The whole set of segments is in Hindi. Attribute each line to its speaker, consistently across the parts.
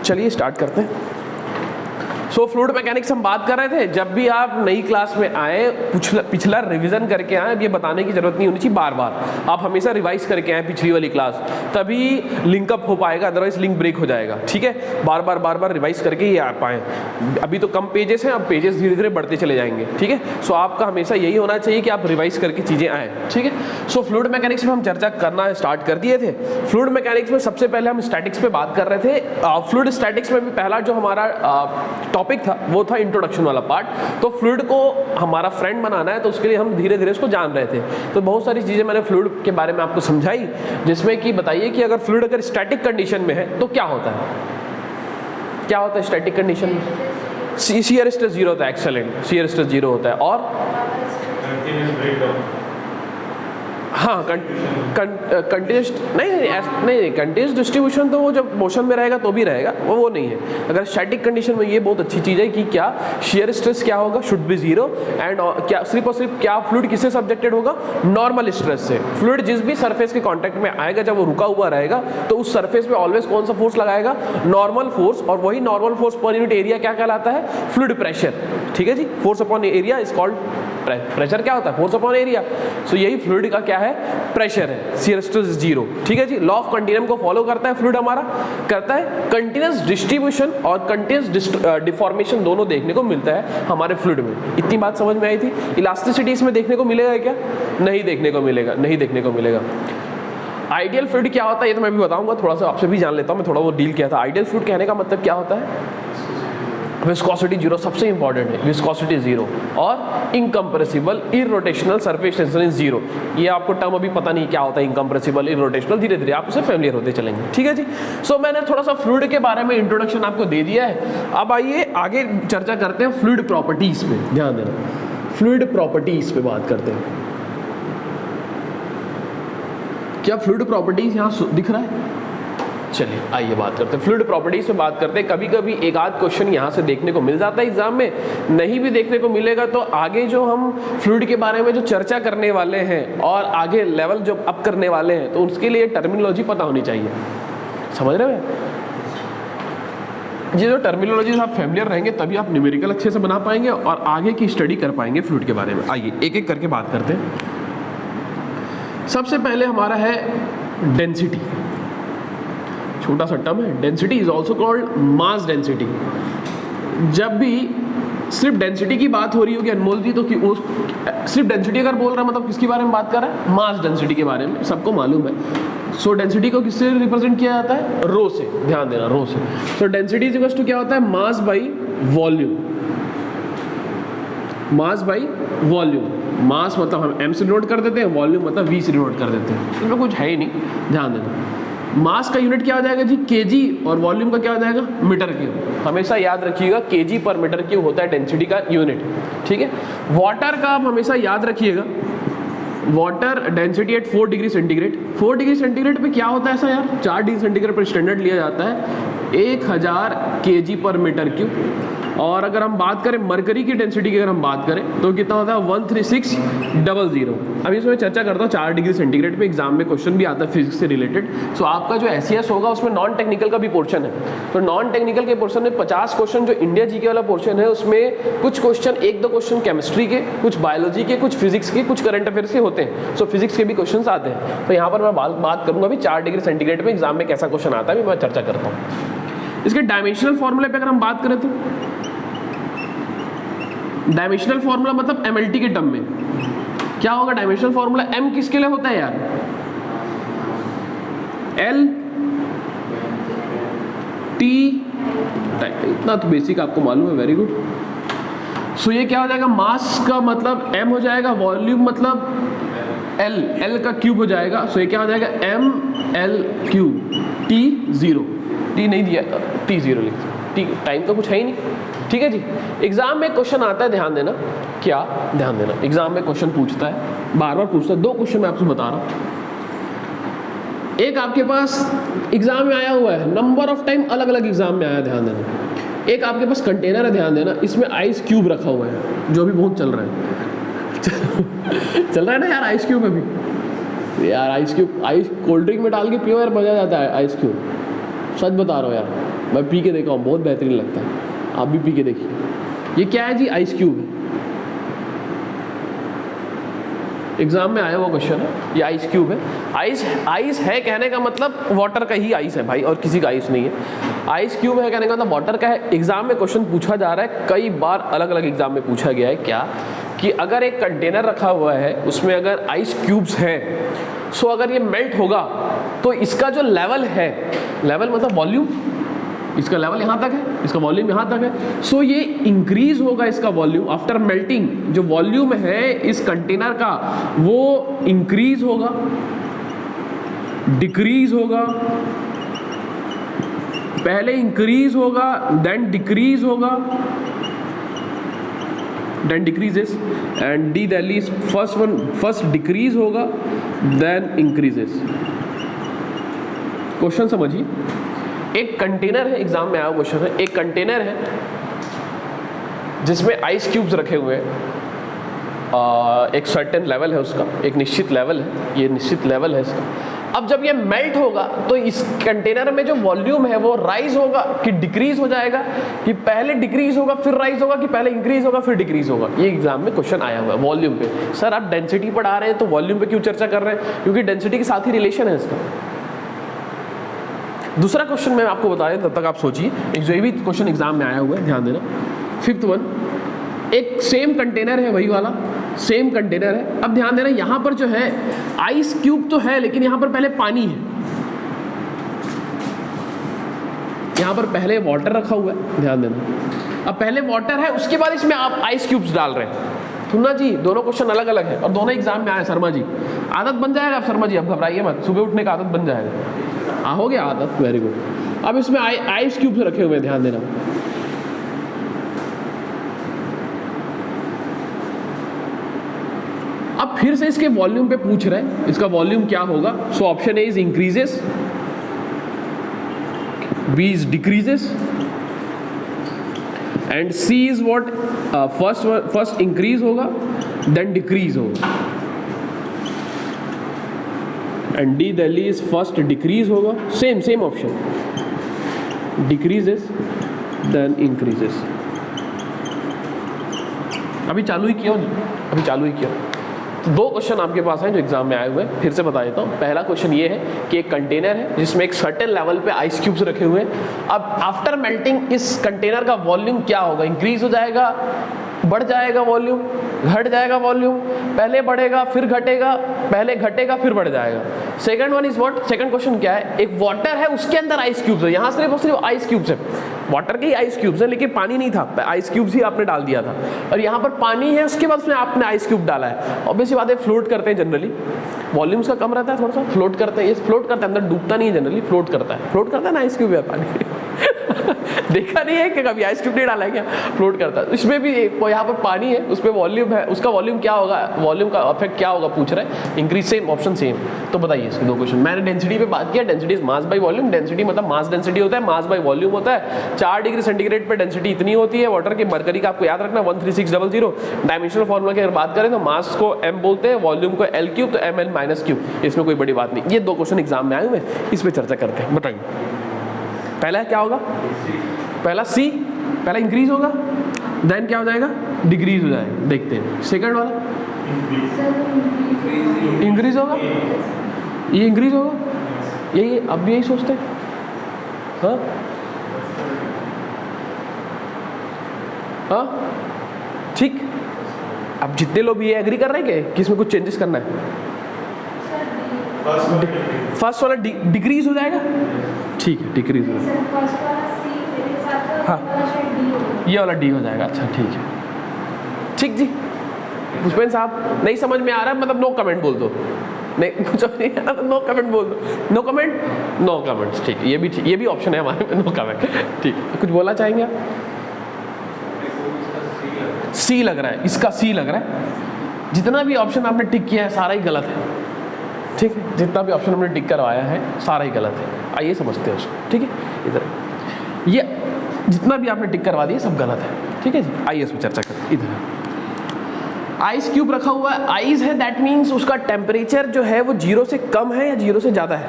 Speaker 1: चलिए स्टार्ट करते हैं। सो फ्लूइड मैकेनिक्स हम बात कर रहे थे। जब भी आप नई क्लास में आए पिछला रिवीजन करके आए, अब ये बताने की जरूरत नहीं होनी चाहिए बार बार, आप हमेशा रिवाइज करके आए पिछली वाली क्लास, तभी लिंकअप हो पाएगा, अदरवाइज लिंक ब्रेक हो जाएगा। ठीक है, बार बार रिवाइज करके ही आ पाए। अभी तो कम पेजेस हैं, अब पेजेस धीरे धीरे बढ़ते चले जाएंगे। ठीक है, सो आपका हमेशा यही होना चाहिए कि आप रिवाइज करके चीज़ें आए। ठीक है, सो फ्लूइड मैकेनिक्स में हम चर्चा करना स्टार्ट कर दिए थे। फ्लूइड मैकेनिक्स में सबसे पहले हम स्टैटिक्स पे बात कर रहे थे। फ्लूइड स्टैटिक्स में भी पहला जो हमारा टॉपिक था वो था इंट्रोडक्शन वाला पार्ट। तो फ्लूइड को हमारा फ्रेंड बनाना है, तो उसके लिए हम धीरे धीरे उसको जान रहे थे। तो बहुत सारी चीज़ें मैंने फ्लूइड के बारे में आपको समझाई, जिसमें कि बताइए कि अगर फ्लूइड अगर स्टैटिक कंडीशन में है तो क्या होता है, क्या होता है स्टैटिक कंडीशन में? शियर स्ट्रेस जीरो होता है। एक्सेलेंट, शियर स्ट्रेस जीरो होता है। और हाँ, कंटिन्यूस नहीं, कंटिन्यूस डिस्ट्रीब्यूशन तो वो जब मोशन में रहेगा तो भी रहेगा, वो नहीं है। अगर स्टैटिक कंडीशन में ये बहुत अच्छी चीज़ है कि क्या शियर स्ट्रेस क्या होगा, शुड बी जीरो। एंड क्या सिर्फ और सिर्फ क्या फ्लूइड किससे सब्जेक्टेड होगा, नॉर्मल स्ट्रेस से। फ्लूइड जिस भी सरफेस के कांटेक्ट में आएगा, जब वो रुका हुआ रहेगा तो उस सरफेस पे ऑलवेज कौन सा फोर्स लगाएगा, नॉर्मल फोर्स। और वही नॉर्मल फोर्स पर यूनिट एरिया क्या कहलाता है, फ्लूइड प्रेशर। ठीक है जी, force upon area is called pressure. क्या होता है, फोर्स अपॉन एरिया। सो यही फ्लूइड का क्या है, प्रेशर है। Shear stress zero. ठीक है जी, लॉ ऑफ कंटिन्यूम को फॉलो करता है फ्लूइड हमारा, करता है। कंटिन्यूस डिस्ट्रीब्यूशन और कंटिन्यूस डिफॉर्मेशन दोनों देखने को मिलता है हमारे फ्लूइड में। इतनी बात समझ में आई थी। इलास्टिसिटी इसमें देखने को मिलेगा क्या, नहीं देखने को मिलेगा, नहीं देखने को मिलेगा। आइडियल फ्लूइड क्या होता है ये तो मैं भी बताऊंगा, थोड़ा सा आपसे भी जान लेता हूँ। मैं थोड़ा वो डील किया था। आइडियल फ्लूइड कहने का मतलब क्या होता है, विस्कोसिटी जीरो सबसे इंपॉर्टेंट है, विस्कोसिटी जीरो। और incompressible irrotational surface tension is zero. ये आपको टर्म अभी पता नहीं क्या होता है इनकम्प्रेसिबल इरोटेशनल, धीरे धीरे आप उससे फेमिलियर होते चलेंगे। ठीक है जी, सो मैंने थोड़ा सा फ्लूइड के बारे में इंट्रोडक्शन आपको दे दिया है। अब आइए आगे चर्चा करते हैं फ्लूइड प्रॉपर्टीज पे। ध्यान देना, फ्लूइड प्रॉपर्टीज पे बात करते हैं। क्या फ्लूइड प्रॉपर्टीज यहाँ दिख रहा है? चलिए आइए बात करते हैं फ्लूइड प्रॉपर्टीज पे बात करते हैं। कभी कभी एक आध क्वेश्चन यहाँ से देखने को मिल जाता है एग्जाम में, नहीं भी देखने को मिलेगा तो आगे जो हम फ्लूइड के बारे में जो चर्चा करने वाले हैं और आगे लेवल जो अप करने वाले हैं, तो उसके लिए टर्मिनोलॉजी पता होनी चाहिए। समझ रहे हैं? ये जो टर्मिनोलॉजी आप फेमिलियर रहेंगे तभी आप न्यूमेरिकल अच्छे से बना पाएंगे और आगे की स्टडी कर पाएंगे फ्लूइड के बारे में। आइए एक एक करके बात करते हैं। सबसे पहले हमारा है डेंसिटी। छोटा सा टर्म है, density is also called mass density. जब भी सिर्फ डेंसिटी की बात हो रही होगी अनमोल जी, तो सिर्फ डेंसिटी अगर बोल रहा है मतलब किसके बारे में बात कर रहा है, मास डेंसिटी के बारे में, सबको मालूम है। सो डेंसिटी को किससे रिप्रेजेंट किया जाता है, रो से। ध्यान देना, रो से। So density is equals to क्या होता है, mass by volume. Mass by volume. Mass मतलब हम m से डिनोट कर देते हैं, वॉल्यूम मतलब v से डिनोट कर देते हैं। इसमें कुछ है ही नहीं, ध्यान देना। मास का यूनिट क्या हो जाएगा जी, केजी, और वॉल्यूम का क्या हो जाएगा, मीटर क्यूब। हमेशा याद रखिएगा केजी पर मीटर क्यूब होता है डेंसिटी का यूनिट। ठीक है, वाटर का आप हमेशा याद रखिएगा, water density at 4 degree centigrade. 4 degree centigrade पे क्या होता है ऐसा यार, 4 डिग्री सेंटीग्रेड पर स्टैंडर्ड लिया जाता है 1000 केजी पर मीटर क्यूब। और अगर हम बात करें मरकरी की डेंसिटी की, अगर हम बात करें तो कितना होता है 13600। अभी इसमें चर्चा करता हूँ 4 डिग्री सेंटीग्रेड पे एग्जाम में क्वेश्चन भी आता है फिजिक्स से रिलेटेड। सो आपका जो SES होगा उसमें नॉन टेक्निकल का भी पोर्शन है। तो नॉन टेक्निकल के पोर्शन में 50 क्वेश्चन जो इंडिया जीके वाला पोर्शन है उसमें कुछ क्वेश्चन, 1-2 क्वेश्चन केमिस्ट्री के, कुछ बायोलॉजी के, कुछ फिजिक्स के, कुछ करंट अफेयर्स के होते हैं। सो फिजिक्स के भी क्वेश्चन आते हैं। तो यहाँ पर मैं बात करूँगा अभी 4 डिग्री सेंटीग्रेड में एग्जाम में कैसा क्वेश्चन आता है, अभी मैं चर्चा करता हूँ। इसके डायमेंशनल फॉर्मूले पे अगर हम बात करें तो डायमेंशनल फॉर्मूला मतलब MLT के टर्म में क्या होगा, डायमेंशनल फॉर्मूला M किसके लिए होता है यार, L T। इतना तो बेसिक आपको मालूम है, वेरी गुड। सो ये क्या हो जाएगा, मास का मतलब M हो जाएगा, वॉल्यूम मतलब L का क्यूब हो जाएगा। सो ये क्या हो जाएगा, ML क्यूब, T0। T नहीं दिया, T0 लिख, T टाइम तो कुछ है ही नहीं। ठीक है जी, एग्जाम में क्वेश्चन आता है, ध्यान देना, क्या ध्यान देना, एग्जाम में क्वेश्चन पूछता है, बार बार पूछता है। 2 क्वेश्चन मैं आपसे बता रहा हूँ। एक आपके पास एग्जाम में आया हुआ है, नंबर ऑफ टाइम अलग अलग एग्जाम में आया, ध्यान देना। एक आपके पास कंटेनर है, ध्यान देना, इसमें आइस क्यूब रखा हुआ है, जो भी बहुत चल रहा है चल रहा है ना यार आइस क्यूब में भी यार, ice cube, ice cold drink में डाल के पियो यार, मजा जाता है आइस क्यूब। सच बता रहा हूँ यार, मैं पी के देखा हूँ, बहुत बेहतरीन लगता है, आप भी पी के देखिए। ये क्या है जी? आइस क्यूब है। एग्जाम में आया हुआ क्वेश्चन है, ये आइस क्यूब है। आइस है कहने का मतलब वाटर का ही आइस है भाई, और किसी का आइस नहीं है। आइस क्यूब है कहने का मतलब वाटर का है। एग्जाम में क्वेश्चन पूछा जा रहा है, कई बार अलग अलग एग्जाम में पूछा गया है क्या, कि अगर एक कंटेनर रखा हुआ है, उसमें अगर आइस क्यूब्स हैं, सो अगर ये मेल्ट होगा तो इसका जो लेवल है, लेवल मतलब वॉल्यूम, इसका लेवल यहाँ तक है, इसका वॉल्यूम यहाँ तक है, सो ये इंक्रीज होगा इसका वॉल्यूम आफ्टर मेल्टिंग। जो वॉल्यूम है इस कंटेनर का वो इंक्रीज होगा, डिक्रीज होगा, पहले इंक्रीज होगा देन डिक्रीज होगा, then decreases, and D daily first decrease होगा देन इंक्रीजेस। क्वेश्चन समझिए, एक कंटेनर है, एग्जाम में आया क्वेश्चन है, एक कंटेनर है जिसमें आइस क्यूब्स रखे हुए हैं, एक सर्टेन लेवल है उसका, एक निश्चित लेवल है, ये निश्चित लेवल है इसका। अब जब ये मेल्ट होगा तो इस कंटेनर में जो वॉल्यूम है वो राइज होगा कि डिक्रीज हो जाएगा, कि पहले डिक्रीज होगा फिर राइज होगा, कि पहले इंक्रीज होगा फिर डिक्रीज होगा। ये एग्जाम में क्वेश्चन आया हुआ है वॉल्यूम पे। सर आप डेंसिटी पढ़ा रहे हैं तो वॉल्यूम पे क्यों चर्चा कर रहे हैं? क्योंकि डेंसिटी के साथ ही रिलेशन है इसका। दूसरा क्वेश्चन मैं आपको बताया, तब तक आप सोचिए, जो भी क्वेश्चन एग्जाम में आया हुआ है, ध्यान देना। 5th वन, एक सेम कंटेनर है, वही वाला सेम कंटेनर है। अब ध्यान देना, यहां पर जो है आइस क्यूब तो है, लेकिन यहां पर पहले पानी है, यहां पर पहले वाटर रखा हुआ है, ध्यान देना। अब पहले वाटर है, उसके बाद इसमें आप आइस क्यूब्स डाल रहे हैं। सुनना जी, दोनों क्वेश्चन अलग अलग है और दोनों एग्जाम में आए। शर्मा जी, आदत बन जाएगा आप शर्मा जी, अब घबराइए मत, सुबह उठने का आदत बन जाएगा। हो गया आदत, वेरी गुड। अब इसमें आइस क्यूब्स रखे हुए हैं, ध्यान देना। अब फिर से इसके वॉल्यूम पे पूछ रहे हैं, इसका वॉल्यूम क्या होगा? So option A is increases, B is decreases, and C is what? First increase होगा देन डिक्रीज होगा, and D Delhi is first decrease होगा। Same option, decreases then increases. अभी चालू ही किया, अभी चालू ही किया। तो दो क्वेश्चन आपके पास हैं जो एग्जाम में आए हुए हैं, फिर से बता देता हूँ। पहला क्वेश्चन ये है कि एक कंटेनर है जिसमें एक सर्टेन लेवल पे आइस क्यूब्स रखे हुए हैं। अब आफ्टर मेल्टिंग इस कंटेनर का वॉल्यूम क्या होगा? इंक्रीज हो जाएगा, बढ़ जाएगा वॉल्यूम, घट जाएगा वॉल्यूम, पहले बढ़ेगा फिर घटेगा, पहले घटेगा फिर बढ़ जाएगा। Second one is what? Second question क्या है? एक वाटर है, उसके अंदर आइस क्यूब्स है, यहाँ सिर्फ आइस क्यूब्स है, वाटर के ही आइस क्यूब्स है, लेकिन पानी नहीं था, आइस क्यूब्स ही आपने डाल दिया था। और यहाँ पर पानी है, उसके बाद उसमें आपने आइस क्यूब डाला है। ऑब्वियसली बात है, फ्लोट करते हैं जनरली, वॉल्यूम्स का कम रहता है थोड़ा सा, फ्लोट करते हैं, ये फ्लोट करता है, अंदर डूबता नहीं है जनरली, फ्लोट करता है ना आइस क्यूब है पानी देखा नहीं है कि कभी आइस क्यूब नहीं डाला है क्या? फ्लोट करता है। इसमें भी यहाँ पर पानी है, उसमें वॉल्यूम है, उसका वॉल्यूम क्या होगा, वॉल्यूम का इफेक्ट क्या होगा पूछ रहे हैं। Increase, same option same. तो बताइए इसके दो क्वेश्चन। मैंने डेंसिटी पे बात किया, density is mass by volume. Density मतलब मास डेंसिटी होता है, मास बाय वॉल्यूम होता है। 4 डिग्री सेंटीग्रेड पे डेंसिटी इतनी होती है वाटर की। मरकरी का आपको याद रखना 13600। डायमेंशनल फॉर्मूला की अगर बात करें तो मास को m बोलते हैं, वॉल्यूम को l क्यूब, तो ml माइनस क्यूब, इसमें कोई बड़ी बात नहीं। ये दो क्वेश्चन एग्जाम में आए हुए, इस पर चर्चा करते हैं। बताइए पहला क्या होगा? पहला सी, पहला इंक्रीज होगा, देन क्या हो जाएगा? डिक्रीज हो जाएगा। देखते हैं सेकंड वाला, इंक्रीज होगा, ये इंक्रीज होगा, यही अब भी यही सोचते हैं। हाँ हाँ ठीक। अब जितने लोग ये एग्री कर रहे हैं कि इसमें कुछ चेंजेस करना है? फर्स्ट वाला डिक्रीज हो जाएगा, ठीक है, डिक्रीज हो जाएगा। हाँ, ये वाला डी हो जाएगा। अच्छा ठीक है, ठीक जी। पुष्पेन साहब नहीं समझ में आ रहा है मतलब नो कमेंट बोल दो, नहीं कुछ नहीं आ रहा तो नो कमेंट बोल दो, नो कमेंट, नो कमेंट्स, ठीक है। ये भी ऑप्शन है हमारे में, नो कमेंट, ठीक है। कुछ बोलना चाहेंगे आप? सी लग रहा है, इसका सी लग रहा है। जितना भी ऑप्शन आपने टिक किया है सारा ही गलत है, ठीक है। जितना भी ऑप्शन हमने टिक करवाया है सारा ही गलत है, आइए समझते हैं उसको, ठीक है। इधर ये जितना भी आपने टिक करवा दिया सब गलत है, ठीक है जी। आइए इस पर चर्चा करें। इधर आइस क्यूब रखा हुआ है, आइस है, दैट मीन्स उसका टेम्परेचर जो है वो 0 से कम है या 0 से ज़्यादा है?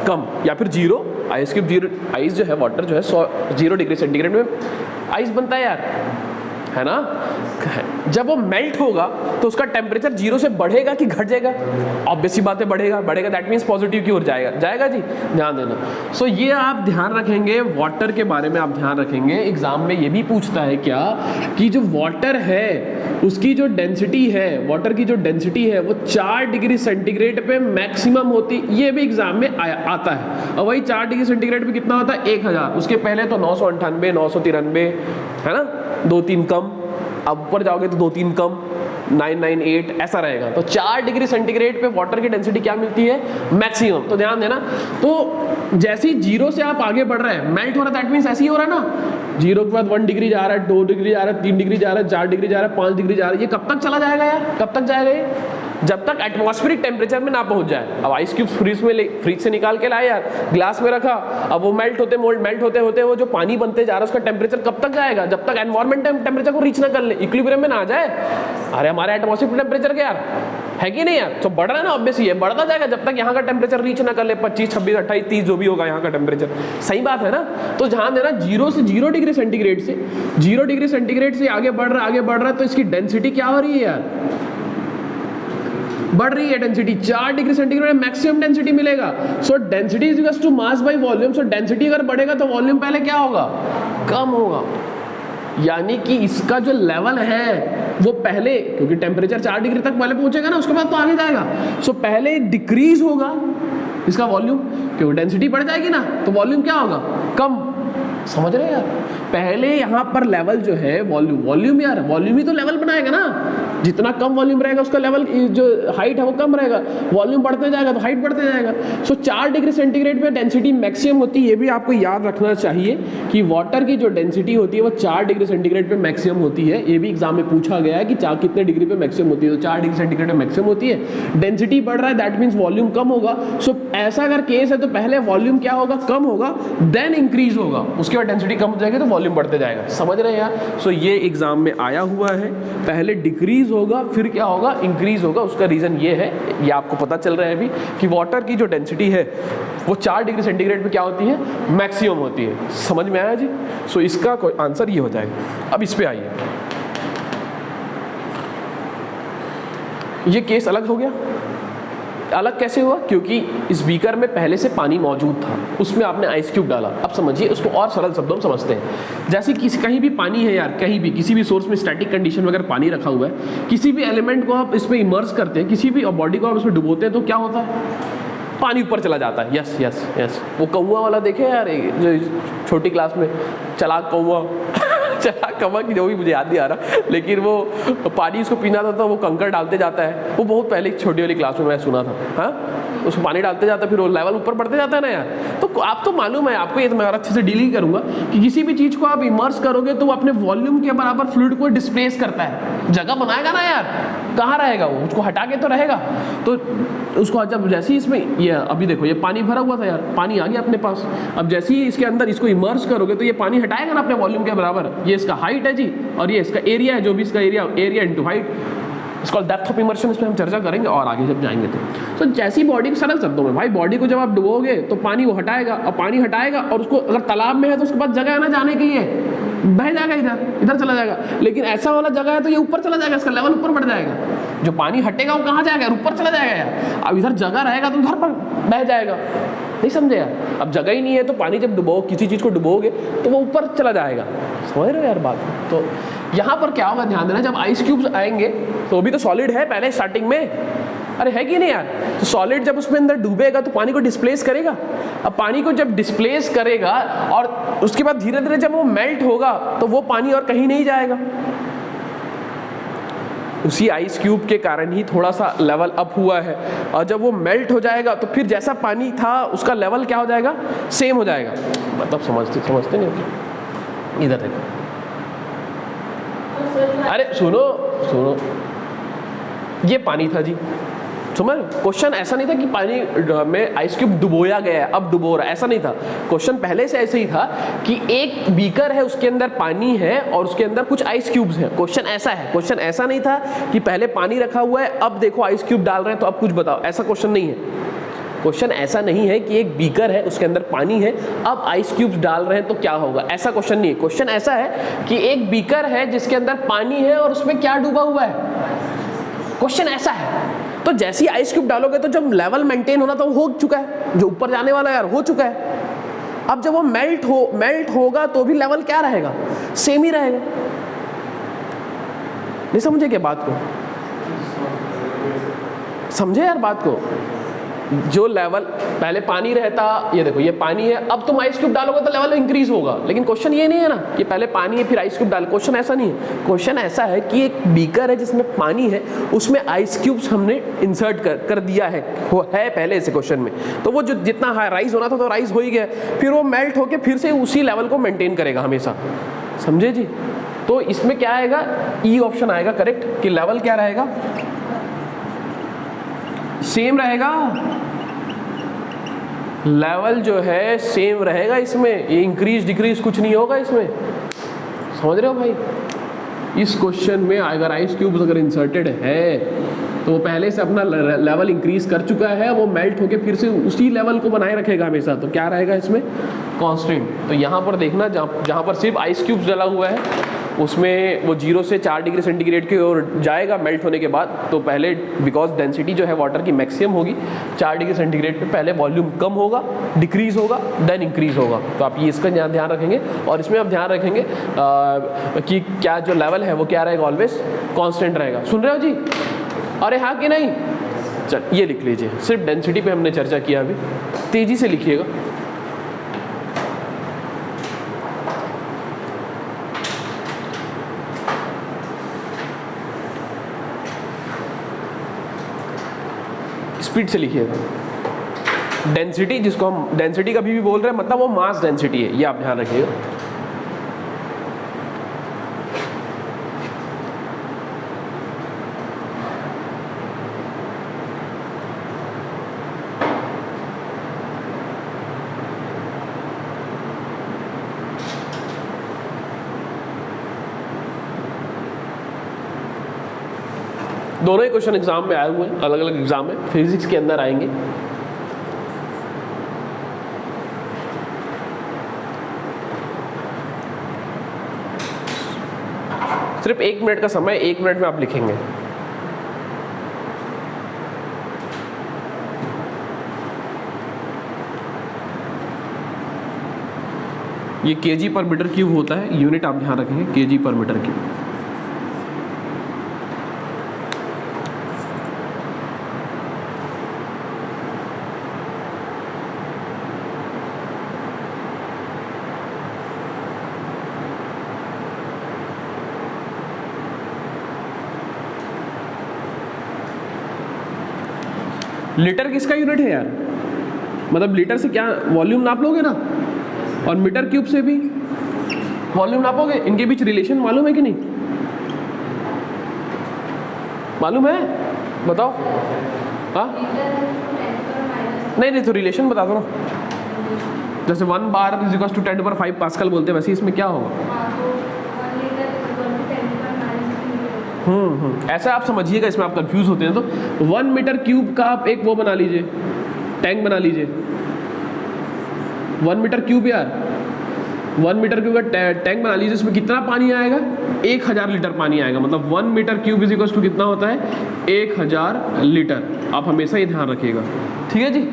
Speaker 1: कम, या फिर 0 आइस क्यूब 0, आइस जो है वाटर जो है 0 डिग्री सेंटीग्रेड में आइस बनता है यार, है ना। जब वो मेल्ट होगा तो उसका टेम्परेचर 0 से बढ़ेगा कि घट जाएगा? ऑब्वियस सी बात है बढ़ेगा, बढ़ेगा दैट मीन्स पॉजिटिव की ओर जाएगा, जाएगा जी, ध्यान देना। सो ये आप ध्यान रखेंगे, वाटर के बारे में आप ध्यान रखेंगे। एग्जाम में ये भी पूछता है क्या कि जो वाटर है उसकी जो डेंसिटी है, वाटर की जो डेंसिटी है वो 4 डिग्री सेंटीग्रेड पे मैक्सिमम होती, ये भी एग्जाम में आता है। और वही 4 डिग्री सेंटीग्रेड पे कितना होता है? 1000। उसके पहले तो 998, 993 है ना, 2-3 कम, अब ऊपर जाओगे तो 2-3 कम, 998 ऐसा रहेगा। तो 4 डिग्री सेंटीग्रेड पे वाटर की डेंसिटी क्या मिलती है? मैक्सिमम। तो ध्यान देना, तो जैसे ही 0 से आप आगे बढ़ रहे हैं, मेल्ट हो रहा है, दैट मीन्स ऐसे ही हो रहा है ना। 0 के बाद 1 डिग्री जा रहा है, 2 डिग्री जा रहा है, 3 डिग्री जा रहा है, 4 डिग्री जा रहा है, 5 डिग्री जा रहा है। ये कब तक चला जाएगा यार? कब तक जाएगा ये? जब तक एटमॉस्फेरिक टेम्परेचर में ना पहुंच जाए। अब आइस क्यूब फ्रीज से निकाल के लाए यार, ग्लास में रखा, अब वो मेल्ट होते होते वो जो पानी बनते जा रहा है उसका टेम्परेचर कब तक जाएगा? जब तक एनवायरमेंट टेम्परेचर को रीच ना कर ले, इक्विलिब्रियम में ना आ जाए। अरे हमारे एटमॉस्फेरिक टेम्परेचर क्या यार है कि नहीं यार? तो बढ़ रहा है ना, ऑब्वियसली ये बढ़ता जाएगा जब तक यहाँ का टेम्परेचर रीच ना कर ले, 25, 26, 28, 30 जो भी होगा यहाँ का टेम्परेचर। सही बात है ना। तो ध्यान देना, 0 डिग्री सेंटीग्रेड से 0 डिग्री सेंटीग्रेड से आगे बढ़ रहा है, तो इसकी डेंसिटी क्या हो रही है यार? बढ़ रही है डेंसिटी। 4 डिग्री सेंटीग्रेड में मैक्सिमम डेंसिटी मिलेगा। So density is equal to mass by volume. So density अगर बढ़ेगा तो वॉल्यूम पहले क्या होगा? कम होगा। यानी कि इसका जो लेवल है वो पहले, क्योंकि टेम्परेचर 4 डिग्री तक पहले पहुंचेगा ना, उसके बाद तो आगे जाएगा। सो पहले डिक्रीज होगा इसका वॉल्यूम, क्योंकि डेंसिटी बढ़ जाएगी ना, तो वॉल्यूम क्या होगा? कम। समझ रहे हैं यार? पहले यहाँ पर लेवल जो है वॉल्यूम यार, वॉल्यूम ही तो लेवल बनाएगा ना। जितना कम वॉल्यूम रहेगा उसका लेवल जो हाइट है वो कम रहेगा, वॉल्यूम बढ़ते जाएगा तो हाइट बढ़ते जाएगा। सो 4 डिग्री सेंटीग्रेड पे डेंसिटी मैक्सिमम होती है। ये भी आपको याद रखना चाहिए कि वाटर की जो डेंसिटी होती है वो 4 डिग्री सेंटीग्रेड पे मैक्सिमम होती है। ये भी एग्जाम में पूछा गया है कि कितने डिग्री पे मैक्सिमम होती है, तो 4 डिग्री सेंटीग्रेड पे मैक्सिमम होती है। डेंसिटी बढ़ रहा है दैट मीन्स वॉल्यूम कम होगा। सो ऐसा अगर केस है तो पहले वॉल्यूम क्या होगा? कम होगा, देन इंक्रीज होगा, उसके बाद डेंसिटी कम हो जाएगी तो वॉल्यूम बढ़ते जाएगा। समझ रहे हैं यार? सो ये एग्जाम में आया हुआ है, पहले डिक्रीज होगा फिर क्या होगा? इंक्रीज होगा। उसका रीजन ये है, ये आपको पता चल रहा है अभी, कि वाटर की जो डेंसिटी है वो 4 डिग्री सेंटीग्रेड पे क्या होती है? मैक्सिमम होती है। समझ में आया जी? सो इसका कोई आंसर ये हो जाएगा। अब इस पे आइए, ये केस अलग हो गया। अलग कैसे हुआ? क्योंकि इस बीकर में पहले से पानी मौजूद था, उसमें आपने आइस क्यूब डाला। अब समझिए, उसको और सरल शब्दों में समझते हैं। जैसे कहीं भी पानी है यार, कहीं भी किसी भी सोर्स में स्टैटिक कंडीशन में अगर पानी रखा हुआ है, किसी भी एलिमेंट को आप इसमें इमर्स करते हैं, किसी भी बॉडी को आप इसमें डुबोते हैं, तो क्या होता है? पानी ऊपर चला जाता है। Yes yes yes. वो कौवा वाला देखे यार, जो छोटी क्लास में चलाक कौवा चलाक कौवा की जो भी मुझे याद नहीं आ रहा, लेकिन वो पानी उसको पीना था तो वो कंकड़ डालते जाता है। वो बहुत पहले छोटी वाली क्लास में मैं सुना था। हाँ, उसको पानी डालते जाता है, फिर वो लेवल ऊपर बढ़ते जाता है ना यार। तो आप तो मालूम है आपको, ये तो मैं अच्छे से डील ही करूंगा कि किसी भी चीज़ को आप इमर्स करोगे तो वो अपने वॉल्यूम के बराबर फ्लूइड को डिस्प्लेस करता है, जगह बनाएगा ना यार। कहाँ रहेगा वो? उसको हटा के तो रहेगा। तो उसको जब जैसे ही इसमें ये अभी देखो, ये पानी भरा हुआ था यार, पानी आ गया अपने पास। अब जैसे ही इसके अंदर इसको इमर्स करोगे तो ये पानी हटाएगा ना अपने वॉल्यूम के बराबर। ये इसका हाइट है जी, और ये इसका एरिया है, जो भी इसका एरिया इनटू हाइट, इसको डेप्थ ऑफ इमर्शन, इसमें हम चर्चा करेंगे और आगे जब जाएंगे तो जैसी बॉडी को, सरल शब्दों में भाई, बॉडी को जब आप डुबोगे तो पानी वो हटाएगा, और पानी हटाएगा और उसको अगर तालाब में है तो उसके पास जगह है ना जाने के लिए, बह जाएगा, इधर चला जाएगा। लेकिन ऐसा वाला जगह है तो ये ऊपर चला जाएगा, इसका लेवल ऊपर बढ़ जाएगा। जो पानी हटेगा वो कहाँ जाएगा? ऊपर चला जाएगा यार। अब इधर जगह रहेगा तो उधर पर बह जाएगा। नहीं समझे यार? अब जगह ही नहीं है तो पानी जब किसी चीज़ को डुबोगे तो वो ऊपर चला जाएगा। समझ रहे हो यार बात? तो यहाँ पर क्या होगा, ध्यान देना, जब आइस क्यूब्स आएंगे तो भी तो सॉलिड है पहले स्टार्टिंग में, अरे है कि नहीं यार? तो सॉलिड जब उसमें अंदर डूबेगा तो पानी को डिस्प्लेस करेगा। अब पानी को जब डिस्प्लेस करेगा और उसके बाद धीरे धीरे जब वो मेल्ट होगा तो वो पानी और कहीं नहीं जाएगा। उसी आइस क्यूब के कारण ही थोड़ा सा लेवल अप हुआ है, और जब वो मेल्ट हो जाएगा तो फिर जैसा पानी था उसका लेवल क्या हो जाएगा? सेम हो जाएगा। मतलब समझते नहीं? इधर देखो, अरे सुनो, ये पानी था जी, समझ? क्वेश्चन ऐसा नहीं था कि पानी में आइस क्यूब डुबोया गया है, अब डुबो रहा है, ऐसा नहीं था। क्वेश्चन पहले से ऐसे ही था कि एक बीकर है, उसके अंदर पानी है और उसके अंदर कुछ आइस क्यूब्स हैं। क्वेश्चन ऐसा है, क्वेश्चन ऐसा नहीं था कि पहले पानी रखा हुआ है, अब देखो आइस क्यूब डाल रहे हैं तो अब कुछ बताओ, ऐसा क्वेश्चन नहीं है। क्वेश्चन ऐसा नहीं है कि एक बीकर है उसके अंदर पानी है, अब आइस क्यूब्स डाल रहे हैं तो क्या होगा, ऐसा क्वेश्चन नहीं है। क्वेश्चन ऐसा है कि एक बीकर है जिसके अंदर पानी है और उसमें क्या डूबा हुआ है, क्वेश्चन ऐसा है। तो जैसे ही आइस क्यूब डालोगे तो जब लेवल मेंटेन होना तो हो चुका है, जो ऊपर जाने वाला यार हो चुका है। अब जब वो मेल्ट होगा तो भी लेवल क्या रहेगा, सेम ही रहेगा। नहीं समझे क्या बात को, समझे यार बात को। जो लेवल पहले पानी रहता, ये देखो ये पानी है, अब तुम आइस क्यूब डालोगे तो लेवल इंक्रीज होगा, लेकिन क्वेश्चन ये नहीं है ना कि पहले पानी है फिर आइस क्यूब डाल, क्वेश्चन ऐसा नहीं है। क्वेश्चन ऐसा है कि एक बीकर है जिसमें पानी है, उसमें आइस क्यूब्स हमने इंसर्ट कर दिया है, वो है पहले से क्वेश्चन में, तो वो जो जितना राइज होना था तो राइज हो ही गया, फिर वो मेल्ट होकर फिर से उसी लेवल को मेंटेन करेगा हमेशा, समझे जी। तो इसमें क्या आएगा, ई ऑप्शन आएगा करेक्ट, कि लेवल क्या रहेगा, सेम रहेगा, लेवल जो है सेम रहेगा इसमें, ये इंक्रीज डिक्रीज कुछ नहीं होगा इसमें, समझ रहे हो भाई। इस क्वेश्चन में अगर आइस क्यूब्स अगर इंसर्टेड है तो वो पहले से अपना लेवल इंक्रीज कर चुका है, वो मेल्ट होके फिर से उसी लेवल को बनाए रखेगा हमेशा, तो क्या रहेगा इसमें, कांस्टेंट। तो यहाँ पर देखना जहाँ पर सिर्फ आइस क्यूब्स डला हुआ है उसमें वो 0 से 4 डिग्री सेंटीग्रेड की ओर जाएगा मेल्ट होने के बाद, तो पहले बिकॉज डेंसिटी जो है वाटर की मैक्सिमम होगी 4 डिग्री सेंटीग्रेड पे, पहले वॉल्यूम कम होगा, डिक्रीज होगा, देन इंक्रीज होगा। तो आप ये इसका ध्यान रखेंगे, और इसमें आप ध्यान रखेंगे कि क्या जो लेवल है वो क्या रहेगा, ऑलवेज कांस्टेंट रहेगा। सुन रहे हो जी, अरे हाँ कि नहीं। चल ये लिख लीजिए, सिर्फ डेंसिटी पे हमने चर्चा किया, अभी तेजी से लिखिएगा। स्पीड से लिखिएगा। डेंसिटी, जिसको हम डेंसिटी कभी भी बोल रहे हैं, मतलब वो मास डेंसिटी है, ये आप ध्यान रखिएगा। दोनों ही क्वेश्चन एग्जाम में आए हुए हैं, अलग अलग एग्जाम में, फिजिक्स के अंदर आएंगे। सिर्फ 1 मिनट का समय, 1 मिनट में आप लिखेंगे। ये केजी पर मीटर क्यूब होता है, यूनिट आप ध्यान रखेंगे, केजी पर मीटर क्यूब। लीटर किसका यूनिट है यार, मतलब लीटर से क्या वॉल्यूम नाप लोगे ना, और मीटर क्यूब से भी वॉल्यूम नापोगे, इनके बीच रिलेशन मालूम है कि नहीं, मालूम है, बताओ। हाँ नहीं तो रिलेशन बता दो ना, जैसे 1 bar is equal to 10⁵ pascal बोलते हैं, वैसे इसमें क्या होगा। ऐसा आप समझिएगा, इसमें आप कंफ्यूज होते हैं तो 1 मीटर क्यूब का आप एक वो बना लीजिए, टैंक बना लीजिए। 1 मीटर क्यूब यार, 1 मीटर क्यूब का टैंक बना लीजिए, इसमें कितना पानी आएगा, 1000 लीटर पानी आएगा, मतलब 1 metre cube is equal to कितना होता है, 1000 लीटर। आप हमेशा ये ध्यान रखिएगा, ठीक है जी।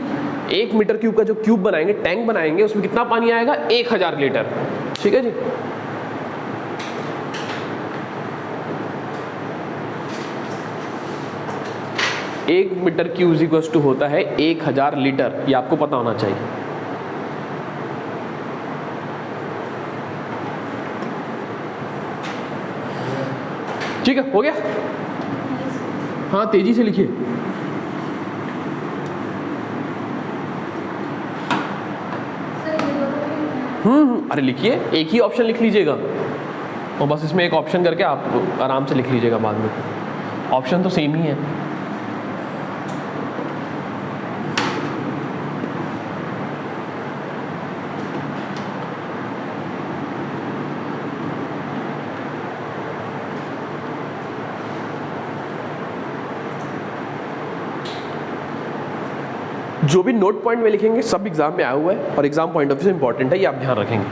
Speaker 1: 1 मीटर क्यूब का जो क्यूब बनाएंगे, टैंक बनाएंगे, उसमें कितना पानी आएगा, 1000 लीटर, ठीक है जी। एक metre cube is equal to होता है 1000 लीटर, ये आपको पता होना चाहिए। ठीक है, हो गया। हाँ तेजी से लिखिए। अरे लिखिए, एक ही ऑप्शन लिख लीजिएगा, और बस इसमें एक ऑप्शन करके आप आराम से लिख लीजिएगा बाद में, ऑप्शन तो सेम ही है। जो भी नोट पॉइंट में लिखेंगे सब एग्जाम में आया हुआ है और एग्जाम पॉइंट ऑफ व्यू से इंपॉर्टेंट है, ये आप ध्यान रखेंगे।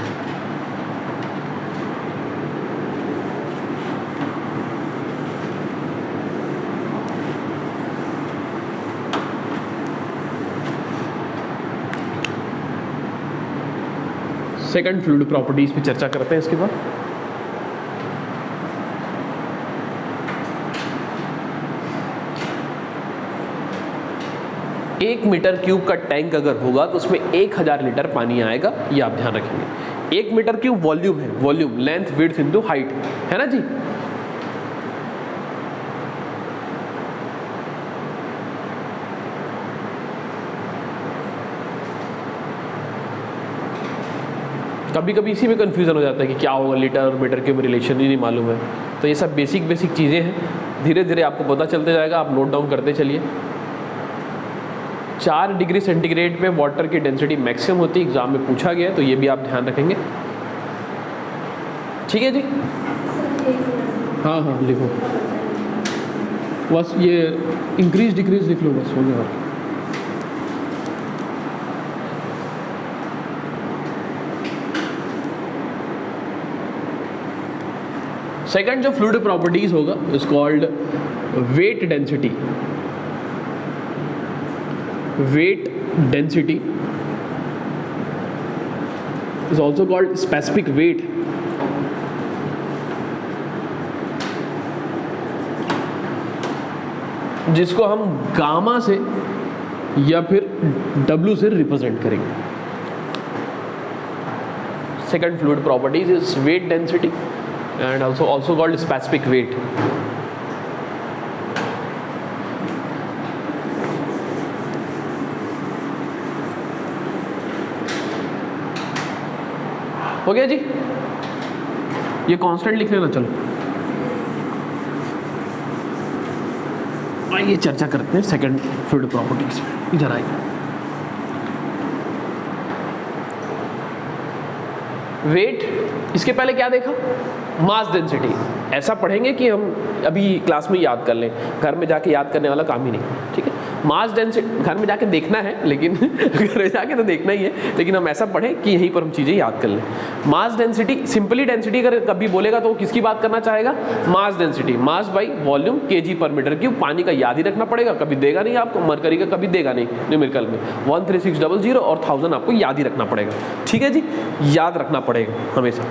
Speaker 1: सेकंड फ्लूइड प्रॉपर्टीज पे चर्चा करते हैं इसके बाद। एक मीटर क्यूब का टैंक अगर होगा तो उसमें 1000 लीटर पानी आएगा, ये आप ध्यान रखेंगे। 1 मीटर क्यूब वॉल्यूम है, volume length width into height है ना जी। कभी कभी इसी में कंफ्यूजन हो जाता है कि क्या होगा लीटर और मीटर क्यूब रिलेशन ही नहीं मालूम है। तो ये सब बेसिक चीज़ें हैं, धीरे धीरे आपको पता चलते जाएगा, आप नोट डाउन करते चलिए। 4 डिग्री सेंटीग्रेड पे वाटर की डेंसिटी मैक्सिमम होती है, एग्जाम में पूछा गया है, तो ये भी आप ध्यान रखेंगे। ठीक है जी, हाँ हाँ लिखो बस, ये इंक्रीज डिक्रीज लिख लो बस, हो गया। सेकंड जो फ्लूइड प्रॉपर्टीज होगा is called wait density. Weight density is also called specific weight. जिसको हम गामा से या फिर W से रिप्रेजेंट करेंगे। Second fluid properties is weight density and also called specific weight। हो गया जी, ये कांस्टेंट लिख लेना। चलो आइए चर्चा करते हैं सेकंड फ्लूइड प्रॉपर्टीज। इधर आइए, वेट, इसके पहले क्या देखा, मास डेंसिटी। ऐसा पढ़ेंगे कि हम अभी क्लास में याद कर लें, घर में जाके याद करने वाला काम ही नहीं, ठीक है। मास डेंसिटी घर में जाके देखना है, लेकिन घर में जाके तो देखना ही है, लेकिन हम ऐसा पढ़ें कि यहीं पर हम चीज़ें याद कर लें। मास डेंसिटी, सिंपली डेंसिटी अगर कभी बोलेगा तो वो किसकी बात करना चाहेगा, mass density, mass by volume kg पर मीटर क्यूब। पानी का याद ही रखना पड़ेगा, कभी देगा नहीं आपको, मरकरी का कभी देगा नहीं न्यूमेरिकल में। 13600 और 1000 आपको याद ही रखना पड़ेगा, ठीक है जी, याद रखना पड़ेगा हमेशा।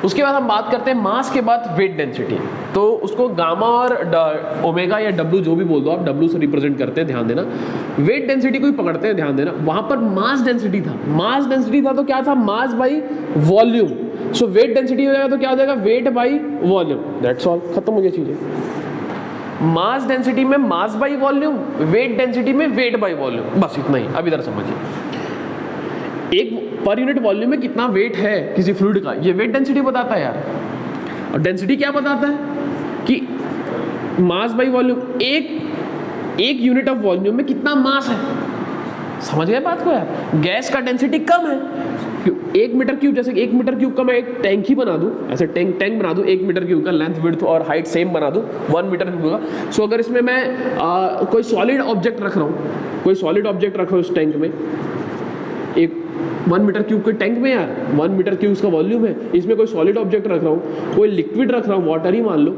Speaker 1: उसके बाद हम बात करते हैं मास के बाद वेट डेंसिटी। तो उसको गामा और ओमेगा या W जो भी बोल दो आप, W से रिप्रेजेंट करते हैं, ध्यान देना। वेट डेंसिटी को ही पकड़ते हैं, ध्यान देना। वहां पर मास डेंसिटी था, मास डेंसिटी था तो क्या था, मास by volume. So weight density हो जाएगा तो क्या हो जाएगा, wait by volume. That's all, खत्म हो गई चीजें। मास डेंसिटी में मास बाई वॉल्यूम, वेट डेंसिटी में वेट बाई वॉल्यूम, बस इतना ही। अब इधर समझिए, एक पर यूनिट वॉल्यूम में कितना वेट है किसी फ्लूइड का, ये वेट डेंसिटी बताता है यार। और डेंसिटी क्या बताता है कि मास बाई वॉल्यूम, एक यूनिट ऑफ वॉल्यूम में कितना मास है। समझ गए बात को यार। गैस का डेंसिटी कम है, 1 मीटर क्यूब, जैसे 1 मीटर क्यूब का मैं एक टैंक ही बना दूं, ऐसे टैंक बना दूं 1 मीटर क्यूब का, लेंथ विड्थ और हाइट सेम बना दूं 1 मीटर क्यूब का। सो अगर इसमें मैं कोई सॉलिड ऑब्जेक्ट रख रहा हूँ, कोई सॉलिड ऑब्जेक्ट रख रहा हूँ इस टैंक में, एक 1 मीटर क्यूब के टैंक में यार 1 मीटर क्यूब इसका वॉल्यूम है, इसमें कोई सॉलिड ऑब्जेक्ट रख रहा हूँ, कोई लिक्विड रख रहा हूँ, वाटर ही मान लो,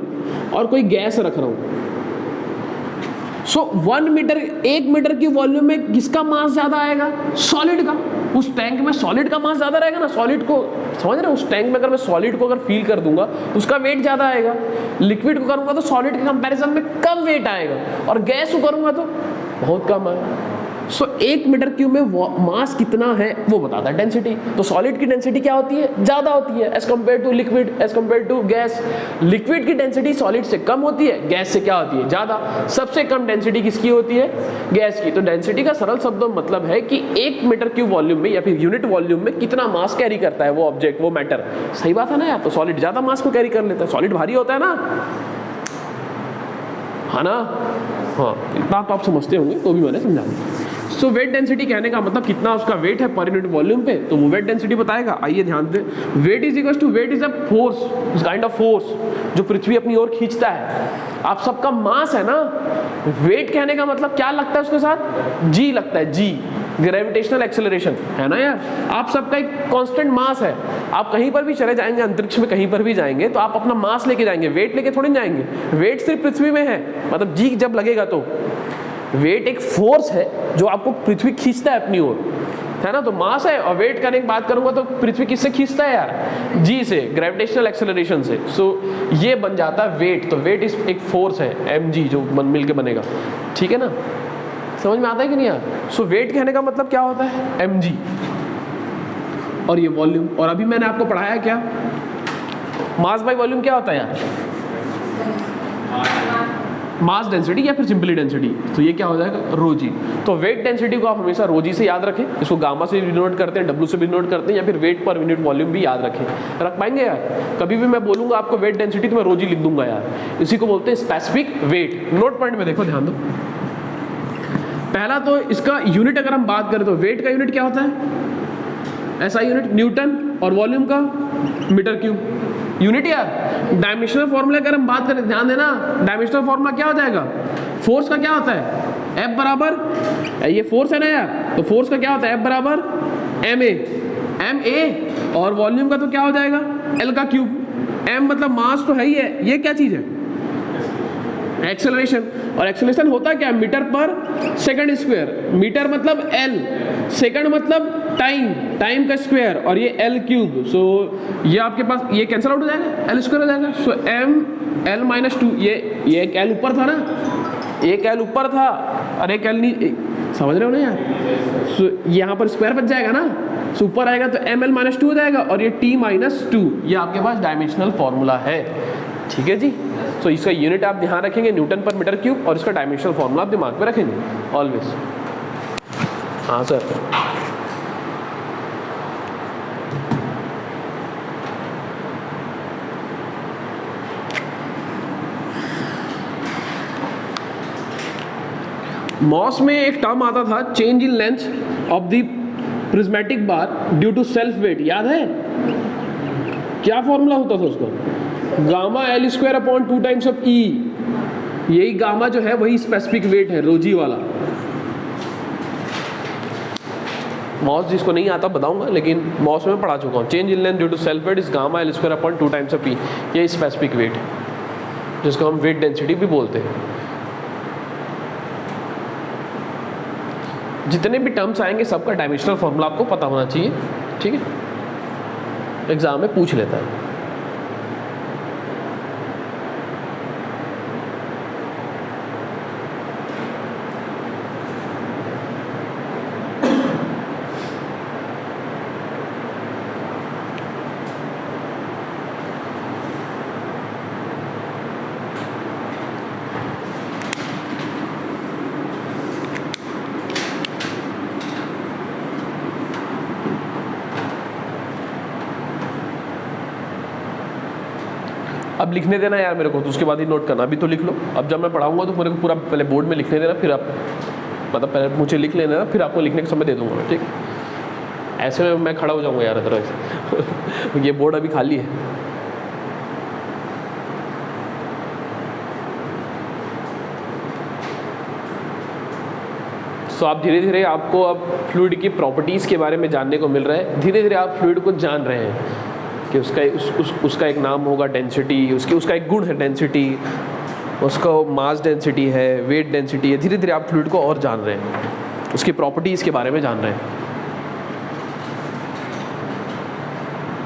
Speaker 1: और कोई गैस रख रहा हूँ। सो 1 मीटर की वॉल्यूम में किसका मास ज्यादा आएगा, सॉलिड का। उस टैंक में सॉलिड का मास ज्यादा रहेगा ना, सॉलिड को समझ रहे हो, उस टैंक में अगर मैं सॉलिड को अगर फील कर दूंगा तो उसका वेट ज्यादा आएगा। लिक्विड को करूंगा तो सॉलिड के कंपैरिजन में कम वेट आएगा, और गैस को करूंगा तो बहुत कम आएगा। सो 1 मीटर क्यूब में मास कितना है वो बताता है डेंसिटी। तो सॉलिड की डेंसिटी क्या होती है, ज्यादा होती है as compare to liquid, as compare to gas. Liquid की डेंसिटी सॉलिड से कम होती है, गैस से क्या होती है, ज्यादा। सबसे कम डेंसिटी किसकी होती है, गैस की। तो डेंसिटी का सरल शब्दों मतलब है कि 1 मीटर क्यूब वॉल्यूम में या फिर यूनिट वॉल्यूम में कितना मास कैरी करता है वो ऑब्जेक्ट, वो मैटर। सही बात है ना यार। तो सॉलिड ज्यादा मास को कैरी कर लेता है, सॉलिड भारी होता है ना, है ना। हाँ, इतना तो आप समझते होंगे, तो भी मैंने समझा दिया। सो वेट डेंसिटी कहने का मतलब कितना उसका वेट है पर यूनिट वॉल्यूम पे, तो वो वेट डेंसिटी बताएगा। आइए ध्यान दें, weight is equal to, weight is a force, kind of force जो पृथ्वी अपनी ओर खींचता है। आप सबका मास है ना, वेट कहने का मतलब क्या लगता है उसके साथ, जी लगता है, जी, ग्रेविटेशनल एक्सेलरेशन, है ना यार। आप सबका एक कांस्टेंट मास है, आप कहीं पर भी चले जाएंगे, अंतरिक्ष में कहीं पर भी जाएंगे तो आप अपना मास लेके जाएंगे, वेट लेके थोड़ी जाएंगे। वेट सिर्फ पृथ्वी में है, मतलब जी जब लगेगा तो वेट एक फोर्स है जो आपको पृथ्वी खींचता है अपनी ओर, है ना। तो मास है, और वेट करने की बात करूंगा तो पृथ्वी किससे खींचता है यार, जी से, ग्रेविटेशनल एक्सेलरेशन से। सो ये बन जाता है वेट। तो वेट इस एक फोर्स है, mg, जो मिल के बनेगा, ठीक है ना। समझ में आता है कि नहीं यार। सो वेट कहने का मतलब क्या होता है, mg, और ये वॉल्यूम। और अभी मैंने आपको पढ़ाया क्या, मास बाय वॉल्यूम क्या होता है यार, मास डेंसिटी या फिर सिंपली डेंसिटी। तो ये क्या हो जाएगा, रो जी। तो वेट डेंसिटी को आप हमेशा रो जी से याद रखें, इसको गामा से भी डिनोट करते हैं, डब्ल्यू से भी डिनोट करते हैं, या फिर वेट पर यूनिट वॉल्यूम भी याद रखें। रख पाएंगे यार, कभी भी मैं बोलूंगा आपको वेट डेंसिटी तो मैं रो जी लिख दूंगा यार। इसी को बोलते हैं स्पेसिफिक वेट। नोट पॉइंट में देखो, ध्यान दो। पहला तो इसका यूनिट अगर हम बात करें तो वेट का यूनिट क्या होता है, ऐसा यूनिट न्यूटन, और वॉल्यूम का मीटर क्यूब। यूनिट यार। डायमेंशनल फॉर्मूला अगर हम बात करें, ध्यान देना, डायमेंशनल फॉर्मूला क्या हो जाएगा, फोर्स का क्या होता है, F बराबर, ये फोर्स है ना यार, तो फोर्स का क्या होता है, F बराबर ma, और वॉल्यूम का तो क्या हो जाएगा, L का क्यूब। m मतलब मास तो है ही है, ये क्या चीज है, एक्सेलरेशन। और एक्सेलरेशन होता क्या, मीटर पर सेकंड स्क्वायर। मीटर मतलब L, सेकंड मतलब टाइम, टाइम का स्क्वायर, और ये L क्यूब। सो ये आपके पास ये कैंसिल आउट हो जाएगा, L स्क्वायर हो जाएगा। सो m L माइनस 2, ये एक L ऊपर था ना, एक L ऊपर था और एक L नहीं, समझ रहे हो ना यार। सो यहाँ पर स्क्वायर बच जाएगा ना, सो ऊपर आएगा तो m L माइनस 2 हो जाएगा, और ये t माइनस 2, ये आपके पास डायमेंशनल फॉर्मूला है, ठीक है जी। सो इसका यूनिट आप ध्यान रखेंगे न्यूटन पर मीटर क्यूब, और इसका डायमेंशनल फॉर्मूला आप दिमाग में रखेंगे ऑलवेज। हाँ सर, मॉस में एक टर्म आता था, change in length of the prismatic bar due to self weight, याद है क्या फॉर्मूला होता था उसका, gamma L square upon 2 times of E। यही गामा जो है वही स्पेसिफिक वेट है, रोजी वाला। मॉस जिसको नहीं आता बताऊंगा, लेकिन मॉस में पढ़ा चुका हूँ। Change in length due to self weight is gamma L square upon 2 times of E, ये स्पेसिफिक वेट है जिसको हम वेट डेंसिटी भी बोलते हैं। जितने भी टर्म्स आएंगे सबका डायमेंशनल फॉर्मूला आपको पता होना चाहिए, ठीक है, एग्जाम में पूछ लेता है। अब लिखने देना यार मेरे को, तो उसके बाद ही नोट करना, अभी तो लिख लो। अब जब मैं पढ़ाऊंगा तो मेरे को पूरा पहले बोर्ड में लिखने देना, फिर आप मतलब पहले मुझे लिख लेना, फिर आपको लिखने का समय दे दूंगा मैं, ठीक। ऐसे में मैं खड़ा हो जाऊंगा यार अदरवाइज ये बोर्ड अभी खाली है। सो आप धीरे धीरे आपको अब फ्लूइड की प्रॉपर्टीज़ के बारे में जानने को मिल रहा है, धीरे धीरे आप फ्लूइड को जान रहे हैं कि उसका एक नाम होगा डेंसिटी, उसका एक गुण है डेंसिटी, उसका मास डेंसिटी है, वेट डेंसिटी है। धीरे धीरे आप फ्लूइड को और जान रहे हैं, उसकी प्रॉपर्टीज़ के बारे में जान रहे हैं,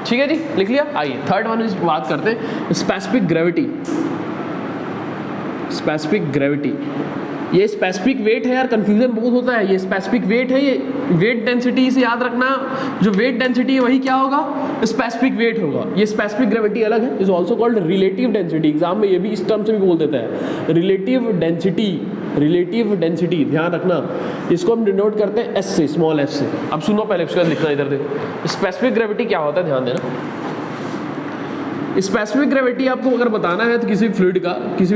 Speaker 1: ठीक है जी, लिख लिया। आइए थर्ड वन इस बात करते हैं, स्पेसिफिक ग्रेविटी। स्पेसिफिक ग्रेविटी, ये स्पेसिफिक वेट है यार, कंफ्यूजन बहुत होता है। ये स्पेसिफिक वेट है, ये वेट डेंसिटी से याद रखना, जो वेट डेंसिटी है वही क्या होगा, स्पेसिफिक वेट होगा। ये स्पेसिफिक ग्रेविटी अलग है, is also called relative density. Exam में ये भी इस टर्म से भी बोल देता है, रिलेटिव डेंसिटी। रिलेटिव डेंसिटी ध्यान रखना, इसको हम डिनोट करते हैं एस से, स्मॉल एस से। अब सुनो पहले उसके बाद लिखना, इधर देखो स्पेसिफिक ग्रेविटी क्या होता है, ध्यान देना। स्पेसिफिक ग्रेविटी आपको अगर बताना है तो किसी भी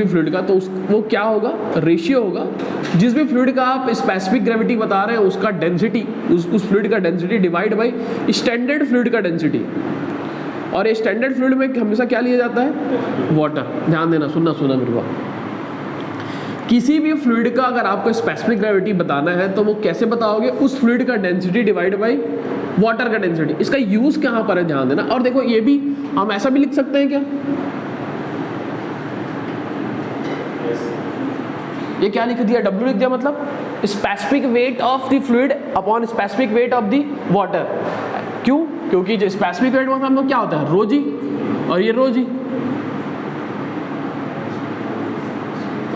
Speaker 1: फ्लूइड का तो वो क्या होगा, रेशियो होगा जिस भी फ्लूइड का आप स्पेसिफिक ग्रेविटी बता रहे हैं उसका डेंसिटी, उस फ्लूइड का density divide by standard fluid का डेंसिटी। और ये स्टैंडर्ड फ्लूइड में हमेशा क्या लिया जाता है, वाटर। ध्यान देना, सुनना मेरे को। किसी भी फ्लूइड का अगर आपको स्पेसिफिक ग्रेविटी बताना है तो वो कैसे बताओगे, उस फ्लूइड का डेंसिटी डिवाइड बाई वाटर का डेंसिटी। इसका यूज कहाँ पर है, ध्यान देना। और देखो ये भी हम ऐसा भी लिख सकते हैं क्या, ये क्या लिख दिया, W लिख दिया, मतलब specific weight of the fluid upon specific weight of the water. क्यों, क्योंकि जो स्पेसिफिक वेट मतलब क्या होता है, रो जी, और ये रो जी,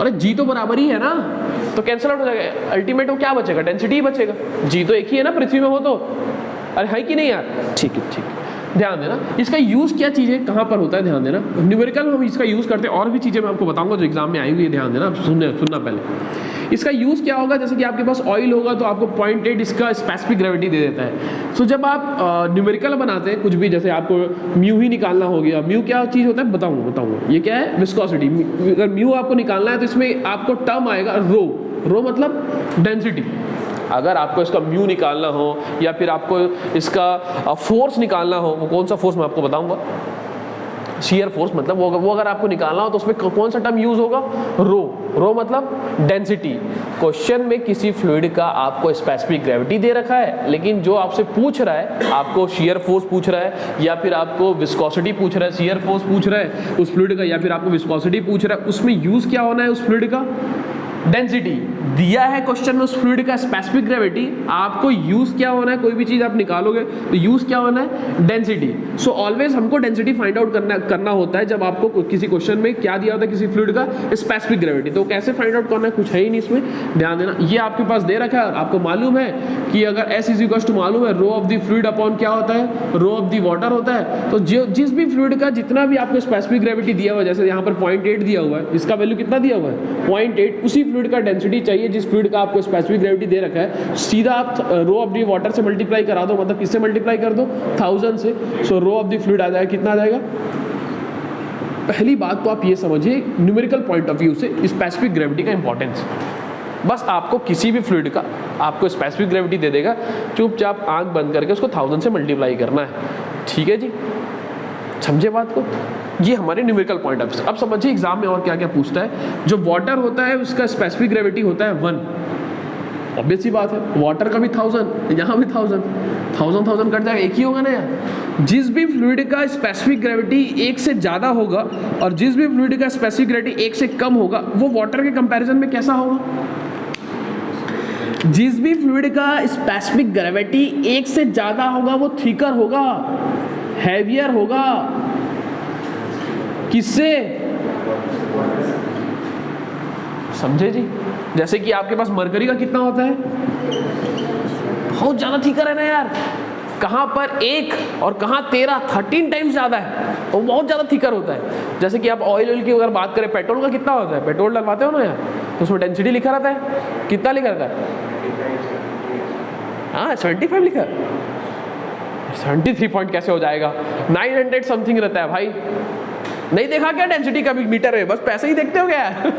Speaker 1: अरे जी तो बराबर ही है ना, तो कैंसिल आउट हो जाएगा। अल्टीमेट वो क्या बचेगा, डेंसिटी ही बचेगा। जी तो एक ही है ना पृथ्वी में, हो तो अरे है कि नहीं यार, ठीक है। ध्यान देना, इसका यूज़ क्या चीज़ है, कहाँ पर होता है, ध्यान देना। न्यूमेरिकल में हम इसका यूज़ करते हैं, और भी चीज़ें मैं आपको बताऊंगा जो एग्जाम में आई हुई है, ध्यान देना। सुनना पहले इसका यूज़ क्या होगा। जैसे कि आपके पास ऑयल होगा तो आपको 0.8 इसका स्पेसिफिक ग्रेविटी दे देता है। सो जब आप न्यूमेरिकल बनाते हैं कुछ भी, जैसे आपको म्यू ही निकालना हो गया, म्यू क्या चीज़ होता है बताऊँगा। ये क्या है, विस्कोसिटी। अगर म्यू आपको निकालना है तो इसमें आपको टर्म आएगा रो मतलब डेंसिटी। अगर आपको इसका म्यू निकालना हो या फिर आपको इसका फोर्स निकालना हो, वो कौन सा फोर्स मैं आपको बताऊंगा, शियर फोर्स, मतलब वो अगर आपको निकालना हो तो उसमें कौन सा टर्म यूज होगा, रो मतलब डेंसिटी। क्वेश्चन में किसी फ्लूइड का आपको स्पेसिफिक ग्रेविटी दे रखा है, लेकिन जो आपसे पूछ रहा है, आपको शियर फोर्स पूछ रहा है या फिर आपको विस्कोसिटी पूछ रहा है, शियर फोर्स पूछ रहा है उस फ्लूइड का, या फिर आपको विस्कोसिटी पूछ रहा है, उसमें यूज क्या होना है, उस फ्लूइड का डेंसिटी। दिया है क्वेश्चन में उस फ्लूइड का स्पेसिफिक ग्रेविटी, आपको यूज क्या होना है, कोई भी चीज आप निकालोगे तो यूज क्या होना है, डेंसिटी। सो ऑलवेज हमको डेंसिटी फाइंड आउट करना होता है जब आपको किसी क्वेश्चन में क्या दिया होता है, किसी फ्लूइड का स्पेसिफिक ग्रेविटी। तो कैसे फाइंड आउट करना है, कुछ है ही नहीं इसमें, ध्यान देना। ये आपके पास दे रखा है, आपको मालूम है कि अगर S इज इक्वल टू मालूम है rho of the fluid upon क्या होता है, रो ऑफ द वाटर होता है। तो जिस भी फ्लूइड का जितना भी आपको स्पेसिफिक ग्रेविटी दिया हुआ है, जैसे यहाँ पर 0.8 दिया हुआ है, इसका वैल्यू कितना दिया हुआ है 0.8, उसी फ्लूइड का डेंसिटी चाहिए जिस फ्लूइड का आपको स्पेसिफिक ग्रेविटी दे रखा है। सीधा आप रो ऑफ द वाटर से मल्टीप्लाई करा दो, मतलब किससे मल्टीप्लाई कर दो, 1000 से। सो रो ऑफ द फ्लूइड आ जाएगा, कितना आ जाएगा। पहली बात तो आप ये समझिए न्यूमेरिकल पॉइंट ऑफ व्यू से स्पेसिफिक ग्रेविटी का इंपॉर्टेंस। बस आपको किसी भी फ्लूइड का आपको स्पेसिफिक ग्रेविटी दे देगा, चुपचाप आंख बंद करके उसको 1000 से मल्टीप्लाई करना है, ठीक है जी, समझे बात को। ये हमारे न्यूमेरिकल पॉइंट ऑफ व्यू। अब समझिए एग्जाम में और क्या क्या पूछता है। जो वाटर होता है उसका स्पेसिफिक ग्रेविटी होता है 1, ऑब्वियस सी बात है, वाटर का भी 1000, यहाँ भी 1000 कट जाएगा, एक ही होगा ना यार। जिस भी फ्लूइड का स्पेसिफिक ग्रेविटी 1 से ज़्यादा होगा और जिस भी फ्लूइड का स्पेसिफिक ग्रेविटी 1 से कम होगा, वो वाटर के कंपैरिजन में कैसा होगा। जिस भी फ्लूइड का स्पेसिफिक ग्रेविटी 1 से ज़्यादा होगा वो थिकर होगा, हैवियर होगा, किससे, समझे जी। जैसे कि आपके पास मरकरी का कितना होता है, बहुत ज्यादा थिकर है ना यार, कहां पर 1 और कहां 13 टाइम्स ज्यादा है, वो बहुत ज्यादा थिकर होता है। जैसे कि आप ऑयल की अगर बात करें, पेट्रोल का कितना होता है, पेट्रोल डलवाते हो ना यार, तो उसमें डेंसिटी लिखा रहता है, कितना लिखा रहता है, हाँ 75 लिखा, 73 पॉइंट कैसे हो जाएगा, 900 समथिंग रहता है भाई। नहीं देखा क्या डेंसिटी का भी मीटर है, बस पैसे ही देखते हो क्या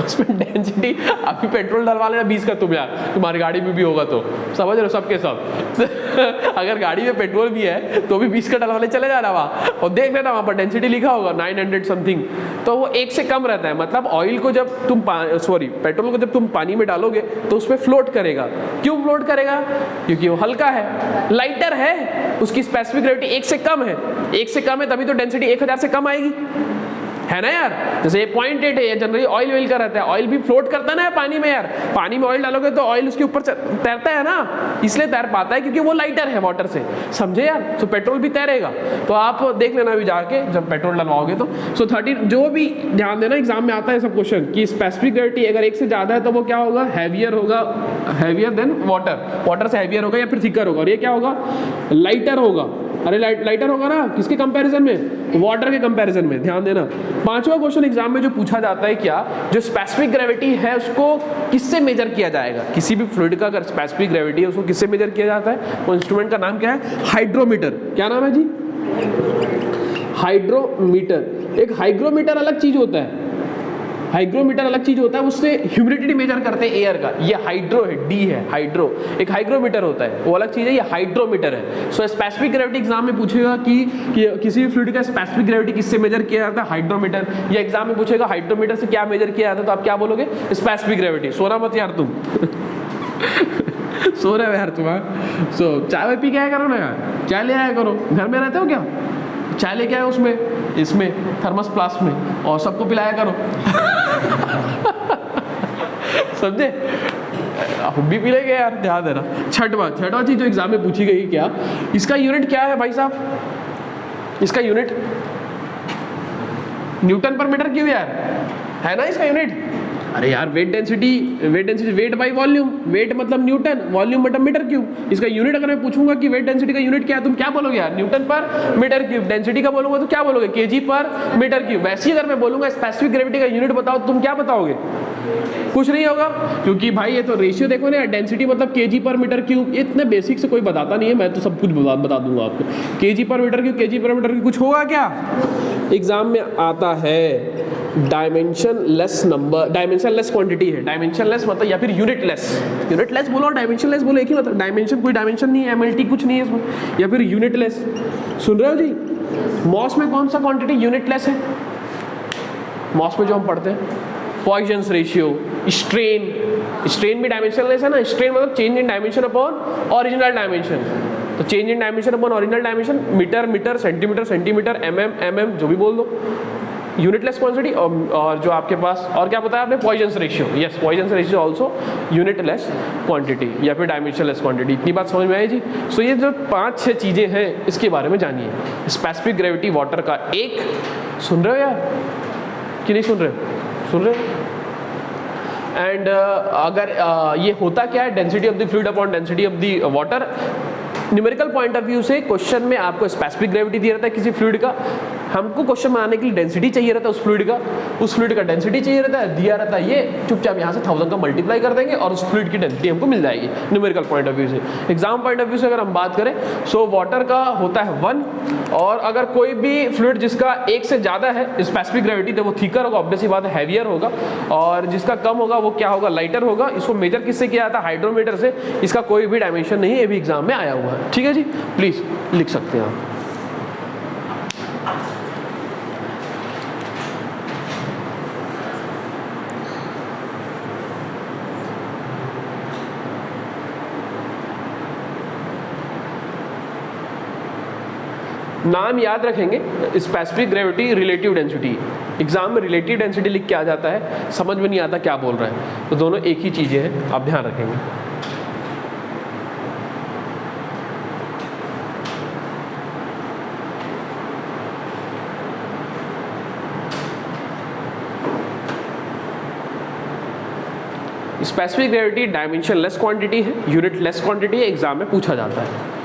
Speaker 1: उसमें डेंसिटी अभी पेट्रोल डलवा लेना 20 का, तुम यार तुम्हारी गाड़ी में भी होगा तो समझ रहे हो सबके सब अगर गाड़ी में पेट्रोल भी है तो भी 20 का डलवाने चले जाना वहाँ और देख लेना वहाँ पर डेंसिटी लिखा होगा 900 समथिंग। तो वो 1 से कम रहता है, मतलब ऑयल को जब तुम पेट्रोल को जब तुम पानी में डालोगे तो उसमें फ्लोट करेगा। क्यों फ्लोट करेगा, क्योंकि वो हल्का है, लाइटर है, उसकी स्पेसिफिक ग्रेविटी 1 से कम है, 1 से कम है तभी तो डेंसिटी 1000 से कम आएगी, है ना यार। जैसे 0.8 है, ये जनरली ऑयल का रहता है, ऑयल भी फ्लोट करता है ना पानी में यार, पानी में ऑयल डालोगे तो ऑयल उसके ऊपर तैरता है ना, इसलिए तैर पाता है क्योंकि वो लाइटर है वाटर से, समझे यार। तो पेट्रोल भी तैरेगा, तो आप देख लेना अभी जाके जब पेट्रोल डलवाओगे तो। सो 13 जो भी ध्यान देना, एग्जाम में आता है सब क्वेश्चन कि स्पेसिफिक ग्रेविटी अगर 1 से ज्यादा है तो वो क्या होगा, हैवियर होगा, हैवियर देन वाटर, वाटर से हैवियर होगा या फिर थिकर होगा, और ये क्या होगा, लाइटर होगा। अरे लाइटर होगा ना, किसके कंपैरिजन में, वाटर के कंपैरिजन में, ध्यान देना। 5वां क्वेश्चन एग्जाम में जो पूछा जाता है, क्या जो स्पेसिफिक ग्रेविटी है उसको किससे मेजर किया जाएगा, किसी भी फ्लूइड का अगर स्पेसिफिक ग्रेविटी है उसको किससे मेजर किया जाता है। वो इंस्ट्रूमेंट का नाम क्या है, हाइड्रोमीटर। क्या नाम है जी, हाइड्रोमीटर, एक हाइग्रोमीटर अलग चीज होता है, हाइग्रोमीटर अलग चीज होता है, उससे ह्यूमिडिटी मेजर करते हैं एयर का, ये हाइड्रो है, डी है हाइड्रो, एक हाइग्रोमीटर होता है वो अलग चीज है, ये हाइड्रोमीटर है। सो स्पेसिफिक ग्रेविटी एग्जाम में पूछेगा कि किसी भी फ्लूइड का स्पेसिफिक ग्रेविटी किससे मेजर किया जाता है, हाइड्रोमीटर, या एग्जाम में पूछेगा हाइड्रोमीटर से क्या मेजर किया जाता है, तो आप क्या बोलोगे, स्पेसिफिक ग्रेविटी। सोना मत यार तुम सो रहे हो यार तुम, सो चाय वाय पी के आया करो ना यार, चाय ले आया करो, घर में रहते हो क्या, चाय लेके आए उसमें, इसमें थर्मस फ्लास्क में, और सबको पिलाया करो समझे, हम भी पी लेंगे यार, ध्यान देना। छठवां चीज जो एग्जाम में पूछी गई, क्या इसका यूनिट क्या है भाई साहब, इसका यूनिट न्यूटन पर मीटर क्यूब यार, है ना इसका यूनिट। अरे यार weight density weight by volume, weight मतलब न्यूटन, वॉल्यूम मतलब मीटर क्यूब। इसका यूनिट अगर मैं पूछूंगा कि वेट डेंसिटी का यूनिट क्या है, तुम क्या बोलोगे यार, न्यूटन पर मीटर क्यूब। डेंसिटी का बोलूंगा तो क्या बोलोगे, केजी पर मीटर क्यूब। वैसे ही अगर मैं बोलूंगा स्पेसिफिक ग्रेविटी का यूनिट बताओ, तुम क्या बताओगे, कुछ नहीं होगा, क्योंकि भाई ये तो रेशियो देखो ना, डेंसिटी मतलब केजी पर मीटर क्यूब, इतने बेसिक से कोई बताता नहीं है, मैं तो सब कुछ बता दूंगा आपको। केजी पर मीटर क्यूब, केजी पर मीटर क्यूब, कुछ होगा क्या। एग्जाम में आता है dimension less number, dimension less quantity है, डायमेंशन लेस मतलब या फिर यूनिट लेस बोलो और डायमेंशन लेस बोलो एक ही मतलब, डायमेंशन कोई डायमेंशन नहीं है, एमएलटी कुछ नहीं है इसमें, या फिर यूनिट लेस। सुन रहे हो जी, मॉस में कौन सा क्वांटिटी यूनिट लेस है, मॉस में जो हम पढ़ते हैं, पॉइजन्स रेशियो, स्ट्रेन भी डायमेंशन लेस है ना, स्ट्रेन मतलब change in dimension upon original dimension, तो change in dimension upon original dimension, meter centimeter mm जो भी बोल दो, यूनिटलेस क्वांटिटी। और जो आपके पास और क्या बताया आपने, Poisson's ratio, yes Poisson's ratio also unitless quantity या फिर डायमेंशनलेस क्वांटिटी। इतनी बात समझ में आई जी। सो ये जो 5-6 चीज़ें हैं इसके बारे में जानिए। स्पेसिफिक ग्रेविटी वाटर का एक, सुन रहे हो यार कि नहीं सुन रहे हो, सुन रहे हो। एंड अगर ये होता क्या है, density of the fluid upon density of the water. Numerical point of view से क्वेश्चन में आपको स्पेसिफिक ग्रेविटी दिया रहता है किसी फ्लूइड का, हमको क्वेश्चन बनाने के लिए डेंसिटी चाहिए रहता है उस फ्लूइड का डेंसिटी चाहिए रहता है, दिया रहता है ये, चुपचाप यहाँ से 1000 का मल्टीप्लाई कर देंगे और उस फ्लूइड की डेंसिटी हमको मिल जाएगी न्यूमेरिकल पॉइंट ऑफ व्यू से। एग्जाम पॉइंट ऑफ व्यू से अगर हम बात करें, सो वाटर का होता है 1, और अगर कोई भी फ्लूइड जिसका 1 से ज़्यादा है स्पेसिफिक ग्रेविटी, तो वो थिकर होगा, ऑब्वियसली बात है, हैवियर होगा, और जिसका कम होगा वो क्या होगा, लाइटर होगा। इसको मेजर किससे किया जाता है, हाइड्रोमीटर से। इसका कोई भी डायमेंशन नहीं है, ये भी एग्जाम में आया हुआ है, ठीक है जी, प्लीज लिख सकते हैं आप। नाम याद रखेंगे, specific gravity, relative density. Exam में रिलेटिव डेंसिटी लिख के आ जाता है, समझ में नहीं आता क्या बोल रहा है, तो दोनों एक ही चीज़ें हैं, आप ध्यान रखेंगे। Specific gravity dimension less quantity है, यूनिट लेस क्वांटिटी है, एग्जाम में पूछा जाता है।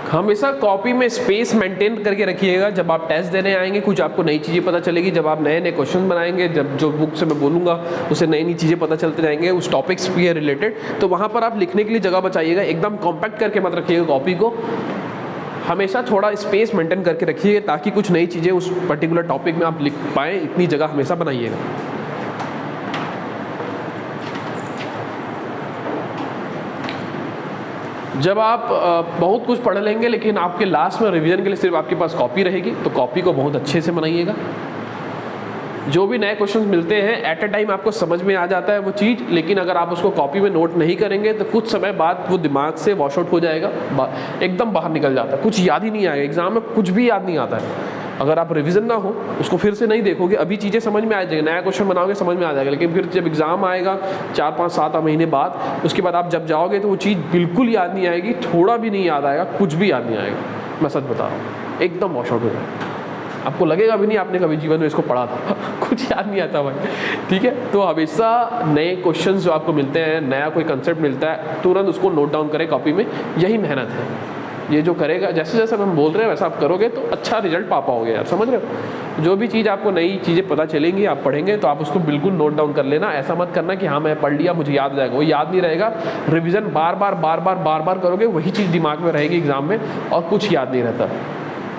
Speaker 1: हमेशा कॉपी में स्पेस मेंटेन करके रखिएगा, जब आप टेस्ट देने आएंगे कुछ आपको नई चीज़ें पता चलेगी, जब आप नए नए क्वेश्चन बनाएंगे, जब जो बुक से मैं बोलूँगा उससे नई नई चीज़ें पता चलते जाएंगे उस टॉपिक्स के रिलेटेड, तो वहाँ पर आप लिखने के लिए जगह बचाइएगा, एकदम कॉम्पैक्ट करके मत रखिएगा कॉपी को, हमेशा थोड़ा स्पेस मेंटेन करके रखिएगा ताकि कुछ नई चीज़ें उस पर्टिकुलर टॉपिक में आप लिख पाएँ, इतनी जगह हमेशा बनाइएगा। जब आप बहुत कुछ पढ़ लेंगे लेकिन आपके लास्ट में रिवीजन के लिए सिर्फ आपके पास कॉपी रहेगी, तो कॉपी को बहुत अच्छे से बनाइएगा। जो भी नए क्वेश्चन मिलते हैं एट अ टाइम आपको समझ में आ जाता है वो चीज़, लेकिन अगर आप उसको कॉपी में नोट नहीं करेंगे तो कुछ समय बाद वो दिमाग से वॉश आउट हो जाएगा, एकदम बाहर निकल जाता है, कुछ याद ही नहीं आएगा, एग्जाम में कुछ भी याद नहीं आता है। अगर आप रिवीजन ना हो उसको फिर से नहीं देखोगे, अभी चीज़ें समझ में आ जाएगी, नया क्वेश्चन बनाओगे समझ में आ जाएगा, लेकिन फिर जब एग्जाम आएगा 4, 5, 7 महीने बाद, उसके बाद आप जब जाओगे तो वो चीज़ बिल्कुल याद नहीं आएगी, थोड़ा भी नहीं याद आएगा, कुछ भी याद नहीं आएगा। मैं सच बता रहा हूँ, एकदम वॉश आउट हो जाएगा, आपको लगेगा भी नहीं आपने कभी जीवन में इसको पढ़ा था कुछ याद नहीं आता भाई। ठीक है, तो हमेशा नए क्वेश्चंस जो आपको मिलते हैं, नया कोई कंसेप्ट मिलता है, तुरंत उसको नोट डाउन करें कॉपी में, यही मेहनत है। ये जो करेगा, जैसे जैसे हम बोल रहे हैं वैसा आप करोगे तो अच्छा रिजल्ट पा पाओगे यार, समझ रहे हो। जो भी चीज़ आपको नई चीज़ें पता चलेंगी, आप पढ़ेंगे तो आप उसको बिल्कुल नोट डाउन कर लेना। ऐसा मत करना कि हाँ मैं पढ़ लिया मुझे याद रहेगा, वो याद नहीं रहेगा। रिविज़न बार बार करोगे, वही चीज़ दिमाग में रहेगी एग्जाम में, और कुछ याद नहीं रहता,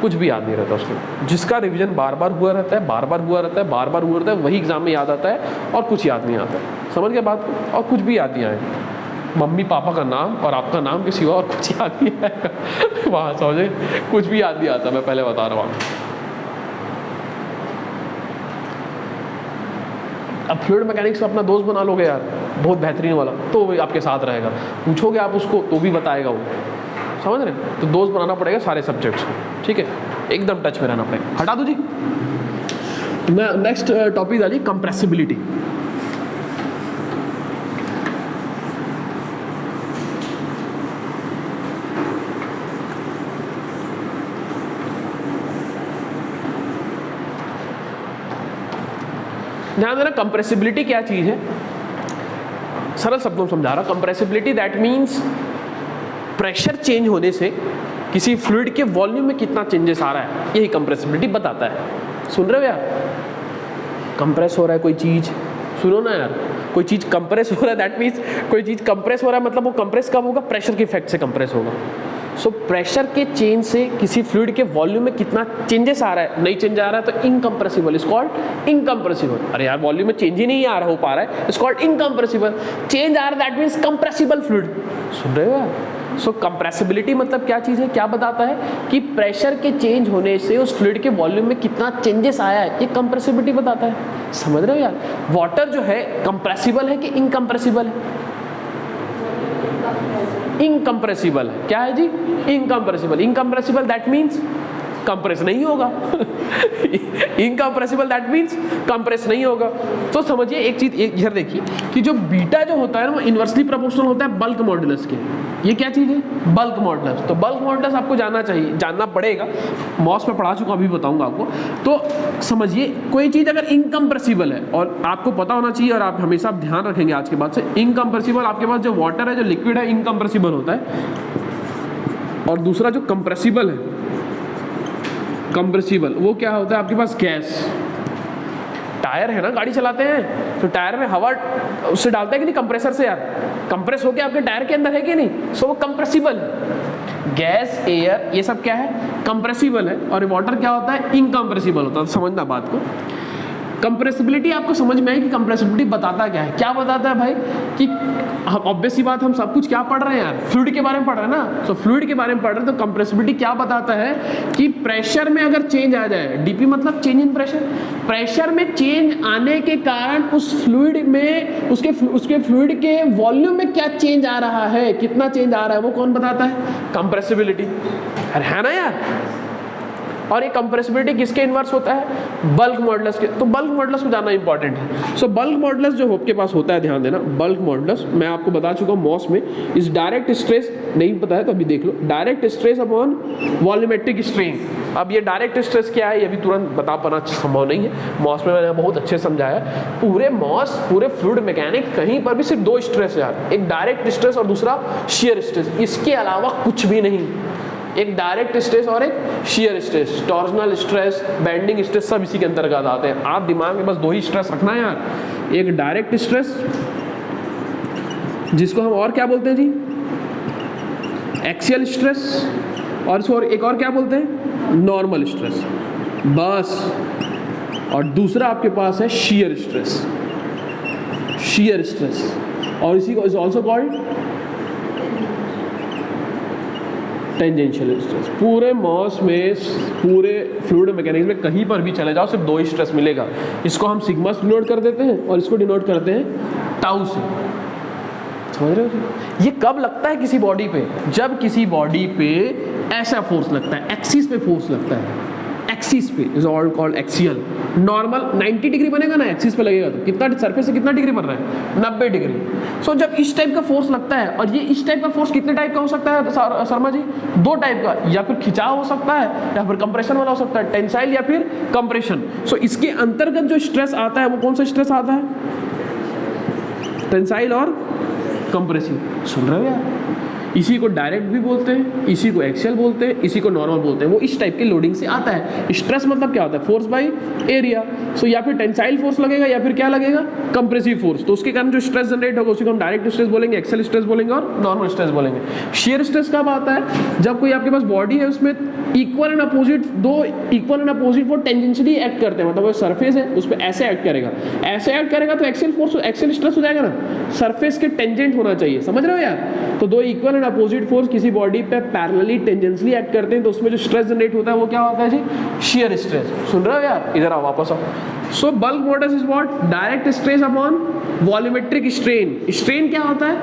Speaker 1: कुछ भी याद नहीं रहता उसको। जिसका रिवीजन बार बार हुआ रहता है, बार बार हुआ रहता है, वही एग्जाम में याद आता है, और कुछ याद नहीं आता। समझ गए बात को? और कुछ भी याद नहीं आएगा, मम्मी पापा का नाम और आपका नाम के सिवा और कुछ याद नहीं आएगा वहाँ समझे, कुछ भी याद नहीं आता, मैं पहले बता रहा हूँ। अब फ्लूइड मैकेनिक्स अपना दोस्त बना लोगे यार, बहुत बेहतरीन वाला, तो वो आपके साथ रहेगा। पूछोगे आप उसको तो भी बताएगा वो, समझ रहे? तो दोस्त बनाना पड़ेगा सारे सब्जेक्ट्स को, ठीक है, एकदम टच में रहना पड़ेगा। हटा दो जी। नेक्स्ट टॉपिक आ जी कंप्रेसिबिलिटी। ध्यान देना, कंप्रेसिबिलिटी क्या चीज़ है, सरल शब्दों में समझा रहा हूँ। Compressibility that means pressure change होने से किसी फ्लूइड के वॉल्यूम में कितना चेंजेस आ रहा है, यही कंप्रेसिबिलिटी बताता है। सुन रहे हो यार? कंप्रेस हो रहा है कोई चीज़, सुनो ना यार, कोई चीज़ कंप्रेस हो रहा है, दैट मीन्स कोई चीज़ कंप्रेस हो रहा है, मतलब वो कंप्रेस कब होगा? प्रेशर के इफेक्ट से कंप्रेस होगा। सो प्रेशर के चेंज से किसी फ्लूइड के वॉल्यूम में कितना चेंजेस आ रहा है, नहीं चेंज आ रहा है तो इनकम्प्रेसिबल, इज कॉल्ड इनकम्प्रेसिबल। अरे यार वॉल्यूम में चेंज ही नहीं आ रहा, हो पा रहा है, इज कॉल्ड इनकम्प्रेसिबल। चेंज आ रहा है दैट मीन्स कंप्रेसिबल फ्लूइड। सुन रहे हो यार? सो कंप्रेसिबिलिटी मतलब क्या चीज़ है, क्या बताता है कि प्रेशर के चेंज होने से उस फ्लूइड के वॉल्यूम में कितना चेंजेस आया है, ये कंप्रेसिबिलिटी बताता है। समझ रहे हो यार? वाटर जो है कंप्रेसिबल है कि इनकम्प्रेसिबल है? इनकम्प्रेसिबल है। क्या है जी? Incompressible. Incompressible that means compress नहीं होगा इनकम्प्रेसिबल दैट मीन्स कंप्रेस नहीं होगा। तो समझिए एक चीज, इधर देखिए कि जो बीटा जो होता है ना वो इनवर्सली प्रोपोर्शनल होता है बल्क मॉडुलस के। ये क्या चीज है? Bulk modulus. तो बल्क मॉडुलस आपको जानना चाहिए, जानना पड़ेगा, मॉस में पढ़ा चुका, अभी बताऊंगा आपको। तो समझिए कोई चीज अगर इनकम्प्रेसिबल है, और आपको पता होना चाहिए, और आप हमेशा ध्यान रखेंगे आज के बाद से, इनकम्प्रेसिबल आपके पास जो वाटर है, जो लिक्विड है, इनकम्प्रेसिबल होता है, और दूसरा जो कंप्रेसिबल है, कंप्रेसिबल, वो क्या होता है आपके पास? गैस। टायर है ना, गाड़ी चलाते हैं तो टायर में हवा उससे डालते हैं कि नहीं, कंप्रेसर से यार, कंप्रेस होके आपके टायर के अंदर है कि नहीं, सो वो कंप्रेसिबल है। गैस, एयर, ये सब क्या है? कंप्रेसिबल है। और वाटर क्या होता है? इनकम्प्रेसिबल होता है। तो समझना बात को, कंप्रेसिबिलिटी आपको समझ में आई कि कंप्रेसिबिलिटी बताता क्या है? क्या बताता है भाई कि हम ऑब्वियस सी बात, हम सब कुछ क्या पढ़ रहे हैं यार? फ्लूइड के बारे में पढ़ रहे हैं ना। सो फ्लूइड के बारे में पढ़ रहे हैं, तो कंप्रेसिबिलिटी क्या बताता है कि प्रेशर में अगर चेंज आ जाए, डीपी मतलब चेंज इन प्रेशर, प्रेशर में चेंज आने के कारण उस फ्लूइड में, उसके फ्लूइड के वॉल्यूम में क्या चेंज आ रहा है, कितना चेंज आ रहा है, वो कौन बताता है? कंप्रेसिबिलिटी। है ना यार? और ये कंप्रेसिबिलिटी किसके इन्वर्स होता है? बल्क मॉडुलस के। तो बल्क मॉडुलस को जानना इंपॉर्टेंट है। सो बल्क मॉडुलस जो आपके पास होता है, ध्यान देना, बल्क मॉडुलस मैं आपको बता चुका हूँ मॉस में, इस डायरेक्ट स्ट्रेस, नहीं पता है तो अभी देख लो, direct stress upon volumetric strain. अब ये डायरेक्ट स्ट्रेस क्या है ये अभी तुरंत बता पाना संभव नहीं है, मॉस में मैंने बहुत अच्छे समझाया। पूरे मॉस, पूरे फ्लूइड मैकेनिक, कहीं पर भी सिर्फ दो स्ट्रेस है यार, एक डायरेक्ट स्ट्रेस और दूसरा शियर स्ट्रेस, इसके अलावा कुछ भी नहीं। एक डायरेक्ट स्ट्रेस और एक shear stress, torsional stress, bending stress, सब इसी के अंतर्गत आते हैं। आप दिमाग में बस दो ही स्ट्रेस रखना है यार, एक डायरेक्ट स्ट्रेस जिसको हम और क्या बोलते हैं जी? एक्सियल स्ट्रेस, और इसको एक और क्या बोलते हैं? नॉर्मल स्ट्रेस, बस। और दूसरा आपके पास है शियर स्ट्रेस, शियर स्ट्रेस, और इसी को is also called tangential stress. पूरे मॉस में, पूरे फ्लूइड मैकेनिक्स में कहीं पर भी चले जाओ सिर्फ दो ही स्ट्रेस मिलेगा। इसको हम सिग्मा से डिनोट कर देते हैं और इसको डिनोट करते हैं टाउ से। समझ रहे हो? ये कब लगता है किसी बॉडी पे? जब किसी बॉडी पे ऐसा फोर्स लगता है, एक्सिस पे फोर्स लगता है, एक्सिस पे is all called axial. Normal 90 degree बनेगा ना, एक्सिस पे लगेगा तो कितना सरफेस से कितना डिग्री बन रहा है? 90 डिग्री। सो जब इस टाइप का फोर्स लगता है, और ये इस टाइप का फोर्स कितने टाइप का हो सकता है शर्मा जी? दो टाइप का, या फिर खिंचाव हो सकता है या फिर कंप्रेशन वाला हो सकता है, टेंसाइल या फिर कंप्रेशन। सो इसके अंतर्गत जो स्ट्रेस आता है वो कौन सा स्ट्रेस आता है? टेंसाइल और कंप्रेसिव। सुन रहे हो यार? इसी को डायरेक्ट भी बोलते हैं, इसी को एक्सियल बोलते हैं, इसी को नॉर्मल बोलते हैं। वो इस टाइप के लोडिंग से आता है। स्ट्रेस मतलब क्या होता है? Force by area. सो या फिर टेंसाइल फोर्स लगेगा या फिर क्या लगेगा? Compressive force. तो उसके कारण जो स्ट्रेस जनरेट होगा उसी को हम डायरेक्ट स्ट्रेस बोलेंगे, एक्सियल स्ट्रेस बोलेंगे और नॉर्मल स्ट्रेस बोलेंगे। शियर स्ट्रेस कब आता है? जब कोई आपके पास बॉडी है उसमें इक्वल एंड अपोजिट, दो इक्वल एंड अपोजिट वो टेंजेंशियली एक्ट करते हैं। मतलब वो सरफेस है उस पर ऐसे एक्ट करेगा, ऐसे एक्ट करेगा तो एक्सियल फोर्स, एक्सियल स्ट्रेस हो जाएगा ना। सरफेस के टेंजेंट होना चाहिए। समझ रहे हो यार? तो दो इक्वल एंड अपोजिट फोर्स किसी बॉडी पे पैरेलली टेंजेंशियली एक्ट करते हैं तो उसमें जो स्ट्रेस जनरेट होता है वो क्या होता है जी? Shear stress. सुन रहे हो यार? इधर आओ, वापस आओ। सो bulk models is what? Direct stress upon volumetric strain. Strain क्या होता है?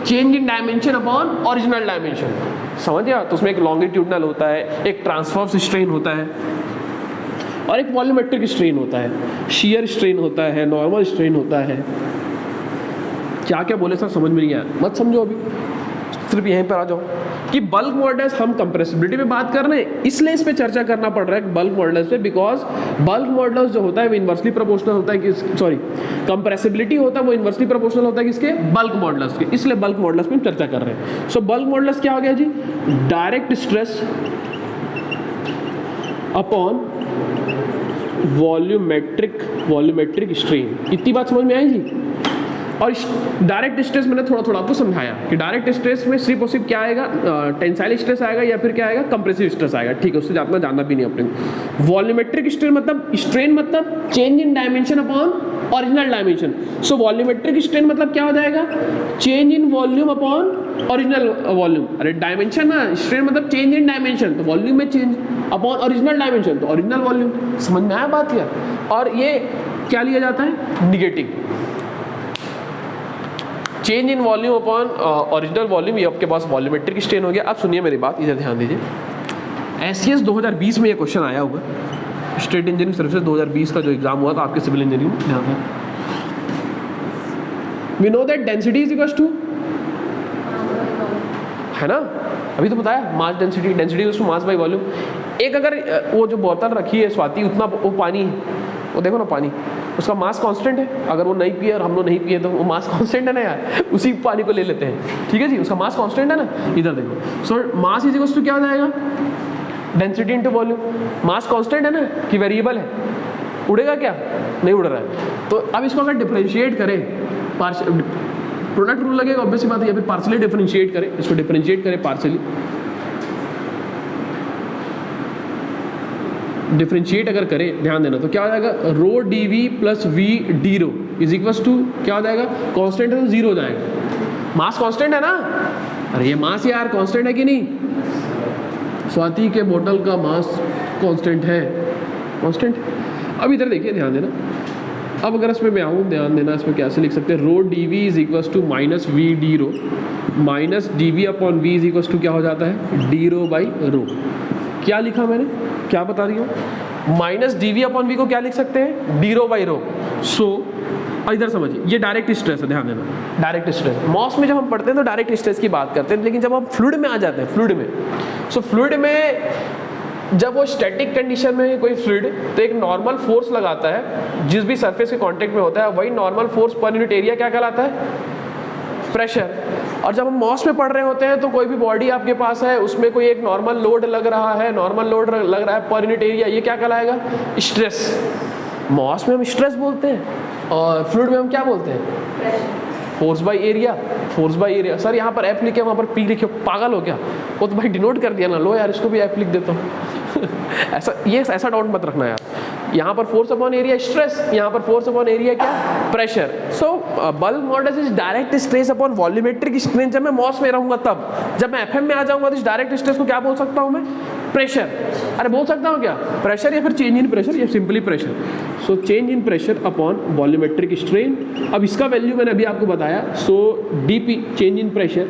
Speaker 1: Change in dimension upon original dimension. समझ गया? तो उसमें एक लॉन्गिट्यूडनल होता है, एक ट्रांसवर्स स्ट्रेन होता है और एक वॉल्यूमेट्रिक स्ट्रेन होता है। शियर स्ट्रेन होता है, नॉर्मल स्ट्रेन होता है। क्या क्या बोले सर समझ में नहीं आया? मत समझो अभी, सिर्फ यहीं पर आ जाओ कि बल्क मॉडल्स, हम कंप्रेसिबिलिटी पे बात कर रहे हैं इसलिए इस पे चर्चा करना पड़ रहा है बल्क मॉडल्स पे, बिकॉज बल्क मॉडल्स जो होता है वो इन्वर्सली प्रोपोर्शनल होता है कि, सॉरी, कंप्रेसिबिलिटी होता है वो इन्वर्सली प्रोपोर्शनल होता है किसके? बल्क मॉडल्स के। इसलिए बल्क मॉडल्स पे हम चर्चा कर रहे हैं। सो बल्क मॉडल्स क्या हो गया जी? Direct stress upon volumetric strain. इतनी बात समझ में आई जी? और डायरेक्ट स्ट्रेस मैंने थोड़ा थोड़ा आपको समझाया कि डायरेक्ट स्ट्रेस में सिर्फ और सिर्फ क्या आएगा? टेंसाइल स्ट्रेस आएगा या फिर क्या आएगा? कंप्रेसिव स्ट्रेस आएगा। ठीक है, उससे ज़्यादा जानना भी नहीं अपने। वॉल्यूमेट्रिक स्ट्रेन मतलब change in dimension upon original dimension. So volumetric strain मतलब क्या हो जाएगा? Change in volume upon original volume. अरे डायमेंशन ना, स्ट्रेन मतलब चेंज इन डायमेंशन, तो वॉल्यूम में चेंज अपॉन ओरिजिनल डायमेंशन, तो ओरिजिनल वॉल्यूम। समझ में आया बात यार? और ये क्या लिया जाता है? Negative. Change in volume upon original volume, ये आपके पास वॉल्यूमेट्रिक स्ट्रेन हो गया। अब सुनिए मेरी बात, इधर ध्यान दीजिए। SCS 2020 में ये क्वेश्चन आया होगा, स्टेट इंजीनियरिंग सर्विसेज 2020 का जो एग्जाम हुआ था आपके सिविल इंजीनियरिंग में। ध्यान दें, we know that density is equals to, है ना? अभी तो बताया mass density, density equals to mass by volume. एक अगर वो जो बोतल रखी है स्वाति, उतना वो पानी है, वो देखो ना पानी, उसका मास कांस्टेंट है। अगर वो नहीं पिए और हम लोग नहीं पिए तो वो मास कांस्टेंट है ना यार, उसी पानी को ले लेते हैं। ठीक है जी, उसका मास कांस्टेंट है ना। इधर देखो, सो मास इज इक्वल्स टू क्या हो जाएगा? Density into volume. Mass constant है ना कि वेरिएबल है? उड़ेगा क्या? नहीं उड़ रहा है। तो अब इसको अगर डिफरेंशिएट करें, प्रोडक्ट रूल लगेगा ऑब्वियसली बात है, या फिर पार्शियली डिफरेंशिएट करें, इसको डिफरेंशिएट करें पार्शियली, डिफरेंशिएट अगर करें, ध्यान देना, तो क्या हो जाएगा? Rho d v plus v d rho is equals to क्या हो जाएगा? कांस्टेंट है तो जीरो हो जाएगा। मास कांस्टेंट है ना? अरे ये मास यार कांस्टेंट है कि नहीं? स्वाति के बोतल का मास कांस्टेंट है, कांस्टेंट। अब इधर देखिए, ध्यान देना। अब अगर इसमें मैं आऊँ, ध्यान देना, इसमें कैसे लिख सकते हैं? Rho d v is equals to minus v d rho, minus d v upon v is equals to क्या हो जाता है? D rho by rho. क्या लिखा मैंने? क्या बता रही हूँ? Minus d v upon v को क्या लिख सकते हैं? डी रो बाई रो। सो इधर समझिए, ये डायरेक्ट स्ट्रेस है, ध्यान देना, डायरेक्ट स्ट्रेस। मॉस में जब हम पढ़ते हैं तो डायरेक्ट स्ट्रेस की बात करते हैं, लेकिन जब हम फ्लूइड में आ जाते हैं, फ्लूइड में, सो फ्लूइड में जब वो स्टैटिक कंडीशन में कोई फ्लूइड, तो एक नॉर्मल फोर्स लगाता है जिस भी सरफेस के कांटेक्ट में होता है, वही नॉर्मल फोर्स पर यूनिट एरिया क्या कहलाता है? प्रेशर। और जब हम मॉस में पढ़ रहे होते हैं तो कोई भी बॉडी आपके पास है, उसमें कोई एक नॉर्मल लोड लग रहा है, नॉर्मल लोड लग रहा है पर यूनिट एरिया, ये क्या कहलाएगा? स्ट्रेस। मॉस में हम स्ट्रेस बोलते हैं और फ्लूइड में हम क्या बोलते हैं? Force by area, force by area. Sir यहाँ पर एफ लिखे, वहाँ पर पी लिखे, पागल हो क्या? वो तो भाई डिनोट कर दिया ना, लो यार इसको भी एफ लिख देता हूँ। ऐसा डाउट मत रखना यार। यहाँ पर फोर्स अपॉन एरिया स्ट्रेस, यहाँ पर फोर्स अपॉन एरिया क्या? Pressure. So bulk modulus is direct stress upon volumetric strain. जब मैं मॉस में रहूंगा तब, जब मैं एफएम में आ जाऊंगा तो इस डायरेक्ट स्ट्रेस को क्या बोल सकता हूं मैं? प्रेशर। अरे बोल सकता हूं क्या? प्रेशर या फिर चेंज इन प्रेशर या simply pressure. So change in pressure upon volumetric strain. अब इसका वैल्यू मैंने अभी आपको बताया। सो डीपी चेंज इन प्रेशर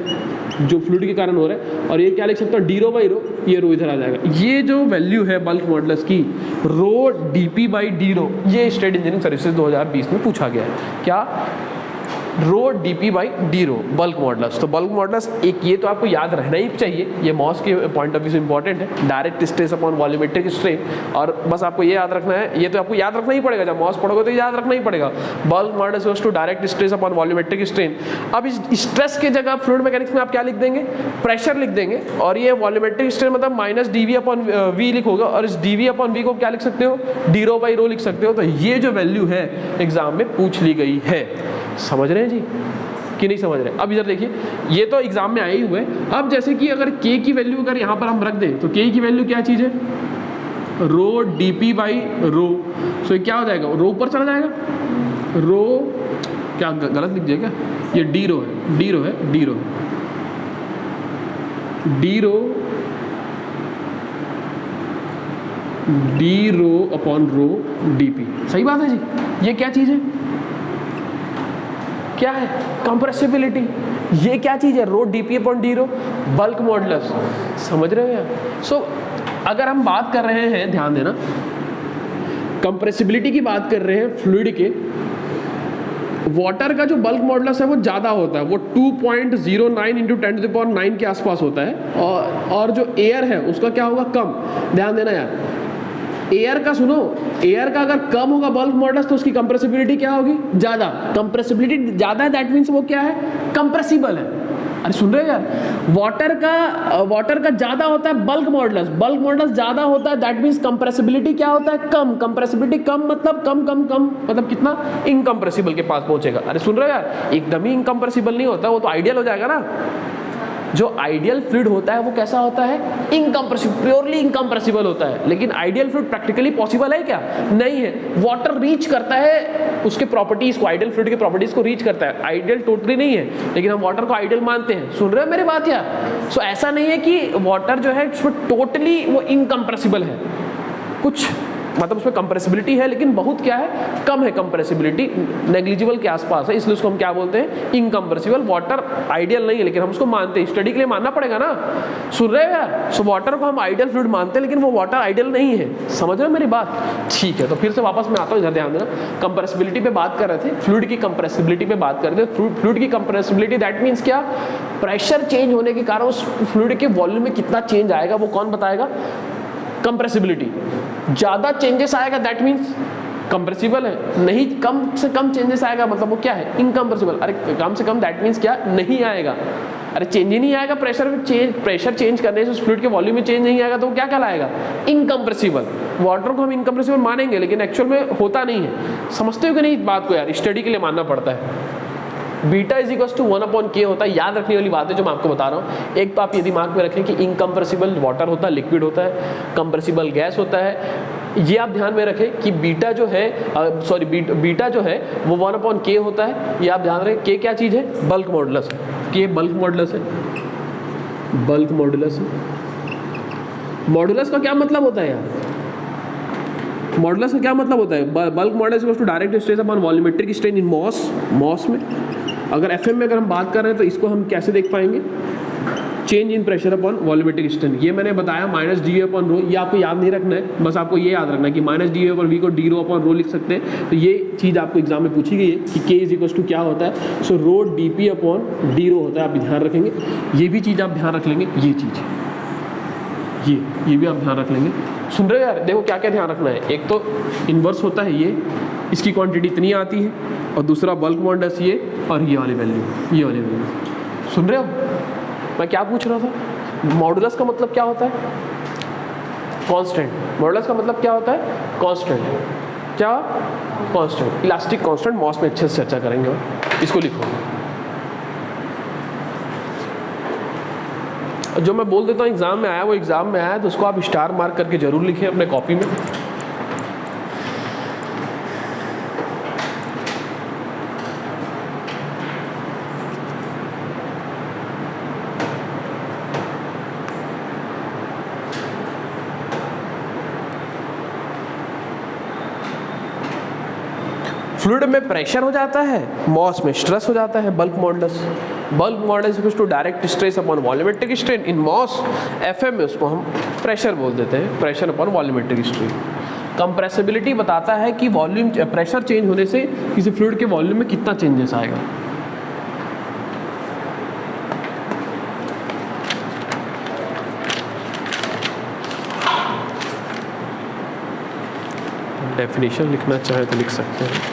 Speaker 1: जो फ्लूइड के कारण हो रहा है, और ये क्या लिख सकता हूँ? डी रो बाई रो, ये रो इधर आ जाएगा। ये जो वैल्यू है बल्क मॉडुलस की, रो डीपी बाई डी रो, ये स्टेट इंजीनियरिंग सर्विसेज 2020 में पूछा गया है। क्या? Rho d p by d rho, bulk modulus. तो बल्क मॉडुलस एक ये तो आपको याद रहना ही चाहिए, ये मॉस के पॉइंट ऑफ व्यू से इंपॉर्टेंट है, direct stress upon volumetric strain. और बस आपको ये याद रखना है, ये तो आपको याद रखना ही पड़ेगा, जब मॉस पढ़ोगे तो याद रखना ही पड़ेगा। Bulk modulus equals to direct stress upon volumetric strain. अब इस स्ट्रेस के जगह फ्लूइड मैकेनिक्स में आप क्या लिख देंगे? प्रेशर लिख देंगे, और ये वॉल्यूमेट्रिक स्ट्रेन मतलब माइनस डीवी अपॉन वी लिखोगे, और इस डीवी अपॉन वी को क्या लिख सकते हो? डी रो बाई रो लिख सकते हो। तो ये जो वैल्यू है एग्जाम में पूछ ली गई है। समझ रहे हैं जी कि नहीं समझ रहे? अब इधर देखिए, ये तो एग्जाम में आए ही हुए। अब जैसे कि अगर के की वैल्यू अगर यहाँ पर हम रख दें तो के की वैल्यू क्या चीज़ है? रो डीपी बाई रो। सो क्या हो जाएगा? रो ऊपर चला जाएगा। रो क्या गलत लिख दिया क्या? ये डी रो है, डी रो है, d rho, d rho, d rho upon rho d p. सही बात है जी। ये क्या चीज़ है? क्या है? कंप्रेसिबिलिटी। ये क्या चीज़ है? रो DP upon D rho, bulk modulus. समझ रहे हो यार? सो अगर हम बात कर रहे हैं, ध्यान देना, कंप्रेसिबिलिटी की बात कर रहे हैं फ्लूइड के, वाटर का जो बल्क मॉडुलस है वो ज़्यादा होता है, वो 2.09 इंटू 10⁹ के आसपास होता है, और जो एयर है उसका क्या होगा? कम। ध्यान देना यार, एयर का सुनो, एयर का अगर कम होगा बल्क मॉडुलस तो उसकी कंप्रेसिबिलिटी क्या होगी? ज़्यादा। कंप्रेसिबिलिटी ज़्यादा है, दैट मीन्स वो क्या है? कंप्रेसिबल है। अरे सुन रहे हो यार? वाटर का ज़्यादा होता है बल्क मॉडुलस, बल्क मॉडुलस ज़्यादा होता है, दैट मीन्स कंप्रेसिबिलिटी क्या होता है? कम। कंप्रेसिबिलिटी कम मतलब कम कम कम मतलब कितना? इनकंप्रेसिबल के पास पहुंचेगा। अरे सुन रहे हो यार? एकदम ही इनकंप्रेसिबल नहीं होता, वो तो आइडियल हो जाएगा ना। जो आइडियल फ्लूइड होता है वो कैसा होता है? इनकंप्रेसिबल, प्योरली इनकंप्रेसिबल होता है। लेकिन आइडियल फ्लूइड प्रैक्टिकली पॉसिबल है क्या? नहीं है। वाटर रीच करता है उसके प्रॉपर्टीज को, आइडियल फ्लूइड के प्रॉपर्टीज को रीच करता है, आइडियल टोटली नहीं है, लेकिन हम वाटर को आइडियल मानते हैं। सुन रहे हो मेरी बात यार? सो ऐसा नहीं है कि वाटर जो है उसमें टोटली वो इनकंप्रेसिबल है, कुछ मतलब उसमें कंप्रेसिबिलिटी है लेकिन बहुत क्या है? कम है कंप्रेसिबिलिटी, नेग्लिजिबल के आसपास है, इसलिए उसको हम क्या बोलते हैं? इनकंप्रेसिबल। वाटर आइडियल नहीं है लेकिन हम उसको मानते हैं, स्टडी के लिए मानना पड़ेगा ना। सुन रहे हो यार? सो वाटर को हम आइडियल फ्लूइड मानते हैं लेकिन वो वाटर आइडियल नहीं है। समझ रहे हो मेरी बात? ठीक है, तो फिर से वापस मैं आता हूँ, इधर ध्यान देना। कंप्रेसिबिलिटी पे बात कर रहे थे, फ्लूइड की कंप्रेसिबिलिटी पे बात कर रहे थे। फ्लूइड की कंप्रेसिबिलिटी दैट मीन्स क्या? प्रेशर चेंज होने के कारण उस फ्लूइड के वॉल्यूम में कितना चेंज आएगा वो कौन बताएगा? कंप्रेसिबिलिटी। ज़्यादा चेंजेस आएगा दैट मीन्स कंप्रेसिबल है, नहीं कम से कम चेंजेस आएगा मतलब वो क्या है? इनकंप्रेसिबल। अरे कम से कम दैट मीन्स क्या? नहीं आएगा। अरे चेंज ही नहीं आएगा, प्रेशर चेंज करने से उस फ्लूइड के वॉल्यूम में चेंज नहीं आएगा तो वो क्या कहलाएगा? इनकंप्रेसिबल। वाटर को हम इनकंप्रेसिबल मानेंगे लेकिन एक्चुअल में होता नहीं है। समझते हो कि नहीं इस बात को यार? स्टडी के लिए मानना पड़ता है। Beta is equals to 1/k होता है। याद रखने वाली बात है जो मैं आपको बता रहा हूँ। एक तो आप ये दिमाग में रखें कि इनकंप्रेसिबल वाटर होता है, लिक्विड होता है, कंप्रेसिबल गैस होता है। ये आप ध्यान में रखें कि बीटा जो है बीटा जो है वो 1/k होता है। ये आप ध्यान रखें। के क्या चीज़ है? बल्क मॉडुलस है। के बल्क मॉडुलस है, बल्क मॉडुलस है। मॉडुलस का क्या मतलब होता है यार? मॉडुलस का क्या मतलब होता है? Bulk modulus equals to direct stress upon volumetric strain in MOS में। अगर एफएम में अगर हम बात कर रहे हैं तो इसको हम कैसे देख पाएंगे? Change in pressure upon volumetric strain. ये मैंने बताया माइनस डी अपॉन रो, ये आपको याद नहीं रखना है, बस आपको ये याद रखना है कि माइनस डी अपॉन वी को डी रो अपॉन रो लिख सकते हैं। तो ये चीज़ आपको एग्जाम में पूछी गई है कि के इज इक्वल्स टू क्या होता है। सो rho D P upon D रो होता है, आप ध्यान रखेंगे। ये भी चीज़ आप ध्यान रख लेंगे, ये चीज़ ये भी आप ध्यान रख लेंगे। सुन रहे हो यार? देखो क्या क्या ध्यान रखना है। एक तो इन्वर्स होता है ये, इसकी क्वांटिटी इतनी आती है, और दूसरा बल्क मॉडुलस ये, और ये वाली वैल्यू, ये वाली वैल्यू। सुन रहे हो मैं क्या पूछ रहा था? मॉडुलस का मतलब क्या होता है? कांस्टेंट। मॉडुलस का मतलब क्या होता है? कांस्टेंट। क्या? Constant, elastic constant. मॉस में अच्छे से चर्चा करेंगे। और इसको लिखो, जो मैं बोल देता हूँ एग्जाम में आया वो एग्जाम में आया, तो उसको आप स्टार मार्क करके जरूर लिखें अपने कॉपी में। फ्लूइड में प्रेशर हो जाता है, मॉस में स्ट्रेस हो जाता है, bulk modulus equals to direct stress upon volumetric strain in MOS. FM में उसको हम प्रेशर बोल देते हैं, pressure upon volumetric strain. Compressibility बताता है कि वॉल्यूम प्रेशर चेंज होने से किसी फ्लूइड के वॉल्यूम में कितना चेंजेस आएगा। डेफिनेशन लिखना चाहे तो लिख सकते हैं।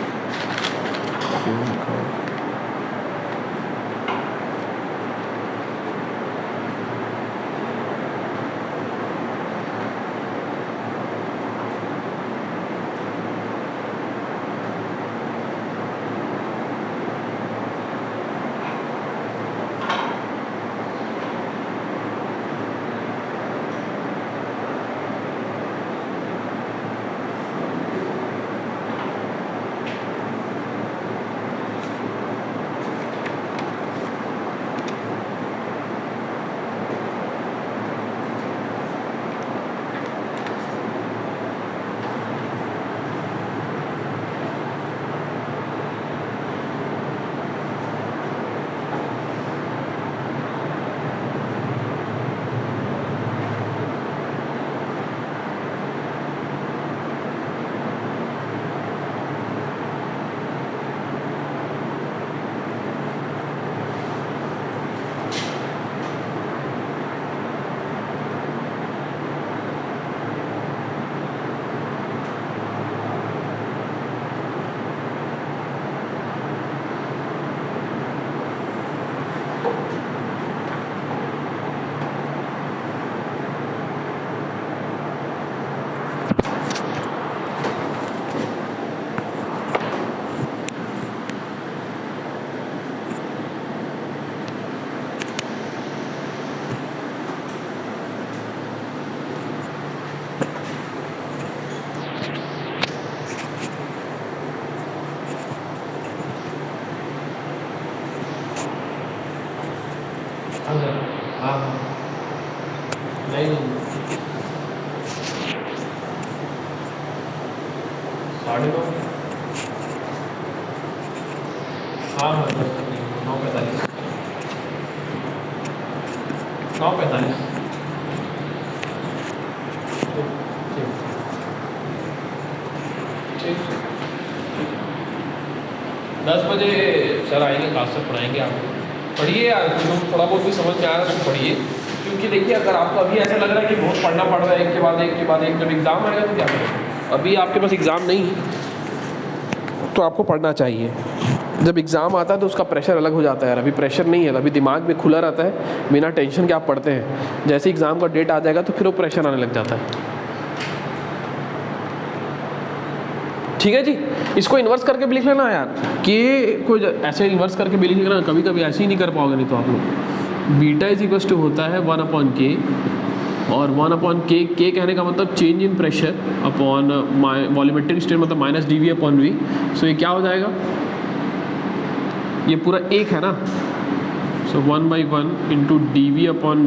Speaker 1: हाँ नहीं साढ़े नौ, हाँ हाँ 9:45 9:45 10 बजे सर आएंगे, क्लास से पढ़ाएंगे आपको। पढ़िए यार, जो थोड़ा बहुत भी समझ में आ रहा है उसको पढ़िए, क्योंकि देखिए अगर आपको अभी ऐसा लग रहा है कि बहुत पढ़ना पड़ रहा है एक के बाद एक के बाद एक, जब एग्ज़ाम आएगा तो क्या करें। अभी आपके पास एग्ज़ाम नहीं है तो आपको पढ़ना चाहिए। जब एग्ज़ाम आता है तो उसका प्रेशर अलग हो जाता है यार। अभी प्रेशर नहीं है, अभी दिमाग में खुला रहता है, बिना टेंशन के आप पढ़ते हैं। जैसे एग्ज़ाम का डेट आ जाएगा तो फिर वो प्रेशर आने लग जाता है। ठीक है जी, इसको इन्वर्स करके भी लिख लेना यार, कि कोई ऐसे इन्वर्स करके भी लिख लेना, कभी कभी ऐसे ही नहीं कर पाओगे नहीं तो आप लोग। बीटा इज इक्वल टू होता है 1/k, और 1/k के कहने का मतलब चेंज इन प्रेशर अपॉन वॉल्यूमेट्रिक स्ट्रेन, मतलब -dV/V। सो ये क्या हो जाएगा, ये पूरा एक है ना, सो 1/1 into dV/V/dP।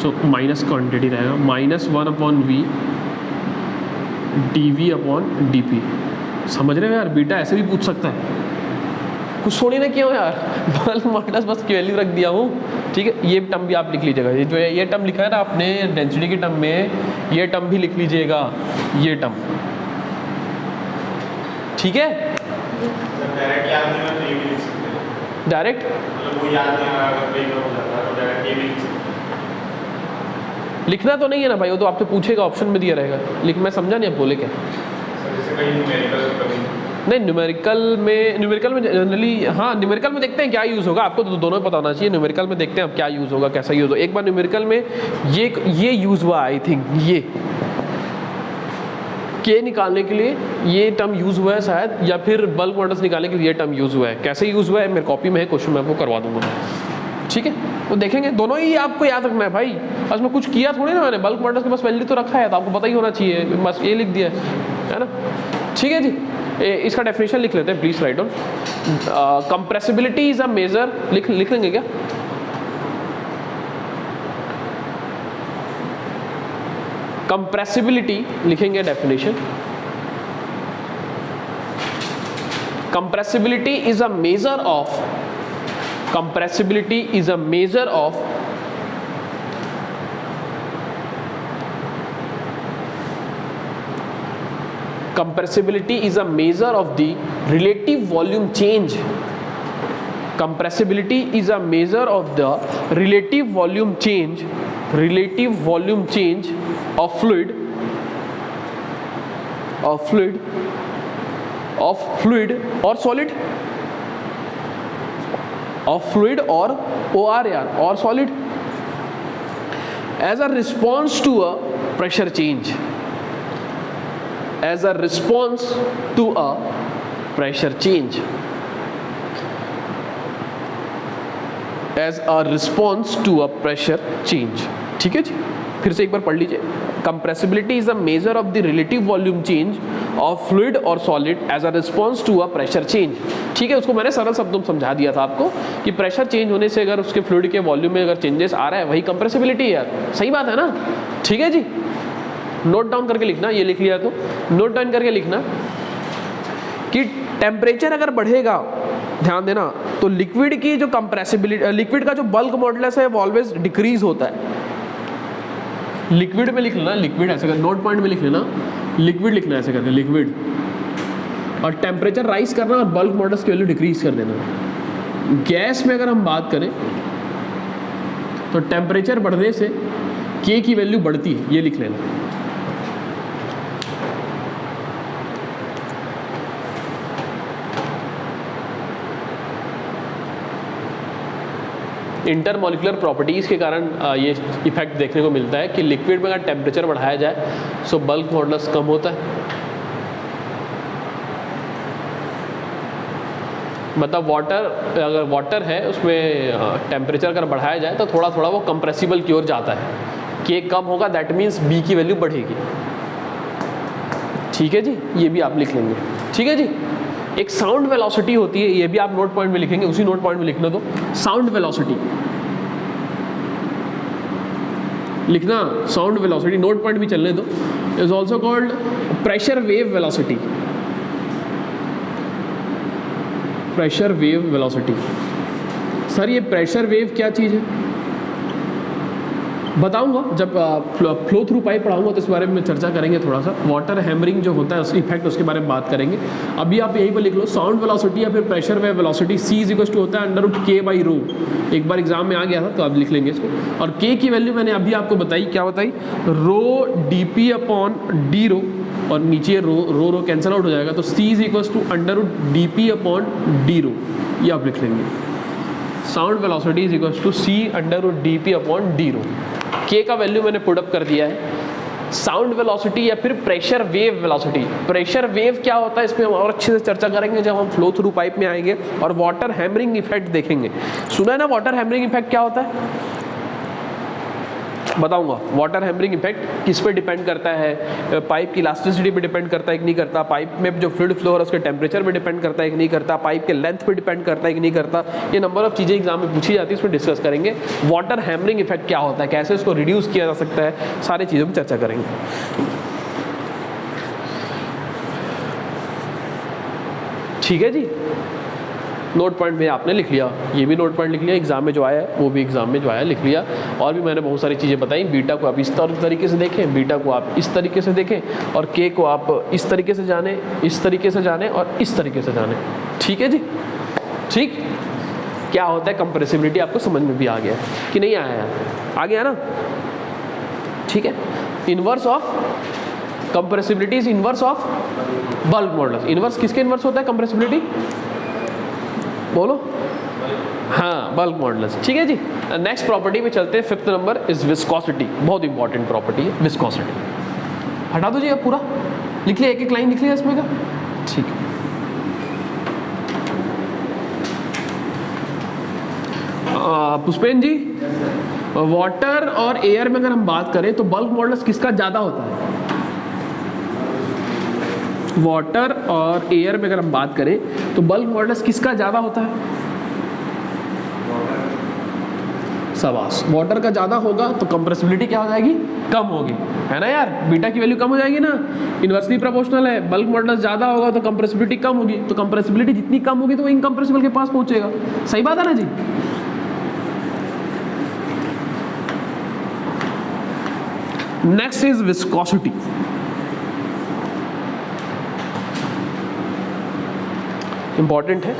Speaker 1: So minus quantity रहेगा, -1/V dV/dP। समझ रहे हो यार, बीटा ऐसे भी पूछ सकता है, कुछ थोड़ी ना किया हो यार, बल्क मॉडुलस बस की वैल्यू रख दिया हूँ। ठीक है, ये टर्म भी आप लिख लीजिएगा, ये जो है ये टर्म लिखा है ना आपने डेंसिटी के टर्म में, ये टर्म भी लिख लीजिएगा, ये टर्म। ठीक है,
Speaker 2: डायरेक्ट याद नहीं है तो ये भी लिख सकते हैं।
Speaker 1: डायरेक्ट
Speaker 2: मतलब वो याद नहीं आ रहा, अगर कहीं हो जाता है तो डायरेक्ट ये भी लिख सकते हैं।
Speaker 1: लिखना तो नहीं है ना भाई, वो तो आपसे पूछेगा, ऑप्शन में दिया रहेगा। लिख, मैं समझा नहीं आप बोले क्या।
Speaker 2: सर जैसे कहीं न्यूमेरिकल कभी
Speaker 1: नहीं, न्यूमेरिकल में जनरली, हाँ न्यूमेरिकल में देखते हैं क्या यूज़ होगा, आपको तो दोनों पता होना चाहिए। न्यूमेरिकल में देखते हैं अब क्या यूज़ होगा, कैसा यूज़ होगा। एक बार न्यूमेरिकल में ये यूज़ हुआ, आई थिंक ये के निकालने के लिए ये टर्म यूज़ हुआ है शायद, या फिर बल्क मॉडुलस निकालने के लिए ये टर्म यूज़ हुआ है। कैसे यूज़ हुआ है मेरे कॉपी में है, क्वेश्चन मैं आपको करवा दूंगा। ठीक है, वो देखेंगे, दोनों ही आपको याद रखना है भाई। बस मैं कुछ किया थोड़ी ना, मैंने बल्क मॉडुलस के पास वैल्यू तो रखा है तो आपको पता ही होना चाहिए, बस ये लिख दिया है ना। ठीक है जी, इसका डेफिनेशन लिख लेते हैं, please write down. Compressibility is a measure, लिख लेंगे क्या? कंप्रेसिबिलिटी लिखेंगे definition, compressibility is a measure of compressibility is a measure of the relative volume change. Compressibility is a measure of the relative volume change of fluid or solid, of fluid or or solid, as a response to a pressure change, as a response to a pressure change, as a response to a pressure change. ठीक है जी, फिर से एक बार पढ़ लीजिए. Compressibility is a measure of the relative volume change of fluid or solid as a response to a pressure change. ठीक है, उसको मैंने सरल शब्दों में समझा दिया था आपको कि प्रेशर चेंज होने से अगर उसके फ्लूइड के वॉल्यूम में अगर चेंजेस आ रहा है वही कंप्रेसिबिलिटी है. सही बात है ना? ठीक है जी, नोट डाउन करके लिखना. ये लिख लिया तो नोट डाउन करके लिखना कि टेम्परेचर अगर बढ़ेगा, ध्यान देना, तो लिक्विड की जो कंप्रेसिबिलिटी, लिक्विड का जो बल्क मॉडुलस है वो ऑलवेज डिक्रीज होता है. लिक्विड में लिख लेना, लिक्विड ऐसे कर, नोट पॉइंट में लिख लेना, लिक्विड लिखना ऐसे करके, लिक्विड, और टेम्परेचर राइज करना और बल्क मॉडुलस की वैल्यू डिक्रीज कर देना. गैस में अगर हम बात करें तो टेम्परेचर बढ़ने से के की वैल्यू बढ़ती है, ये लिख लेना. इंटरमॉलिक्यूलर प्रॉपर्टीज़ के कारण ये इफेक्ट देखने को मिलता है कि लिक्विड में अगर टेम्परेचर बढ़ाया जाए सो बल्क मॉडुलस कम होता है. मतलब वाटर, अगर वाटर है उसमें टेम्परेचर अगर बढ़ाया जाए तो थोड़ा थोड़ा वो कंप्रेसिबल की ओर जाता है. के कम होगा, दैट मीन्स बी की वैल्यू बढ़ेगी. ठीक है जी, ये भी आप लिख लेंगे. ठीक है जी, एक साउंड वेलोसिटी होती है, ये भी आप नोट पॉइंट में लिखेंगे, उसी नोट पॉइंट में लिखना. तो साउंड वेलोसिटी लिखना, साउंड वेलोसिटी नोट पॉइंट भी चलने दो. Is also called pressure wave velocity. Pressure wave velocity. Sir ये प्रेशर वेव क्या चीज़ है बताऊंगा, जब फ्लो थ्रू पाइप पढ़ाऊंगा तो इस बारे में चर्चा करेंगे थोड़ा सा. वाटर हैमरिंग जो होता है उस इफेक्ट, उसके बारे में बात करेंगे. अभी आप यहीं पर लिख लो, साउंड वेलोसिटी या फिर प्रेशर वेव वेलोसिटी C = होता है √K/ρ. एक बार एग्जाम में आ गया था तो आप लिख लेंगे इसको. और K की वैल्यू मैंने अभी आपको बताई, क्या बताई, ρdp/dρ, और नीचे रो कैंसिल आउट हो जाएगा तो C = √dp/dρ. ये आप लिख लेंगे. Sound velocity C √dp/dρ. K का वैल्यू मैंने पुट अप कर दिया है. साउंड वेलोसिटी या फिर pressure wave velocity. Pressure wave क्या होता है इसमें हम और अच्छे से चर्चा करेंगे जब हम फ्लो थ्रू पाइप में आएंगे और वाटर हैमरिंग इफेक्ट देखेंगे. सुना है ना वाटर हैमरिंग इफेक्ट क्या होता है? बताऊंगा. वाटर हैमरिंग इफेक्ट किस पे डिपेंड करता है? पाइप की इलास्टिसिटी पे डिपेंड करता है कि नहीं करता? पाइप में जो फ्लूइड फ्लो हो रहा है उसके टेम्परेचर पे डिपेंड करता है कि नहीं करता? पाइप के लेंथ पे डिपेंड करता है कि नहीं करता? ये नंबर ऑफ चीज़ें एग्जाम में पूछी जाती है, इसमें डिस्कस करेंगे. वाटर हैमरिंग इफेक्ट क्या होता है, कैसे उसको रिड्यूस किया जा सकता है, सारी चीज़ों पर चर्चा करेंगे. ठीक है जी, नोट पॉइंट में आपने लिख लिया, ये भी नोट पॉइंट लिख लिया. एग्जाम में जो आया है वो भी एग्जाम में जो आया लिख लिया. और भी मैंने बहुत सारी चीज़ें बताई. बीटा को आप इस तरीके से देखें, बीटा को आप इस तरीके से देखें, और के को आप इस तरीके से जाने, इस तरीके से जाने और इस तरीके से जाने. ठीक है जी, ठीक. क्या होता है कंप्रेसिबिलिटी आपको समझ में भी आ गया कि नहीं आया है? आ गया ना? ठीक है. Inverse of compressibility is inverse of bulk modulus. Inverse किसके इनवर्स होता है कंप्रेसिबिलिटी? बोलो. हाँ, बल्क मॉडुलस. ठीक है जी. नेक्स्ट प्रॉपर्टी पे चलते हैं. 5th number is viscosity. बहुत इंपॉर्टेंट प्रॉपर्टी है विस्कोसिटी. हटा दो जी, अब पूरा लिख लिया, एक एक लाइन लिख लिया इसमें का. ठीक है. पुष्पेन जी, वाटर और एयर में अगर हम बात करें तो बल्क मॉडुलस किसका ज़्यादा होता है? वाटर और एयर में अगर हम बात करें तो बल्क मॉडुलस किसका ज़्यादा होता है? शाबाश, वाटर का ज़्यादा होगा तो कंप्रेसिबिलिटी क्या हो जाएगी, कम होगी, है ना यार, बीटा की वैल्यू कम हो जाएगी ना, इन्वर्सली प्रोपोर्शनल है, बल्क मॉडुलस ज़्यादा होगा तो कंप्रेसिबिलिटी कम होगी, तो कंप्रेसिबिलिटी जितनी कम होगी तो वो इनकम्प्रेसिबल के पास पहुंचेगा, सही बात है ना जी। Next is viscosity. इंपॉर्टेंट है,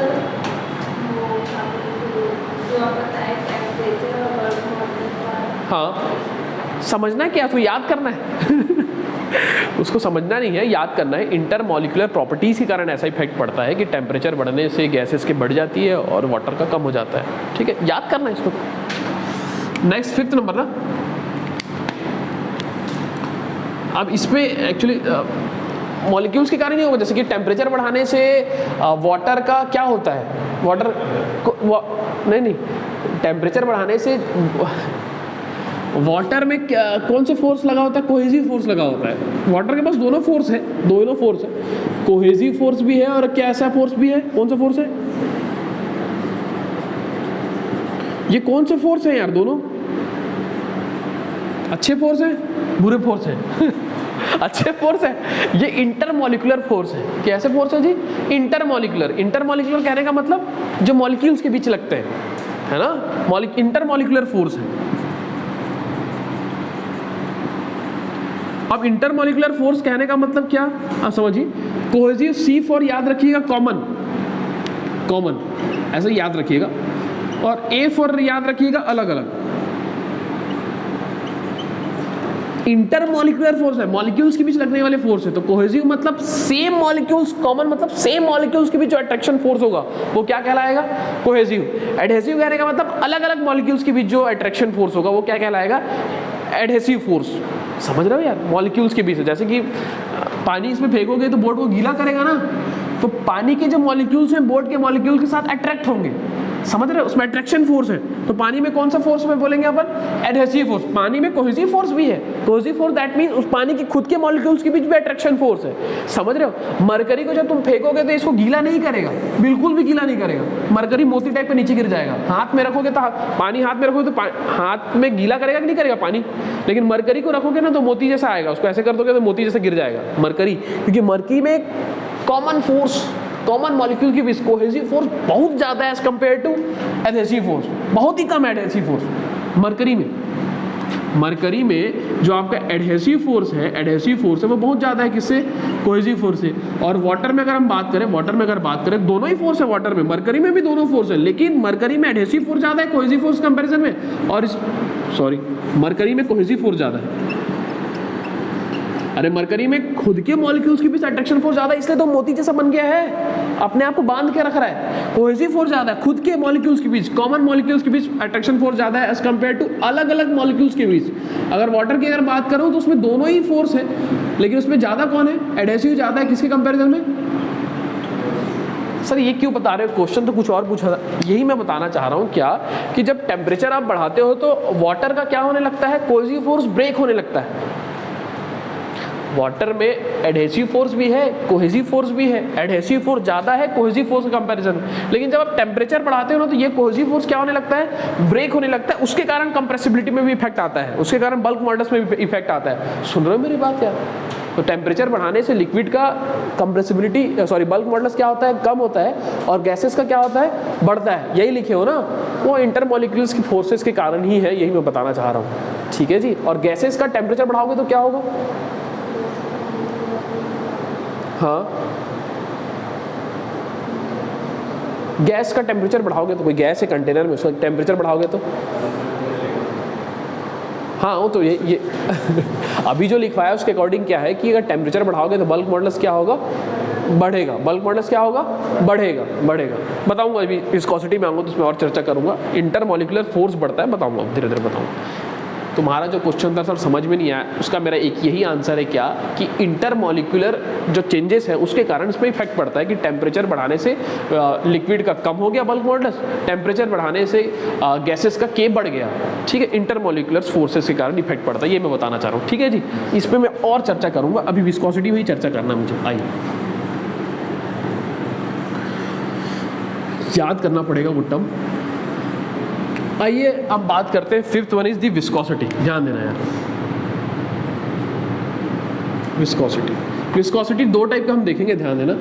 Speaker 1: हाँ समझना है क्या, तो याद करना है उसको समझना नहीं है, याद करना है। इंटरमॉलिक्यूलर प्रॉपर्टीज के कारण ऐसा इफेक्ट पड़ता है कि टेम्परेचर बढ़ने से गैसेस के बढ़ जाती है और वाटर का कम हो जाता है, ठीक है, याद करना है इसको। नेक्स्ट 5th नंबर ना, अब इसमें एक्चुअली मॉलिक्यूल्स के कारण ही होगा, जैसे कि टेम्परेचर बढ़ाने से वाटर का क्या होता है, वाटर नहीं टेम्परेचर बढ़ाने से वाटर में कौन से फोर्स लगा होता है, कोहेसिव फोर्स लगा होता है। वाटर के पास दोनों फोर्स है, कोहेसिव फोर्स भी है और क्या ऐसा फोर्स भी है, कौन सा फोर्स है, ये कौन से फोर्स है यार, दोनों अच्छे फोर्स है, बुरे फोर्स है अच्छे फोर्स है, ये इंटरमॉलिक्यूलर फोर्स है। कैसे फोर्स है जी, इंटरमॉलिक्यूलर। इंटरमॉलिक्यूलर कहने का मतलब जो मॉलिक्यूल्स के बीच लगते हैं, है ना, इंटरमॉलिक्यूलर फोर्स है। अब इंटरमॉलिक्यूलर फोर्स कहने का मतलब क्या, आप समझिए, कोहेसिव सी फॉर याद रखिएगा कॉमन ऐसे याद रखिएगा, और ए फॉर याद रखिएगा अलग अलग। इंटरमॉलिक्यूलर फोर्स है, मॉलिक्यूल्स के बीच लगने वाले फोर्स है, तो कोहेसिव मतलब सेम मॉलिक्यूल्स, कॉमन मतलब सेम मॉलिक्यूल्स के बीच जो अट्रैक्शन फोर्स होगा वो क्या कहलाएगा, कोहेसिव। एडहेसिव कहने का मतलब अलग अलग मॉलिक्यूल्स के बीच जो अट्रैक्शन फोर्स होगा वो क्या कहलाएगा, एडहेसिव फोर्स। समझ रहे हो यार, मॉलिक्यूल्स के बीच, जैसे कि पानी इसमें फेंकोगे तो बोर्ड को गीला करेगा ना, तो पानी के जो मॉलिक्यूल्स हैं बोर्ड के मॉलिक्यूल के साथ अट्रैक्ट होंगे, समझ रहे हो, उसमें अट्रैक्शन फोर्स है। तो पानी में कौन सा फोर्स में बोलेंगे अपन, एडहेसिव फोर्स। पानी में कोहेसिव फोर्स भी है, कोहेसिव फोर्स दैट मीन उस पानी के खुद के मॉलिक्यूल्स के बीच में अट्रैक्शन फोर्स है, समझ रहे हो। मरकरी को जब तुम फेंकोगे तो इसको गीला नहीं करेगा, बिल्कुल भी गीला नहीं करेगा, मरकरी मोती टाइप पे नीचे गिर जाएगा। हाथ में रखोगे तो पानी हाथ में रखोगे तो हाथ में गीला करेगा कि नहीं करेगा पानी, लेकिन मरकरी को रखोगे ना तो मोती जैसा आएगा, उसको ऐसे कर दोगे तो मोती जैसा गिर जाएगा मरकरी, क्योंकि मरकरी में कॉमन फोर्स, कॉमन मॉलिक्यूल की बीच कोहेसिव फोर्स बहुत ज़्यादा है as compare to adhesive force, बहुत ही कम एडहेसिव फोर्स मरकरी में। मरकरी में जो आपका एडहेसिव फोर्स है वो बहुत ज़्यादा है, किससे, कोहेसिव फोर्स से। और वाटर में अगर हम बात करें, दोनों ही फोर्स है वाटर में, मरकरी में भी दोनों फोर्स है, लेकिन मरकरी में एडहेसिव फोर्स ज़्यादा है कोहेसिव फोर्स कंपेरिजन में, और मरकरी में कोहेसिव फोर्स ज़्यादा है। अरे मरकरी में खुद के मॉलिक्यूल्स के बीच अट्रैक्शन फोर्स ज्यादा है, इसलिए तो मोती जैसा बन गया है, अपने आप को बांध के रख रहा है। कोहेसिव फोर्स ज्यादा है खुद के मॉलिक्यूल्स के बीच, कॉमन मॉलिक्यूल्स के बीच अट्रैक्शन फोर्स ज्यादा है एज कंपेयर टू अलग अलग मॉलिक्यूल्स के बीच। अगर वाटर की अगर बात करूं तो उसमें दोनों ही फोर्स है, लेकिन उसमें ज्यादा कौन है, एडहेसिव ज्यादा है, किसके कंपेरिजन में। सर ये क्यों बता रहे हो, क्वेश्चन तो कुछ और पूछा था, यही मैं बताना चाह रहा हूँ क्या, कि जब टेम्परेचर आप बढ़ाते हो तो वाटर का क्या होने लगता है, कोहेसिव फोर्स ब्रेक होने लगता है। वाटर में एडहेसिव फोर्स भी है, कोहेसिव फोर्स भी है, एडहेसिव फोर्स ज़्यादा है कोहेसिव फोर्स के कंपैरिजन, लेकिन जब आप टेम्परेचर बढ़ाते हो ना तो ये कोहेसिव फोर्स क्या होने लगता है, ब्रेक होने लगता है, उसके कारण कंप्रेसिबिलिटी में भी इफेक्ट आता है, उसके कारण बल्क मॉडुलस में भी इफेक्ट आता है। सुन रहे हो मेरी बात यार, तो टेम्परेचर बढ़ाने से लिक्विड का कंप्रेसिबिलिटी बल्क मॉडुलस क्या होता है, कम होता है, और गैसेस का क्या होता है, बढ़ता है, यही लिखे हो ना, वो इंटरमॉलिक्यूल्स की फोर्सेस के कारण ही है, यही मैं बताना चाह रहा हूँ, ठीक है जी। और गैसेस का टेम्परेचर बढ़ाओगे तो क्या होगा, हाँ गैस का टेम्परेचर बढ़ाओगे तो, कोई गैस है कंटेनर में, उसका टेम्परेचर बढ़ाओगे तो, हाँ वो तो ये अभी जो लिखवाया है उसके अकॉर्डिंग क्या है कि अगर टेम्परेचर बढ़ाओगे तो बल्क मॉडुलस क्या होगा, बढ़ेगा, बल्क मॉडुलस क्या होगा, बढ़ेगा। बताऊंगा अभी विस्कोसिटी में आऊँगा तो उसमें और चर्चा करूंगा। इंटरमॉलिक्यूलर फोर्स बढ़ता है, बताऊंगा धीरे धीरे बताऊंगा। तुम्हारा जो क्वेश्चन था सर समझ में नहीं आया, उसका मेरा एक यही आंसर है क्या, कि इंटरमॉलिक्यूलर जो चेंजेस है उसके कारण इसमें इफेक्ट पड़ता है, कि टेम्परेचर बढ़ाने से लिक्विड का कम हो गया बल्क मॉडुलस, टेम्परेचर बढ़ाने से गैसेस का के बढ़ गया, ठीक है, इंटरमॉलिक्यूलर फोर्सेस के कारण इफेक्ट पड़ता है, ये मैं बताना चाह रहा हूँ, ठीक है जी। इस पर मैं और चर्चा करूँगा, अभी विस्कोसिटी में ही चर्चा करना मुझे, आइए याद करना पड़ेगा वो टर्म। आइए अब बात करते हैं, fifth one is the viscosity. ध्यान देना यार, विस्कोसिटी। विस्कोसिटी दो टाइप का हम देखेंगे, ध्यान देना,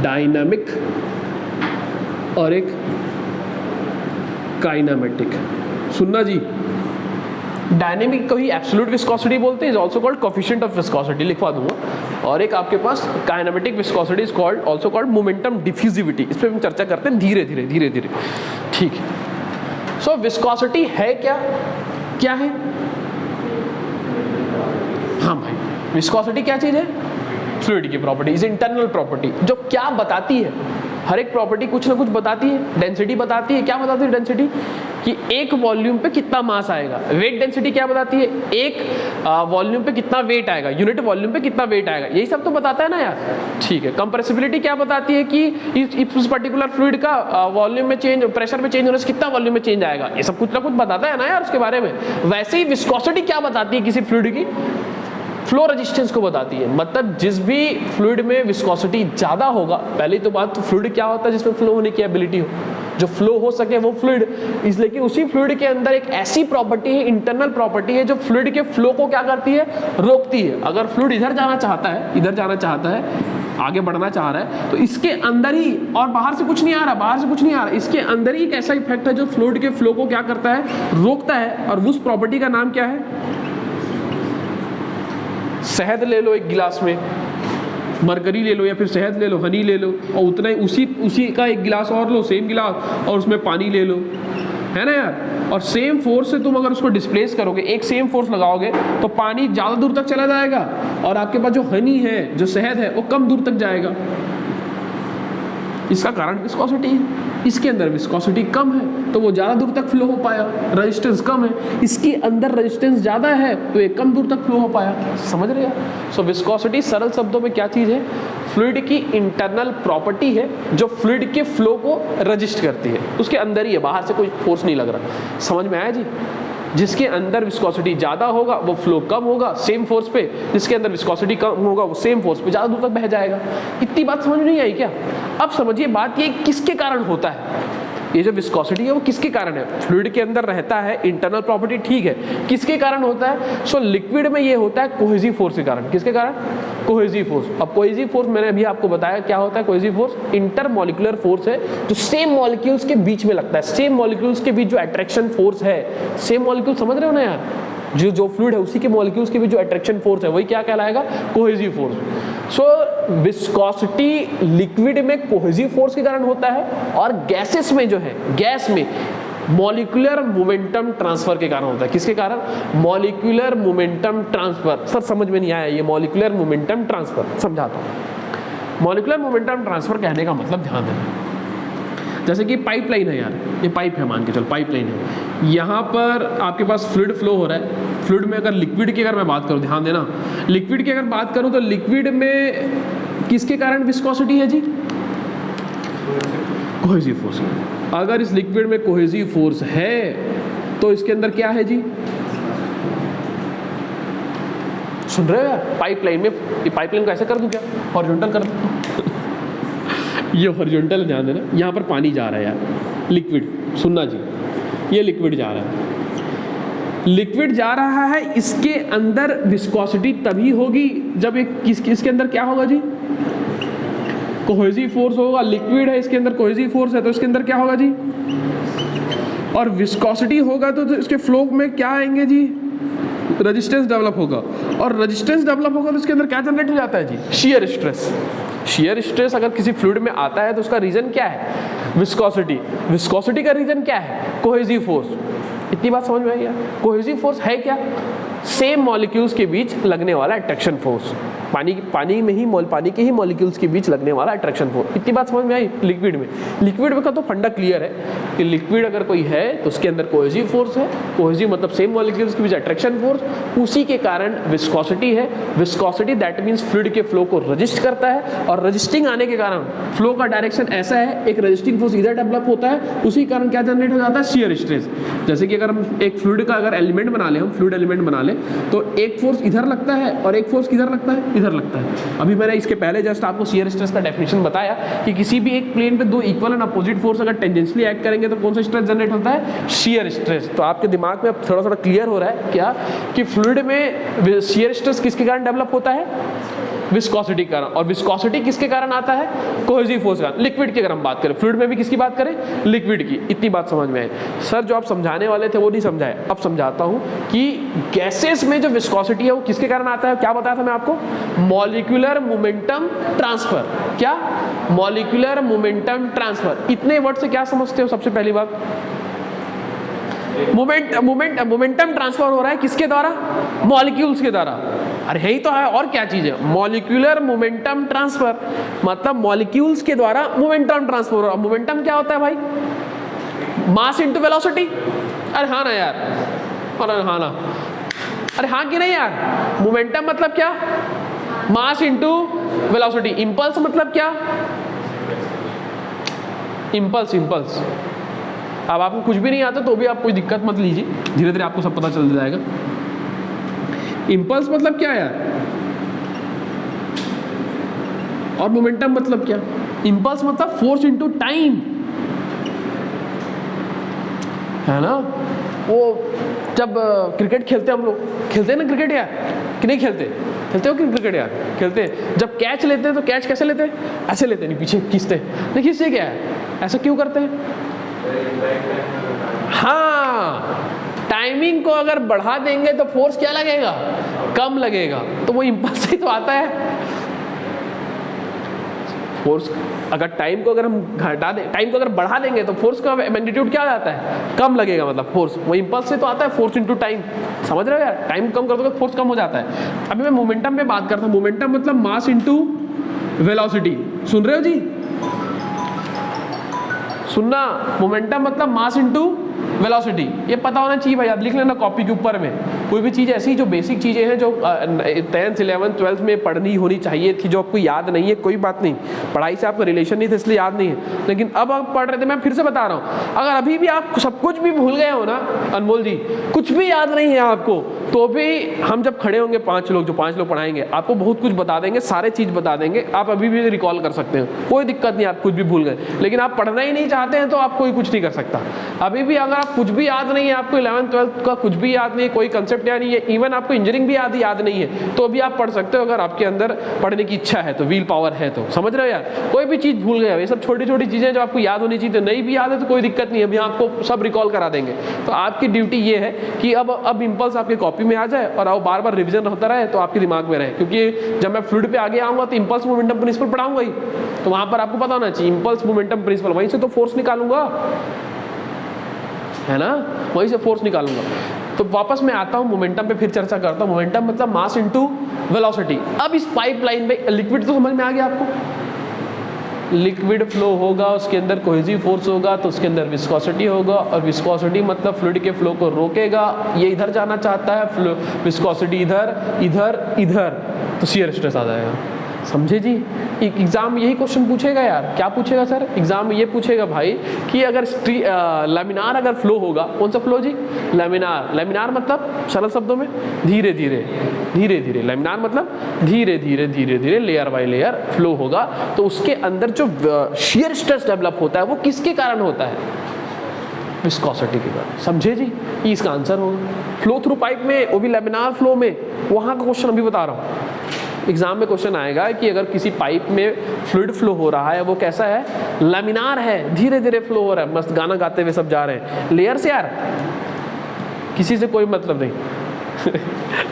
Speaker 1: डायनामिक और एक काइनेमेटिक। सुनना जी, डायनेमिक को ही एब्सोल्यूट विस्कोसिटी बोलते हैं, is also called coefficient of viscosity, लिखवा दूंगा। और एक आपके पास kinematic viscosity is called also called momentum diffusivity. इस पर हम चर्चा करते हैं धीरे धीरे धीरे धीरे, ठीक है। सो विस्कोसिटी है क्या, क्या है? हाँ भाई, विस्कोसिटी क्या चीज है? फ्लूइड की प्रॉपर्टी, इज इंटरनल प्रॉपर्टी, जो क्या बताती है? हर एक प्रॉपर्टी कुछ ना कुछ बताती है। डेंसिटी बताती है, क्या बताती है डेंसिटी? कि एक वॉल्यूम पे कितना मास आएगा। वेट डेंसिटी क्या बताती है? एक वॉल्यूम पे कितना वेट आएगा, यूनिट वॉल्यूम पे कितना वेट आएगा, यही सब तो बताता है ना यार, ठीक है। कंप्रेसिबिलिटी क्या बताती है कि इस पर्टिकुलर फ्लूइड का वॉल्यूम में चेंज, प्रेशर में चेंज होने से कितना वॉल्यूम में चेंज आएगा, ये सब कुछ ना कुछ बताता है ना यार उसके बारे में। वैसे ही विस्कोसिटी क्या बताती है किसी फ्लूइड की? फ्लो रेजिस्टेंस को बताती है। मतलब जिस भी फ्लूइड में विस्कोसिटी ज़्यादा होगा, पहली तो बात, तो फ्लूइड क्या होता है जिसमें फ्लो होने की एबिलिटी हो, जो फ्लो हो सके वो फ्लूइड। इसलिए कि उसी फ्लूइड के अंदर एक ऐसी प्रॉपर्टी है, इंटरनल प्रॉपर्टी है, जो फ्लूइड के फ्लो को क्या करती है? रोकती है। अगर फ्लूइड इधर जाना चाहता है, इधर जाना चाहता है, आगे बढ़ना चाह रहा है, तो इसके अंदर ही, और बाहर से कुछ नहीं आ रहा, बाहर से कुछ नहीं आ रहा, इसके अंदर ही एक ऐसा इफेक्ट है जो फ्लूइड के फ्लो को क्या करता है? रोकता है। और उस प्रॉपर्टी का नाम क्या है? शहद ले लो एक गिलास में, मरकरी ले लो या फिर शहद ले लो, हनी ले लो, और उतना ही उसी का एक गिलास और लो, सेम गिलास, और उसमें पानी ले लो, है ना यार। और सेम फोर्स से तुम अगर उसको डिस्प्लेस करोगे, एक सेम फोर्स लगाओगे, तो पानी ज़्यादा दूर तक चला जाएगा, और आपके पास जो हनी है, जो शहद है, वो कम दूर तक जाएगा। इसका कारण विस्कोसिटी है। इसके अंदर विस्कोसिटी कम है तो वो ज़्यादा दूर तक फ्लो हो पाया, रेजिस्टेंस कम है, इसके अंदर रेजिस्टेंस ज़्यादा है तो ये कम दूर तक फ्लो हो पाया। समझ रहे हैं? सो विस्कोसिटी सरल शब्दों में क्या चीज़ है? फ्लूइड की इंटरनल प्रॉपर्टी है जो फ्लूइड के फ्लो को रजिस्ट करती है। उसके अंदर ही है, बाहर से कोई फोर्स नहीं लग रहा। समझ में आया जी? जिसके अंदर विस्कोसिटी ज़्यादा होगा वो फ्लो कम होगा सेम फोर्स पे, जिसके अंदर विस्कोसिटी कम होगा वो सेम फोर्स पे ज़्यादा दूर तक बह जाएगा। इतनी बात समझ नहीं आई क्या? अब समझिए बात ये किसके कारण होता है। ये जो विस्कोसिटी है वो किसके कारण है? फ्लूइड के अंदर रहता है, इंटरनल प्रॉपर्टी ठीक है, किसके कारण होता है? सो लिक्विड में ये होता है कोहेसिव फोर्स के कारण। किसके कारण? Cohesive force. अब कोहेसिव फोर्स मैंने अभी आपको बताया क्या होता है। कोहेसिव फोर्स इंटरमॉलिक्यूलर फोर्स है जो सेम मॉलिक्यूल्स के बीच में लगता है। सेम मॉलिक्यूल्स के बीच जो अट्रैक्शन फोर्स है, सेम मॉलिक्यूल, समझ रहे हो ना यार, जो फ्लूइड है उसी के मॉलिक्यूल्स के बीच जो अट्रैक्शन फोर्स है वही क्या कहलाएगा? Cohesive force. So viscosity liquid में कोहेसिव फोर्स के कारण होता है, और गैसेस में जो है, गैस में मॉलिक्यूलर मोमेंटम ट्रांसफर के कारण होता है। किसके कारण? Molecular momentum transfer. सर समझ में नहीं आया ये मॉलिक्यूलर मोमेंटम ट्रांसफर, समझाता हूँ। मॉलिक्यूलर मोमेंटम ट्रांसफर कहने का मतलब, ध्यान देना, जैसे कि पाइपलाइन है यार, ये पाइप है, मान के चलो पाइपलाइन है, यहाँ पर आपके पास फ्लूइड फ्लो हो रहा है। फ्लूइड में अगर लिक्विड की अगर मैं बात करूँ, ध्यान देना, लिक्विड की अगर बात करूँ तो लिक्विड में किसके कारण विस्कोसिटी है जी? Cohesive force. अगर इस लिक्विड में कोहेसिव फोर्स है तो इसके अंदर क्या है जी? सुन रहे हो यार? पाइपलाइन में, ये पाइपलाइन को ऐसे कर दूं क्या? हॉरिजॉन्टल कर दूं? ये हॉरिजॉन्टल, ध्यान देना, यहाँ पर पानी जा रहा है यार, लिक्विड, सुनना जी, ये लिक्विड जा रहा है, लिक्विड जा रहा है, इसके अंदर विस्कोसिटी तभी होगी जब एक इसके अंदर क्या होगा जी? कोहेसिव फोर्स होगा। लिक्विड है, इसके अंदर कोहेसिव फोर्स है, तो इसके अंदर क्या होगा जी? और विस्कोसिटी होगा तो इसके फ्लो में क्या आएंगे जी? रेजिस्टेंस डेवलप होगा, और रेजिस्टेंस डेवलप होगा तो इसके अंदर क्या जनरेट हो जाता है जी? Shear stress. शियर स्ट्रेस अगर किसी फ्लूइड में आता है तो उसका रीजन क्या है? विस्कोसिटी। विस्कोसिटी का रीजन क्या है? Cohesive force. इतनी बात समझ में आई यार? कोहेसिव फोर्स है क्या? सेम मॉलिक्यूल्स के बीच लगने वाला अट्रैक्शन फोर्स। पानी के ही मॉलिक्यूल्स के बीच लगने वाला अट्रैक्शन फोर्स। इतनी बात समझ में आई? लिक्विड में का तो फंडा क्लियर है कि लिक्विड अगर कोई है तो उसके अंदर कोहेसिव फोर्स है। कोहेसिव मतलब सेम मॉलिक्यूल्स के बीच अट्रैक्शन फोर्स, उसी के कारण विस्कोसिटी है। विस्कोसिटी दैट मीन्स फ्लूइड के फ्लो को रजिस्ट करता है, और रजिस्टिंग आने के कारण फ्लो का डायरेक्शन ऐसा है, एक रजिस्टिंग फोर्स इधर डेवलप होता है, उसी कारण क्या जनरेट हो जाता है? Shear stress. जैसे कि अगर हम एक फ्लूइड का अगर एलिमेंट बना ले, हम फ्लूइड एलिमेंट बना ले, वाले, तो एक फोर्स इधर लगता है और एक फोर्स किधर लगता है, इधर लगता है। अभी मैंने इसके पहले जस्ट आपको शियर स्ट्रेस का डेफिनेशन बताया कि किसी भी एक प्लेन पे दो इक्वल एंड अपोजिट फोर्स अगर टेंजेंशियली एक्ट करेंगे तो कौन सा स्ट्रेस जनरेट होता है, शियर स्ट्रेस। तो आपके दिमाग में अब थोड़ा थोड़ा क्लियर हो रहा है क्या कि फ्लूइड में शियर स्ट्रेस किसके कारण डेवलप होता है, विस्कोसिटी के कारण। और विस्कोसिटी किसके कारण आता है, कोहेसिव फोर्स के कारण। लिक्विड की अगर हम बात करें, फ्लूइड में भी किसकी बात करें, लिक्विड की। इतनी बात समझ में आई। सर जो आप समझाने वाले थे वो नहीं समझाए, अब समझाता हूं कि गैसेस में जो विस्कोसिटी है वो किसके कारण आता है। क्या बताया था मैं आपको, मॉलिक्यूलर मोमेंटम ट्रांसफर। क्या, मॉलिक्यूलर मोमेंटम ट्रांसफर। इतने वर्ड से क्या समझते हो, सबसे पहली बात मोमेंटम ट्रांसफर हो रहा है किसके द्वारा, मॉलिक्यूल्स के द्वारा। अरे यही तो है, और क्या चीज है, मॉलिक्यूलर मोमेंटम ट्रांसफर, मतलब मॉलिक्यूल्स के द्वारा मोमेंटम ट्रांसफर हो रहा है। मोमेंटम क्या होता है भाई, मास इनटू वेलोसिटी। अरे हाँ ना यार, अरे हाँ ना, अरे हाँ कि नहीं यार। मोमेंटम मतलब क्या, मास इनटू वेलोसिटी। इंपल्स मतलब क्या, इंपल्स। अब आपको कुछ भी नहीं आता तो भी आप कोई दिक्कत मत लीजिए, धीरे धीरे आपको सब पता चल जाएगा। इंपल्स मतलब क्या यार, और मोमेंटम मतलब क्या। इंपल्स मतलब फोर्स इनटू टाइम, है ना। वो जब क्रिकेट खेलते हैं हम लोग, खेलते हैं ना क्रिकेट यार, कि नहीं खेलते, खेलते हो कि क्रिकेट यार, खेलते हैं। जब कैच लेते हैं तो कैच कैसे लेते हैं, ऐसे लेते हैं, नहीं पीछे खींचते हैं। नहीं खींचते क्या है, ऐसा क्यों करते हैं, हाँ, टाइमिंग को अगर बढ़ा देंगे तो फोर्स क्या लगेगा, कम लगेगा। तो वो इंपल्स ही तो आता है। फोर्स अगर टाइम को अगर हम घटा दें, टाइम को अगर बढ़ा देंगे तो फोर्स का मैग्नीट्यूड क्या आता है, कम लगेगा। मतलब फोर्स वो इंपल्स से तो आता है, फोर्स इनटू टाइम। समझ रहे हो यार, टाइम कम कर दोगे तो फोर्स कम हो जाता है। अभी मैं मोमेंटम पे बात करता हूँ। मोमेंटम मतलब मास इनटू वेलोसिटी। सुन रहे हो जी, सुनना, मोमेंटम मतलब मास इनटू वेलोसिटी। ये पता होना चाहिए भाई, आप लिख लेना कॉपी के ऊपर में। कोई भी चीज़ ऐसी जो बेसिक चीज़ें हैं जो 10th 11th 12th में पढ़नी होनी चाहिए थी, जो आपको याद नहीं है, कोई बात नहीं, पढ़ाई से आपका रिलेशन नहीं था इसलिए याद नहीं है, लेकिन अब आप पढ़ रहे थे, मैं फिर से बता रहा हूँ। अगर अभी भी आप सब कुछ भी भूल गए हो ना अनमोल जी, कुछ भी याद नहीं है आपको, तो भी हम जब खड़े होंगे 5 लोग, जो 5 लोग पढ़ाएंगे, आपको बहुत कुछ बता देंगे, सारे चीज़ बता देंगे, आप अभी भी रिकॉल कर सकते हो, कोई दिक्कत नहीं। आप कुछ भी भूल गए, लेकिन आप पढ़ना ही नहीं चाहते हैं तो आप कोई कुछ नहीं कर सकता। अभी भी अगर आप कुछ भी याद नहीं है, आपको 11th 12th का कुछ भी याद नहीं है, कोई कंसेप्ट याद नहीं है, इवन आपको इंजीनियरिंग भी याद नहीं है, तो भी आप पढ़ सकते हो अगर आपके अंदर पढ़ने की इच्छा है, तो व्हील पावर है तो। समझ रहे हो यार, कोई भी चीज़ भूल गए, ये सब छोटी छोटी चीज़ें जो आपको याद होनी चाहिए, तो नहीं भी याद है तो कोई दिक्कत नहीं है, अभी आपको सब रिकॉल करा देंगे। तो आपकी ड्यूटी ये है कि अब इंपल्स आपके कॉपी में आ जाए और अब बार बार रिविजन होता रहे तो आपके दिमाग में रहे। क्योंकि जब मैं फ्लूइड पे आगे आऊँगा तो इंपल्स मोमेंटम प्रिंसिपल पढ़ाऊंगा ही, तो वहाँ पर आपको पता होना चाहिए इंपल्स मोमेंटम प्रिंसिपल, वहीं से तो फोर्स निकालूंगा, है ना, वहीं से फोर्स निकालूंगा। तो वापस मैं आता हूँ मोमेंटम पे, फिर चर्चा करता हूँ। मोमेंटम मतलब मास इनटू वेलोसिटी। अब इस पाइपलाइन में लिक्विड तो समझ में आ गया आपको, लिक्विड फ्लो होगा, उसके अंदर कोहेसिव फोर्स होगा, तो उसके अंदर विस्कोसिटी होगा, और विस्कोसिटी मतलब फ्लूइड के फ्लो को रोकेगा। ये इधर जाना चाहता है, विस्कोसिटी इधर इधर इधर, तो शियर स्ट्रेस आ जाएगा। समझे जी। एग्जाम यही क्वेश्चन पूछेगा यार। क्या पूछेगा सर, एग्जाम में ये पूछेगा भाई कि अगर लैमिनार अगर फ्लो होगा, कौन सा फ्लो जी, लैमिनार। लैमिनार मतलब सरल शब्दों में धीरे धीरे धीरे धीरे, लैमिनार मतलब धीरे धीरे धीरे धीरे, लेयर बाय लेयर फ्लो होगा, तो उसके अंदर जो शियर स्ट्रेस डेवलप होता है वो किसके कारण होता है, विस्कोसिटी के कारण। समझे जी, ये इसका आंसर होगा। फ्लो थ्रू पाइप में, वो भी लैमिनार फ्लो में, वहाँ का क्वेश्चन अभी बता रहा हूँ। एग्जाम में क्वेश्चन आएगा कि अगर किसी पाइप में फ्लूइड फ्लो हो रहा है, वो कैसा है, लैमिनार है, धीरे धीरे फ्लो हो रहा है, मस्त गाना गाते हुए सब जा रहे हैं। लेयर से यार किसी से कोई मतलब नहीं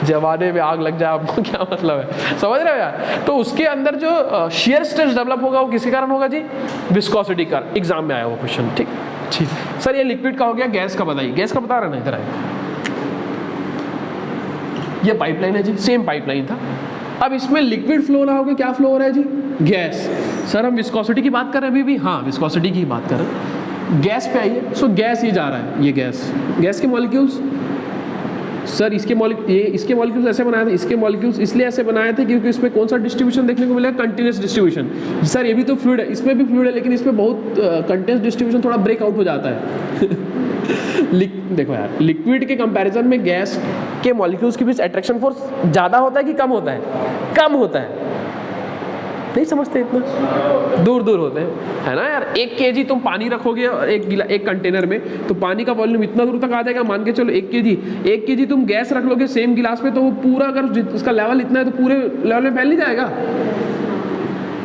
Speaker 1: जवाने में आग लग जाए आपको क्या मतलब है, समझ रहे हो यार। तो उसके अंदर जो शियर स्ट्रेस डेवलप होगा वो किसके कारण होगा जी, विस्कोसिटी का। एग्जाम में आया वो क्वेश्चन। ठीक ठीक सर, ये लिक्विड का हो गया, गैस का बताइए, गैस का बता रहे ना, इधर आए। ये पाइपलाइन है जी, सेम पाइपलाइन था। अब इसमें लिक्विड फ्लो ना होगा, क्या फ्लो हो रहा है जी, गैस। सर हम विस्कोसिटी की बात कर रहे हैं अभी भी, हाँ विस्कोसिटी की बात कर रहे हैं। गैस पे आइए। सो गैस ये जा रहा है, ये गैस, गैस के मॉलिक्यूल्स, सर इसके मॉलिक्यूल्स ऐसे बनाए थे, इसके मॉलिक्यूल्स इसलिए ऐसे बनाए थे क्योंकि इसमें कौन सा डिस्ट्रीब्यूशन देखने को मिलेगा, कंटिन्यूस डिस्ट्रीब्यूशन। सर ये भी तो फ्लूइड है, इसमें भी फ्लूइड है, लेकिन इसमें बहुत कंटिन्यूस डिस्ट्रीब्यूशन थोड़ा ब्रेकआउट हो जाता है देखो यार, लिक्विड के कंपैरिजन में गैस के मॉलिक्यूल्स के बीच अट्रैक्शन फोर्स ज़्यादा होता है कि कम होता है? कम होता है। नहीं समझते इतना, दूर दूर होते हैं, है ना यार। 1 kg तुम पानी रखोगे और एक कंटेनर में, तो पानी का वॉल्यूम इतना दूर तक आ जाएगा। मान के चलो 1 kg तुम गैस रख लोगे सेम गिलास में, तो वो पूरा, अगर उसका लेवल इतना है तो पूरे लेवल में फैल नहीं जाएगा।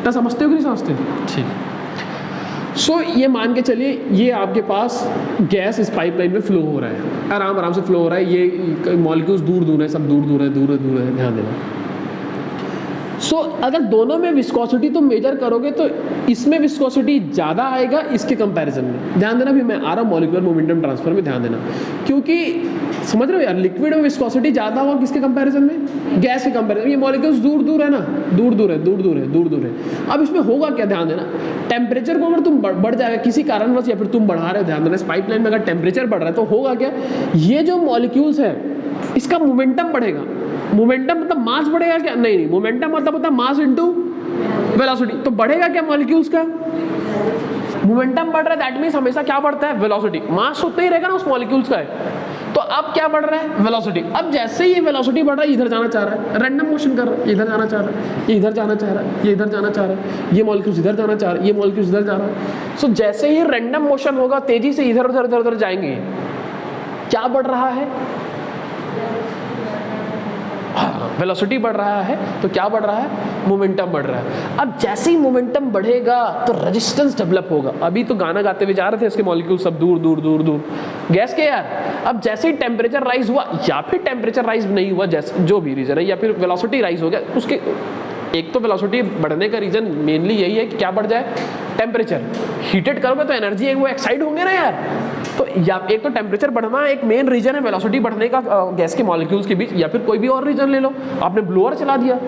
Speaker 1: तो समझते हो कि नहीं समझते? ठीक। सो ये मान के चलिए, ये आपके पास गैस इस पाइपलाइन में फ्लो हो रहा है, आराम आराम से फ्लो हो रहा है। ये मॉलिक्यूल्स दूर दूर है, सब दूर दूर है, दूर दूर है, ध्यान देना। सो अगर दोनों में विस्कोसिटी तुम मेजर करोगे तो इसमें विस्कोसिटी ज़्यादा आएगा इसके कंपैरिजन में। ध्यान देना भी, मैं आ रहा हूँ मॉलिक्यूलर मोमेंटम ट्रांसफर में, ध्यान देना। क्योंकि समझ रहे हो यार, लिक्विड में विस्कोसिटी ज़्यादा होगा किसके कंपैरिजन में? गैस के कंपैरिजन। ये मॉलिक्यूल्स दूर दूर है ना, दूर दूर है, दूर दूर है, दूर दूर है। अब इसमें होगा क्या, ध्यान देना। टेम्परेचर को अगर तुम बढ़ जाएगा किसी कारणवश, या फिर तुम बढ़ा रहे हो, ध्यान देना, इस पाइपलाइन में अगर टेम्परेचर बढ़ रहा है तो होगा क्या, ये जो मॉलिक्यूल्स है इसका मोमेंटम बढ़ेगा। मोमेंटम मतलब मास बढ़ेगा क्या? नहीं, मोमेंटम मतलब होता है मास इनटू वेलोसिटी। तो बढ़ेगा क्या मॉलिक्यूल्स का? मोमेंटम बढ़ रहा है, दैट मींस हमेशा क्या बढ़ता है? वेलोसिटी। मास उतना ही रहेगा ना उस मॉलिक्यूल्स का है। तो अब क्या बढ़ रहा है? वेलोसिटी। अब जैसे ही ये वेलोसिटी बढ़ रहा है, इधर जाना चाह रहा है, रैंडम मोशन कर रहा है, इधर जाना चाह रहा है, ये इधर जाना चाह रहा है, ये इधर जाना चाह रहा है, ये मॉलिक्यूल्स इधर जाना चाह रहा है, ये मॉलिक्यूल्स इधर जा रहा है। सो जैसे ही रैंडम मोशन होगा, तेजी से इधर उधर इधर उधर जाएंगे। क्या बढ़ रहा है? वेलोसिटी बढ़ रहा है, तो क्या बढ़ रहा है? मोमेंटम बढ़ रहा है। अब जैसे ही मोमेंटम बढ़ेगा तो रेजिस्टेंस डेवलप होगा। अभी तो गाना गाते हुए जा रहे थे, इसके मॉलिक्यूल सब दूर दूर दूर दूर गैस के यार। अब जैसे ही टेम्परेचर राइज हुआ, या फिर टेम्परेचर राइज नहीं हुआ, जैसे जो भी रीजन है, या फिर वेलोसिटी राइज हो गया, उसके एक तो वेलोसिटी बढ़ने का रीजन मेनली यही है कि क्या बढ़ जाए? टेम्परेचर। हीटेड करोगे तो एनर्जी है वो एक्साइड होंगे ना यार। तो या एक तो टेम्परेचर बढ़ना एक मेन रीजन है वेलोसिटी बढ़ने का गैस के मॉलिक्यूल्स के बीच, या फिर कोई भी और रीजन ले लो। आपने ब्लोअर चला दिया,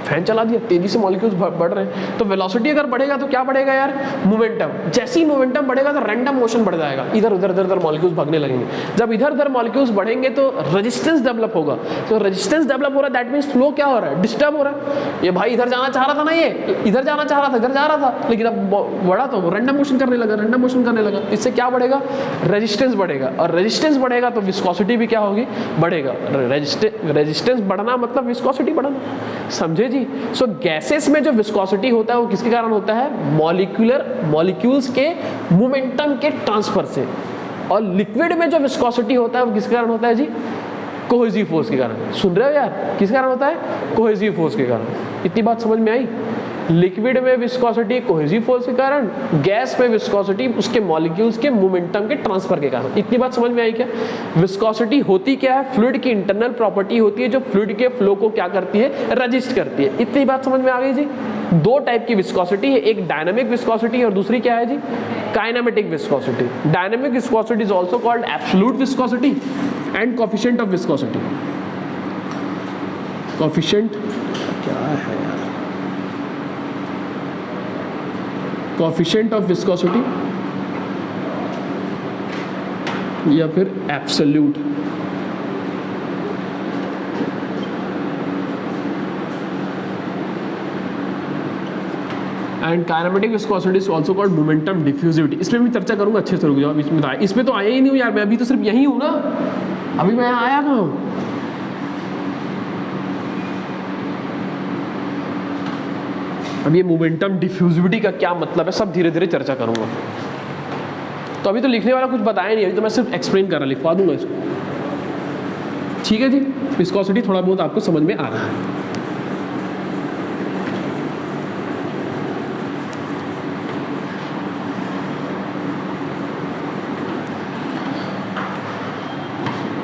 Speaker 1: फैन चला दिया, तेजी से मॉलिक्यूल्स बढ़ रहे हैं, तो वेलोसिटी अगर बढ़ेगा तो क्या बढ़ेगा यार? मोमेंटम। जैसे ही मोमेंटम बढ़ेगा तो रैंडम मोशन बढ़ जाएगा, इधर उधर इधर उधर मॉलिक्यूल्स भागने लगेंगे। जब इधर उधर मॉलिक्यूल्स बढ़ेंगे तो रेजिस्टेंस डेवलप होगा। तो रेजिस्टेंस डेवलप हो रहा है, दैट मींस फ्लो क्या हो रहा है? डिस्टर्ब हो रहा है। ये भाई इधर जाना चाह रहा था ना, ये इधर जाना चाह रहा था, इधर जा रहा था, लेकिन अब बढ़ा तो रैंडम मोशन करने लगा, रैंडम मोशन करने लगा। इससे क्या बढ़ेगा? रेजिस्टेंस बढ़ेगा, और रेजिस्टेंस बढ़ेगा तो विस्कोसिटी भी क्या होगी? बढ़ेगा। रेजिस्टेंस बढ़ना मतलब विस्कोसिटी बढ़ना, समझे जी? सो गैसेस में जो विस्कोसिटी होता है वो किसके कारण होता है? मॉलिक्यूल्स के मोमेंटम के ट्रांसफर से। और लिक्विड में जो विस्कोसिटी होता है वो किसके कारण होता है जी? कोहेसिव फोर्स के कारण। सुन रहे हो यार, किसके कारण होता है? कोहेसिव फोर्स के कारण। इतनी बात समझ में आई? लिक्विड में विस्कोसिटी कोहेसिव फोर्स के कारण, गैस में विस्कोसिटी उसके मॉलिक्यूल्स के मोमेंटम के ट्रांसफर के कारण। इतनी बात समझ में आई क्या? विस्कोसिटी होती क्या है? फ्लूइड की इंटरनल प्रॉपर्टी होती है जो फ्लूइड के फ्लो को क्या करती है? रजिस्ट करती है। इतनी बात समझ में आ गई जी? दो टाइप की विस्कोसिटी है, एक डायनामिक विस्कोसिटी और दूसरी क्या है जी? Kinematic viscosity. Dynamic viscosity is also called absolute viscosity and coefficient of viscosity. Coefficient क्या है यार? कोएफिशिएंट ऑफ विस्कोसिटी या फिर absolute. And kinematic viscosity is also called momentum diffusivity. इसमें भी चर्चा करूंगा, अच्छे से रुक जाओ, इसमें तो इसमें तो आया ही नहीं हूँ यार, मैं अभी तो सिर्फ यही हूँ ना, अभी मैं आया कहाँ हूँ? अब ये मोमेंटम डिफ्यूजिविटी का क्या मतलब है, सब धीरे धीरे चर्चा करूंगा। तो अभी तो लिखने वाला कुछ बताया नहीं, अभी तो मैं सिर्फ एक्सप्लेन कर रहा, लिखवा दूंगा इसको। ठीक है जी, विस्कोसिटी थोड़ा बहुत आपको समझ में आ रहा है।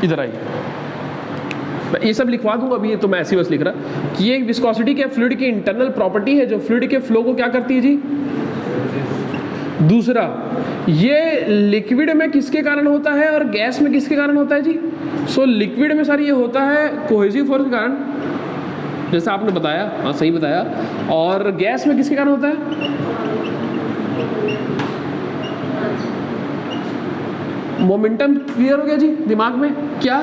Speaker 1: इधर आइए, ये सब लिखवा दूंगा अभी, ये तो मैं ऐसे बस लिख रहा कि ये विस्कोसिटी के फ्लूइड की इंटरनल प्रॉपर्टी है जो फ्लूइड के फ्लो को क्या करती है जी? दूसरा, ये लिक्विड में किसके कारण होता है और गैस में किसके कारण होता है जी? सो लिक्विड में सर ये होता है कोहेसिव फोर्स के कारण, जैसा आपने बताया, हाँ सही बताया। और गैस में किसके कारण होता है? मोमेंटम। क्लियर हो गया जी दिमाग में? क्या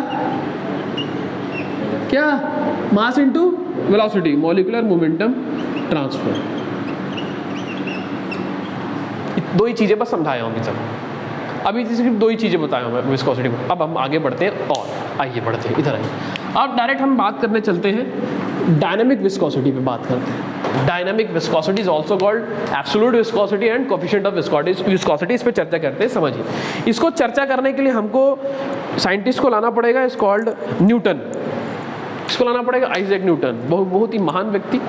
Speaker 1: क्या? Mass into velocity, molecular momentum transfer. दो ही चीजें बस समझाया हूं अभी तक। अभी सिर्फ दो ही चीज़ें बताया मैं विस्कोसिटी में। अब हम आगे बढ़ते हैं और आइए बढ़ते हैं इधर आइए। अब डायरेक्ट हम बात करने चलते हैं डायनामिक विस्कोसिटी पे बात करते हैं। Dynamic viscosity is also called absolute viscosity and coefficient of viscosity. इस पर चर्चा करते हैं, समझिए। इसको चर्चा करने के लिए हमको साइंटिस्ट को लाना पड़ेगा, इज कॉल्ड न्यूटन। इसको लाना पड़ेगा आइजैक न्यूटन, बहुत ही महान व्यक्ति,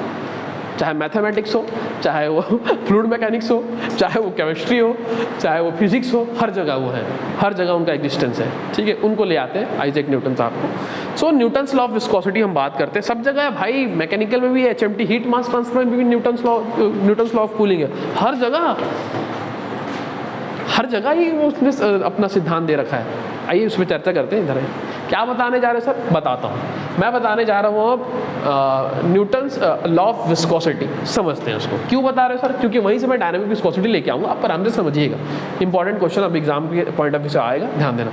Speaker 1: चाहे मैथमेटिक्स हो, चाहे वो फ्लूइड मैकेनिक्स हो, चाहे वो केमिस्ट्री हो, चाहे वो फिजिक्स हो, हर जगह वो है, हर जगह उनका एग्जिस्टेंस है, ठीक है। उनको ले आते हैं आइजैक न्यूटन साहब को। सो न्यूटन्स लॉ ऑफ विस्कोसिटी हम बात करते हैं, सब जगह है भाई, मैकेनिकल में भी है, HMT हीट मास ट्रांसफर में भी न्यूटन्स लॉ ऑफ कूलिंग है, हर जगह ही उसने अपना सिद्धांत दे रखा है। आइए उस पर चर्चा करते हैं। इधर है, क्या बताने जा रहे हैं सर, बताता हूँ। मैं बताने जा रहा हूँ अब न्यूटन्स लॉ ऑफ विस्कोसिटी। समझते हैं उसको, क्यों बता रहे हो सर, क्योंकि वहीं से मैं डायनामिक विस्कोसिटी लेके आऊँगा, आप आराम से समझिएगा। इंपॉर्टेंट क्वेश्चन अब एग्जाम के पॉइंट ऑफ व्यू से आएगा, ध्यान देना।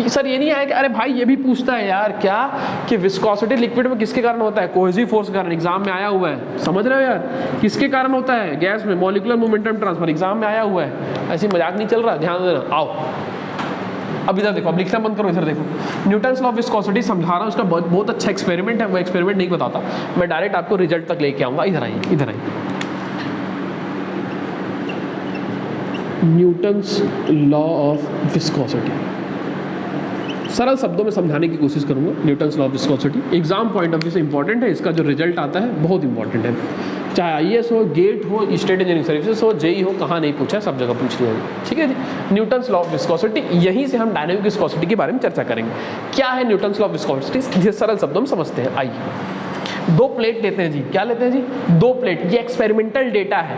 Speaker 1: सर ये नहीं आएगा अरे भाई ये भी पूछता है यार क्या कि विस्कोसिटी लिक्विड में किसके कारण होता है, कोहेसिव फोर्स के कारण, एग्जाम में आया हुआ है, समझ रहे हो यार, किसके कारण होता है, गैस में मॉलिक्यूलर मोमेंटम ट्रांसफर, एग्जाम में आया हुआ है, ऐसी मजाक नहीं चल रहा, ध्यान देना। आओ अब इधर देखो, अब लिखना बंद करो, इधर देखो। न्यूटन्स लॉ ऑफ विस्कोसिटी समझा रहा हूँ, उसका बहुत अच्छा एक्सपेरिमेंट है, वो एक्सपेरिमेंट नहीं बताता, मैं डायरेक्ट आपको रिजल्ट तक लेके आऊँगा। इधर आइए, इधर आइए। न्यूटन्स लॉ ऑफ विस्कोसिटी, सरल शब्दों में समझाने की कोशिश करूंगा। Newton's law of viscosity exam point of view से इंपॉर्टेंट है, इसका जो रिजल्ट आता है बहुत इंपॉर्टेंट है, चाहे IAS हो, गेट हो, स्टेट इंजीनियरिंग सर्विसेज हो, JEE हो, कहाँ नहीं पूछा, सब जगह पूछ लिया है, ठीक है जी। न्यूटन्स लॉ ऑफ विस्कोसिटी, यहीं से हम डायनामिक विस्कोसिटी के बारे में चर्चा करेंगे। क्या है न्यूटन्स लॉ ऑफ विस्कोसिटी, सरल शब्दों में समझते हैं। आइए, दो प्लेट लेते हैं जी, क्या लेते हैं जी, दो प्लेट, ये एक्सपेरिमेंटल डेटा है,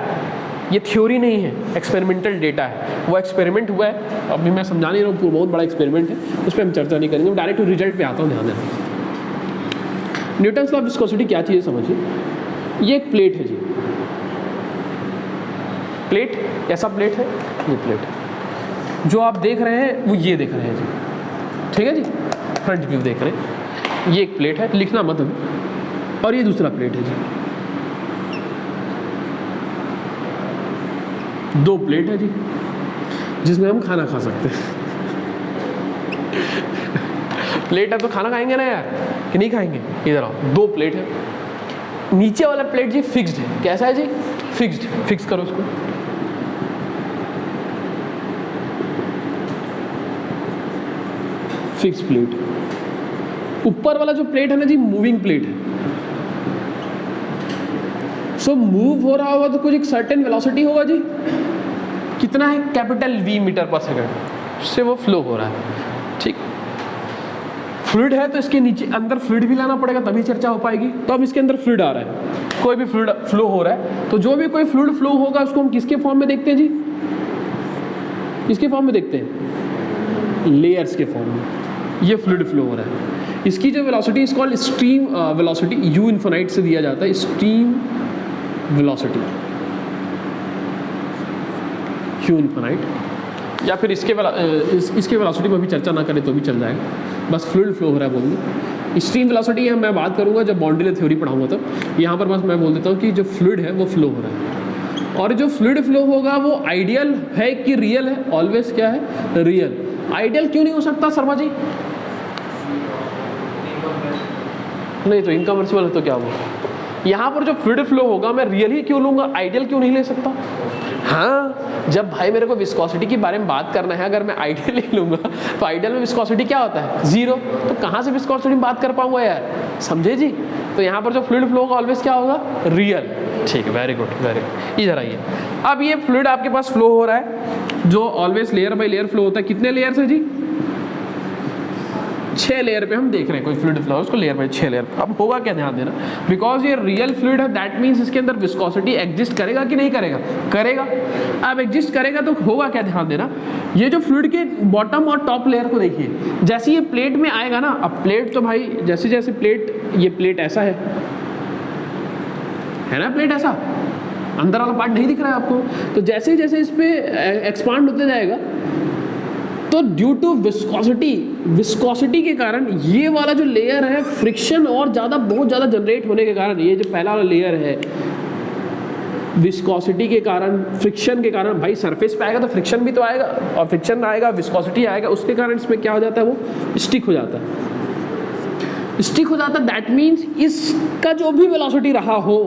Speaker 1: ये थ्योरी नहीं है, एक्सपेरिमेंटल डेटा है, वो एक्सपेरिमेंट हुआ है, अभी मैं समझा नहीं रहा हूँ, बहुत बड़ा एक्सपेरिमेंट है, उस पर हम चर्चा नहीं करेंगे, डायरेक्ट रिजल्ट पे आता हूँ, ध्यान देना। न्यूटन्स लॉ ऑफ विस्कोसिटी क्या चीज़ है समझिए, ये एक प्लेट है जी, प्लेट, ऐसा प्लेट है, ये प्लेट है, जो आप देख रहे हैं वो ये देख रहे हैं जी, ठीक है जी, फ्रंट व्यू देख रहे हैं, ये एक प्लेट है, लिखना मत अभी, और ये दूसरा प्लेट है जी, दो प्लेट है जी, जिसमें हम खाना खा सकते हैं। प्लेट है तो खाना खाएंगे ना यार, कि नहीं खाएंगे, इधर आओ, दो प्लेट है, नीचे वाला प्लेट जी फिक्स्ड है, कैसा है जी, फिक्स्ड, फिक्स करो उसको, फिक्स प्लेट। ऊपर वाला जो प्लेट है ना जी, मूविंग प्लेट है, सो मूव हो रहा होगा तो कुछ एक सर्टेन वेलोसिटी होगा जी, कितना है, कैपिटल V मीटर पर सेकंड से वो फ्लो हो रहा है, ठीक। फ्लूइड है तो इसके नीचे अंदर फ्लूइड भी लाना पड़ेगा, तभी चर्चा हो पाएगी। तो अब इसके अंदर फ्लूइड आ रहा है, कोई भी फ्लूइड फ्लो हो रहा है, तो जो भी कोई फ्लूइड फ्लो होगा उसको हम किसके फॉर्म में देखते हैं जी, किसके फॉर्म में देखते हैं, लेयर्स के फॉर्म में, ये फ्लूइड फ्लो हो रहा है। इसकी जो velocity is called stream velocity, U infinite से दिया जाता है, स्ट्रीम वेलोसिटी, U इन्फिनाइट, या फिर इसके वेलोसिटी में भी चर्चा ना करें तो भी चल जाएगा, बस फ्लूइड फ्लो हो रहा है बोलिए। स्ट्रीम वेलोसिटी है, मैं बात करूंगा जब बाउंड्री थ्योरी पढ़ाऊंगा तब, यहाँ पर बस मैं बोल देता हूँ कि जो फ्लूइड है वो फ्लो हो रहा है, और जो फ्लूइड फ्लो होगा वो आइडियल है कि रियल है, ऑलवेज क्या है, रियल। आइडियल क्यों नहीं हो सकता शर्मा जी, नहीं तो इनकमर्सिबल है तो क्या हुआ, यहाँ पर जो फ्लूइड फ्लो होगा मैं रियल ही क्यों लूँगा, आइडियल क्यों नहीं ले सकता। हाँ, जब भाई मेरे को विस्कोसिटी के बारे में बात करना है, अगर मैं आइडियल ले लूँगा तो आइडियल में विस्कोसिटी क्या होता है, 0, तो कहाँ से विस्कोसिटी में बात कर पाऊँगा यार, समझे जी। तो यहाँ पर जो फ्लूइड फ्लो होगा ऑलवेज क्या होगा, रियल, ठीक है, वेरी गुड वेरी गुड। इधर आइए, अब ये फ्लूइड आपके पास फ्लो हो रहा है, जो always layer by layer flow होता है, कितने लेयर से जी, 6 लेयर पे हम देख रहे हैं कोई फ्लूइड फ्लो, उसको लेयर बाई 6 लेयर। अब होगा क्या, ध्यान देना, बिकॉज ये रियल फ्लूइड है, दैट मीन्स इसके अंदर विस्कोसिटी एग्जिस्ट करेगा कि नहीं करेगा, करेगा। अब एग्जिस्ट करेगा तो होगा क्या, ध्यान देना, ये जो फ्लूइड के बॉटम और टॉप लेयर को देखिए, जैसे ये प्लेट में आएगा ना, अब प्लेट तो भाई जैसे जैसे प्लेट, ये प्लेट ऐसा है ना, प्लेट ऐसा, अंदर वाला पार्ट नहीं दिख रहा है आपको, तो जैसे जैसे इस पे एक्सपांड होते जाएगा, तो ड्यू टू विस्कोसिटी के कारण ये वाला जो लेयर है, फ्रिक्शन और ज़्यादा, बहुत ज़्यादा जनरेट होने के कारण, ये जो पहला वाला लेयर है विस्कोसिटी के कारण, फ्रिक्शन के कारण, भाई सरफेस पे आएगा तो फ्रिक्शन भी तो आएगा, और फ्रिक्शन आएगा, विस्कोसिटी आएगा, उसके कारण इसमें क्या हो जाता है, वो स्टिक हो जाता है। स्टिक हो जाता है, दैट मीन्स इसका जो भी वेलोसिटी रहा हो,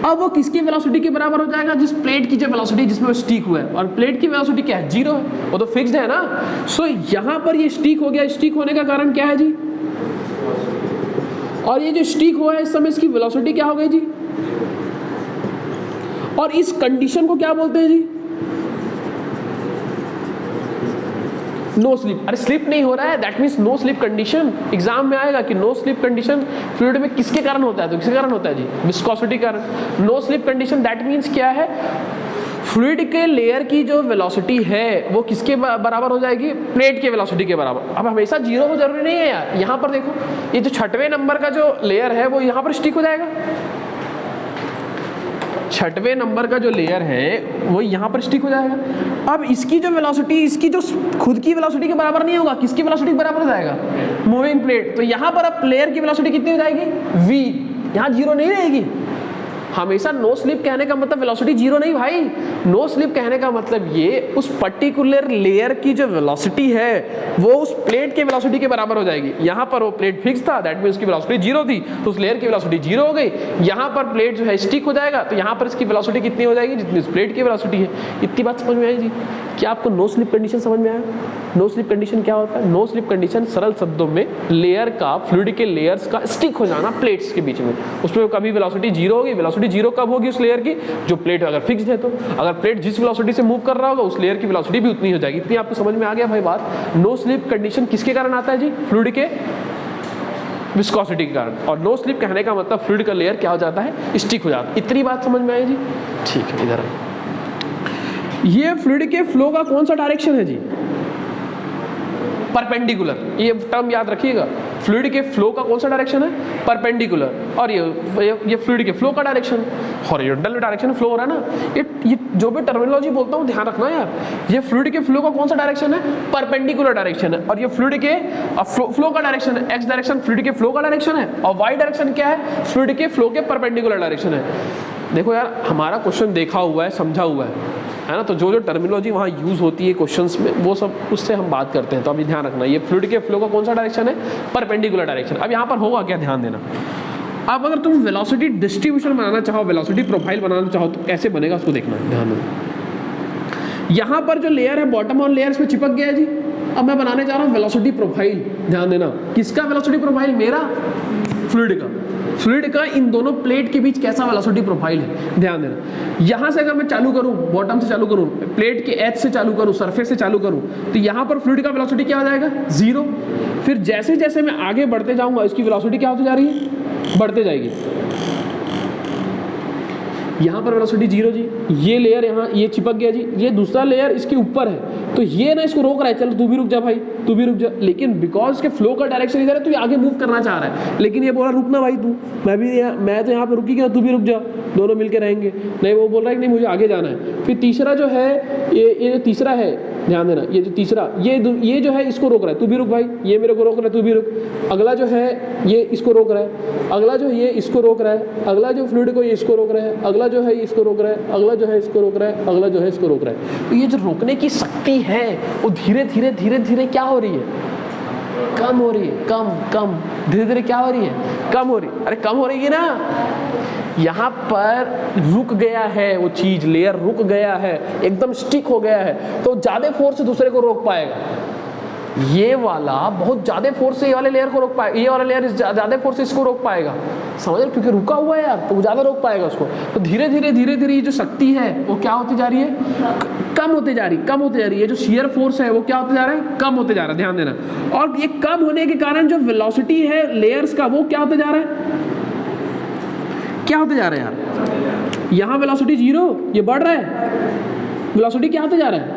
Speaker 1: अब वो किसकी वेलोसिटी के बराबर हो जाएगा, जिस प्लेट की जो वेलोसिटी जिसमें वो स्टिक हुआ है, और प्लेट की वेलोसिटी क्या है, 0 है, वो तो फिक्स्ड है ना। सो यहाँ पर ये स्टिक हो गया, स्टिक होने का कारण क्या है जी, और ये जो स्टिक हुआ है इस समय इसकी वेलोसिटी क्या हो गई जी, और इस कंडीशन को क्या बोलते हैं जी, नो स्लिप। अरे स्लिप नहीं हो रहा है, that means no slip condition. Exam में आएगा कि नो स्लिप कंडीशन फ्लूइड में किसके कारण होता है, तो किसके कारण होता है जी, विस्कोसिटी के कारण। No slip condition that means क्या है, फ्लूइड के लेयर की जो वेलोसिटी है वो किसके बराबर हो जाएगी, प्लेट के वेलोसिटी के बराबर। अब हमेशा 0 तो जरूरी नहीं है यार, यहाँ पर देखो ये जो 6वें नंबर का जो लेयर है वो यहाँ पर स्टिक हो जाएगा, 6वें नंबर का जो लेयर है वो यहाँ पर स्टिक हो जाएगा। अब इसकी जो वेलोसिटी, इसकी जो खुद की वेलोसिटी के बराबर नहीं होगा, किसकी वेलोसिटी के बराबर हो जाएगा, मूविंग प्लेट। तो यहाँ पर अब प्लेयर की वेलोसिटी कितनी हो जाएगी, v, यहाँ 0 नहीं रहेगी। हमेशा नो स्लिप कहने का मतलब वेलोसिटी 0 नहीं भाई, नो स्लिप कहने का मतलब ये उस पर्टिकुलर लेयर की जो वेलोसिटी है वो उस प्लेट के वेलोसिटी के बराबर हो जाएगी। यहाँ पर वो प्लेट फिक्स था, दैट मीन्स उसकी वेलोसिटी 0 थी, तो उस लेयर की वेलोसिटी 0 हो गई। यहाँ पर प्लेट जो है स्टिक हो जाएगा, तो यहाँ पर इसकी वेलोसिटी कितनी हो जाएगी, जितनी उस प्लेट की वेलोसिटी है। इतनी बात समझ में आई जी? क्या आपको नो स्लिप कंडीशन समझ में आया? नो स्लिप कंडीशन क्या होता है? नो स्लिप कंडीशन सरल शब्दों में लेयर का, फ्लूइड के लेयर्स का स्टिक हो जाना प्लेट्स के बीच में, उसमें कभी वेलोसिटी 0 होगी। वेलोसिटी 0 कब होगी उस लेयर की, जो प्लेट अगर फिक्स्ड है, तो अगर प्लेट जिस वेलोसिटी से मूव कर रहा होगा उस लेयर की वेलोसिटी भी उतनी हो जाएगी। इतनी आपको समझ में आ गया भाई बात? नो स्लिप कंडीशन किसके कारण आता है जी, फ्लूइड के विस्कोसिटी के कारण। और नो स्लिप कहने का मतलब फ्लूइड का लेयर क्या हो जाता है, स्टिक हो जाता है। इतनी बात समझ में आई जी? ठीक है, इधर ये फ्लूइड के फ्लो का कौन सा डायरेक्शन है जी, परपेंडिकुलर। ये टर्म याद रखिएगा, फ्लूइड के फ्लो का कौन सा डायरेक्शन है, परपेंडिकुलर। और ये फ्लूइड के फ्लो का डायरेक्शन हॉरिजॉन्टल डायरेक्शन फ्लो हो रहा है ना। ये जो भी टर्मिनोलॉजी बोलता हूँ ध्यान रखना यार, ये फ्लूइड के फ्लो का कौन सा डायरेक्शन है, परपेंडिकुलर डायरेक्शन है। और ये फ्लूइड के फ्लो का डायरेक्शन है, एक्स डायरेक्शन फ्लूइड के फ्लो का डायरेक्शन है, और वाई डायरेक्शन क्या है, फ्लूइड के फ्लो के परपेंडिकुलर डायरेक्शन है। देखो यार, हमारा क्वेश्चन देखा हुआ है, समझा हुआ है ना, तो जो जो टर्मिनोलॉजी वहाँ यूज़ होती है क्वेश्चंस में वो सब उससे हम बात करते हैं। तो अभी ध्यान रखना, ये फ्लूइड के फ्लो का कौन सा डायरेक्शन है, परपेंडिकुलर डायरेक्शन। अब यहाँ पर होगा क्या, ध्यान देना। अब अगर तुम वेलोसिटी डिस्ट्रीब्यूशन बनाना चाहो, वेलोसिटी प्रोफाइल बनाना चाहो, तो कैसे बनेगा उसको देखना है, ध्यान देना। यहाँ पर जो लेयर है बॉटम ऑन लेयर, इसमें चिपक गया है जी। अब मैं बनाने जा रहा हूँ वेलोसिटी प्रोफाइल, ध्यान देना। किसका वेलोसिटी प्रोफाइल, मेरा, फ्लूइड का। फ्लूइड का इन दोनों प्लेट के बीच कैसा वेलोसिटी प्रोफाइल है, ध्यान देना। यहाँ से अगर मैं चालू करूँ, बॉटम से चालू करूँ, प्लेट के एज से चालू करूँ, सरफेस से चालू करूँ, तो यहाँ पर फ्लूइड का वेलोसिटी क्या हो जाएगा, 0। फिर जैसे जैसे मैं आगे बढ़ते जाऊँगा इसकी वेलोसिटी क्या होती जा रही है, बढ़ते जाएगी। यहाँ पर वेलोसिटी 0 जी, ये लेयर यहाँ ये चिपक गया जी, ये दूसरा लेयर इसके ऊपर है, तो ये ना इसको रोक रहा है, चलो तू भी रुक जा भाई, तू भी रुक जा। लेकिन बिकॉज के फ्लो का डायरेक्शन इधर है, तो ये आगे मूव करना चाह रहा है, लेकिन ये बोल रहा रुकना भाई तू, मैं तो यहाँ पे रुकी, क्या तू भी रुक जा, दोनों मिलके रहेंगे। नहीं, वो बोल रहा है कि नहीं मुझे आगे जाना है। फिर तीसरा जो है, ये जो तीसरा है, ध्यान देना, ये जो तीसरा, ये जो है इसको रोक रहा है, तू भी रुक भाई, ये मेरे को रोक रहा है, तू भी रुक। अगला जो है ये इसको रोक रहा है, अगला जो ये इसको रोक रहा है, अगला जो फ्लूइड को ये इसको रोक रहा है, अगला जो है इसको रोक रहा है, अगला जो है इसको रोक रहा है, अगला जो है इसको रोक रहा है। तो ये जो रोकने की शक्ति है वो धीरे धीरे धीरे धीरे क्या हो रही है, कम हो रही है, कम धीरे धीरे क्या हो रही है, कम हो रही। अरे कम हो रही है ना, यहाँ पर रुक गया है वो चीज, लेयर रुक गया है, एकदम स्टिक हो गया है, तो ज्यादा फोर्स से दूसरे को रोक पाएगा। ये वाला बहुत ज्यादा फोर्स से ये वाले लेयर को रोक पाएगा, ये वाला लेयर ज्यादा फोर्स से इसको रोक पाएगा, समझ रहे, क्योंकि रुका हुआ है यार, तो वो ज्यादा रोक पाएगा उसको। तो धीरे धीरे ये जो शक्ति है वो क्या होती जा रही है, कम होती जा रही है। ये जो शियर फोर्स है वो क्या होते जा रहा है, कम होते जा रहा है, ध्यान देना। और ये कम होने के कारण जो वेलोसिटी है लेयर्स का वो क्या होते जा रहा है, क्या होते जा रहा है यार, यहाँ वेलोसिटी 0, ये बढ़ रहा है, वेलोसिटी क्या होते जा रहा है।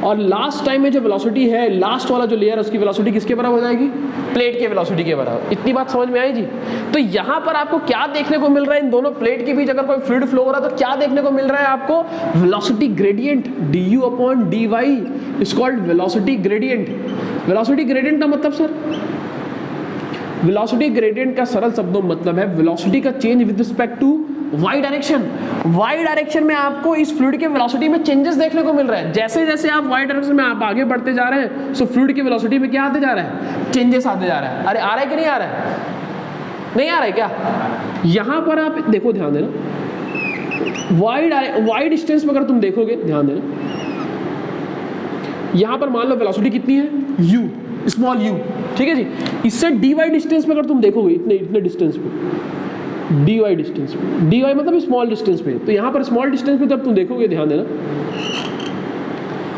Speaker 1: और लास्ट टाइम में जो वेलोसिटी है, लास्ट वाला जो लेयर है उसकी वेलोसिटी किसके बराबर हो जाएगी, प्लेट के वेलोसिटी के बराबर। इतनी बात समझ में आई जी? तो यहाँ पर आपको क्या देखने को मिल रहा है, इन दोनों प्लेट के बीच अगर कोई फ्लूइड फ्लो हो रहा है तो क्या देखने को मिल रहा है आपको, velocity gradient, du/dy is called velocity gradient. Velocity gradient का मतलब सर वेलोसिटी ग्रेडियंट का सरल शब्दों में मतलब है वेलोसिटी का change with respect to y direction. Y direction में आपको इस फ्लूइड के वेलोसिटी में चेंजेस देखने को मिल रहा है। जैसे जैसे आप वाई डायरेक्शन में आप आगे बढ़ते जा रहे हैं, सो फ्लूइड की वेलोसिटी में क्या आते जा रहा है, चेंजेस आते जा रहा है। अरे आ रहा है कि नहीं आ रहा है, नहीं आ रहा है क्या? यहां पर आप देखो, ध्यान देना, वाई डिस्टेंस में अगर तुम देखोगे, ध्यान देना, यहां पर मान लो वेलोसिटी कितनी है, u, स्मॉल u, ठीक है जी। इससे dy डिस्टेंस में अगर तुम देखोगे, इतने डिस्टेंस पे, dy डिस्टेंस पे, dy मतलब स्मॉल डिस्टेंस पे, तो यहां पर स्मॉल डिस्टेंस पे जब तुम देखोगे, ध्यान देना,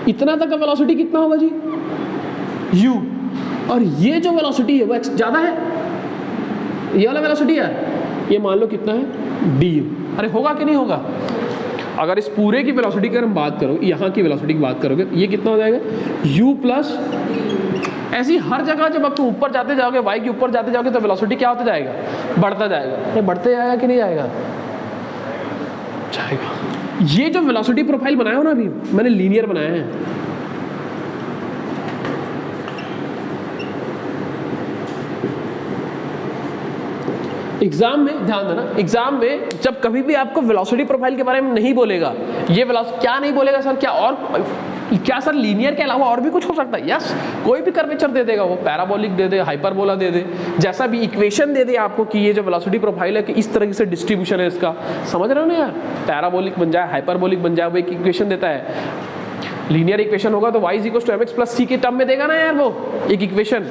Speaker 1: इतना तक का वेलोसिटी कितना होगा जी, u, और ये जो वेलोसिटी है वो x ज्यादा है, ये वाला वेलोसिटी है, ये मान लो कितना है, du। अरे होगा कि नहीं होगा? अगर इस पूरे की वेलोसिटी की हम बात करो, यहाँ की वेलोसिटी की बात करोगे, ये कितना हो जाएगा, u प्लस, ऐसी हर जगह जब आप तुम ऊपर जाते जाओगे, y के ऊपर जाते जाओगे, तो वेलोसिटी क्या होता जाएगा, बढ़ता जाएगा। ये बढ़ते जाएगा कि नहीं जाएगा, जाएगा। ये जो वेलोसिटी प्रोफाइल बनाया हो ना, अभी मैंने लीनियर बनाया है। एग्जाम में ध्यान देना, एग्जाम में जब कभी भी आपको वेलोसिटी प्रोफाइल के बारे में नहीं बोलेगा, ये वेलोसिटी क्या नहीं बोलेगा सर, क्या और क्या सर, लीनियर के अलावा और भी कुछ हो सकता है? यस, कोई भी कर्वेचर दे देगा वो, पैराबोलिक दे दे, हाइपरबोला दे दे, जैसा भी इक्वेशन दे दे आपको कि ये जो वेलोसिटी प्रोफाइल है कि इस तरह से डिस्ट्रीब्यूशन है इसका, समझ रहे हो ना यार, पैराबोलिक बन जाए, हाइपरबोलिक बन जाए, वो एक इक्वेशन देता है। लीनियर इक्वेशन होगा तो y = mx + c के टर्म में देगा ना यार वो एक इक्वेशन।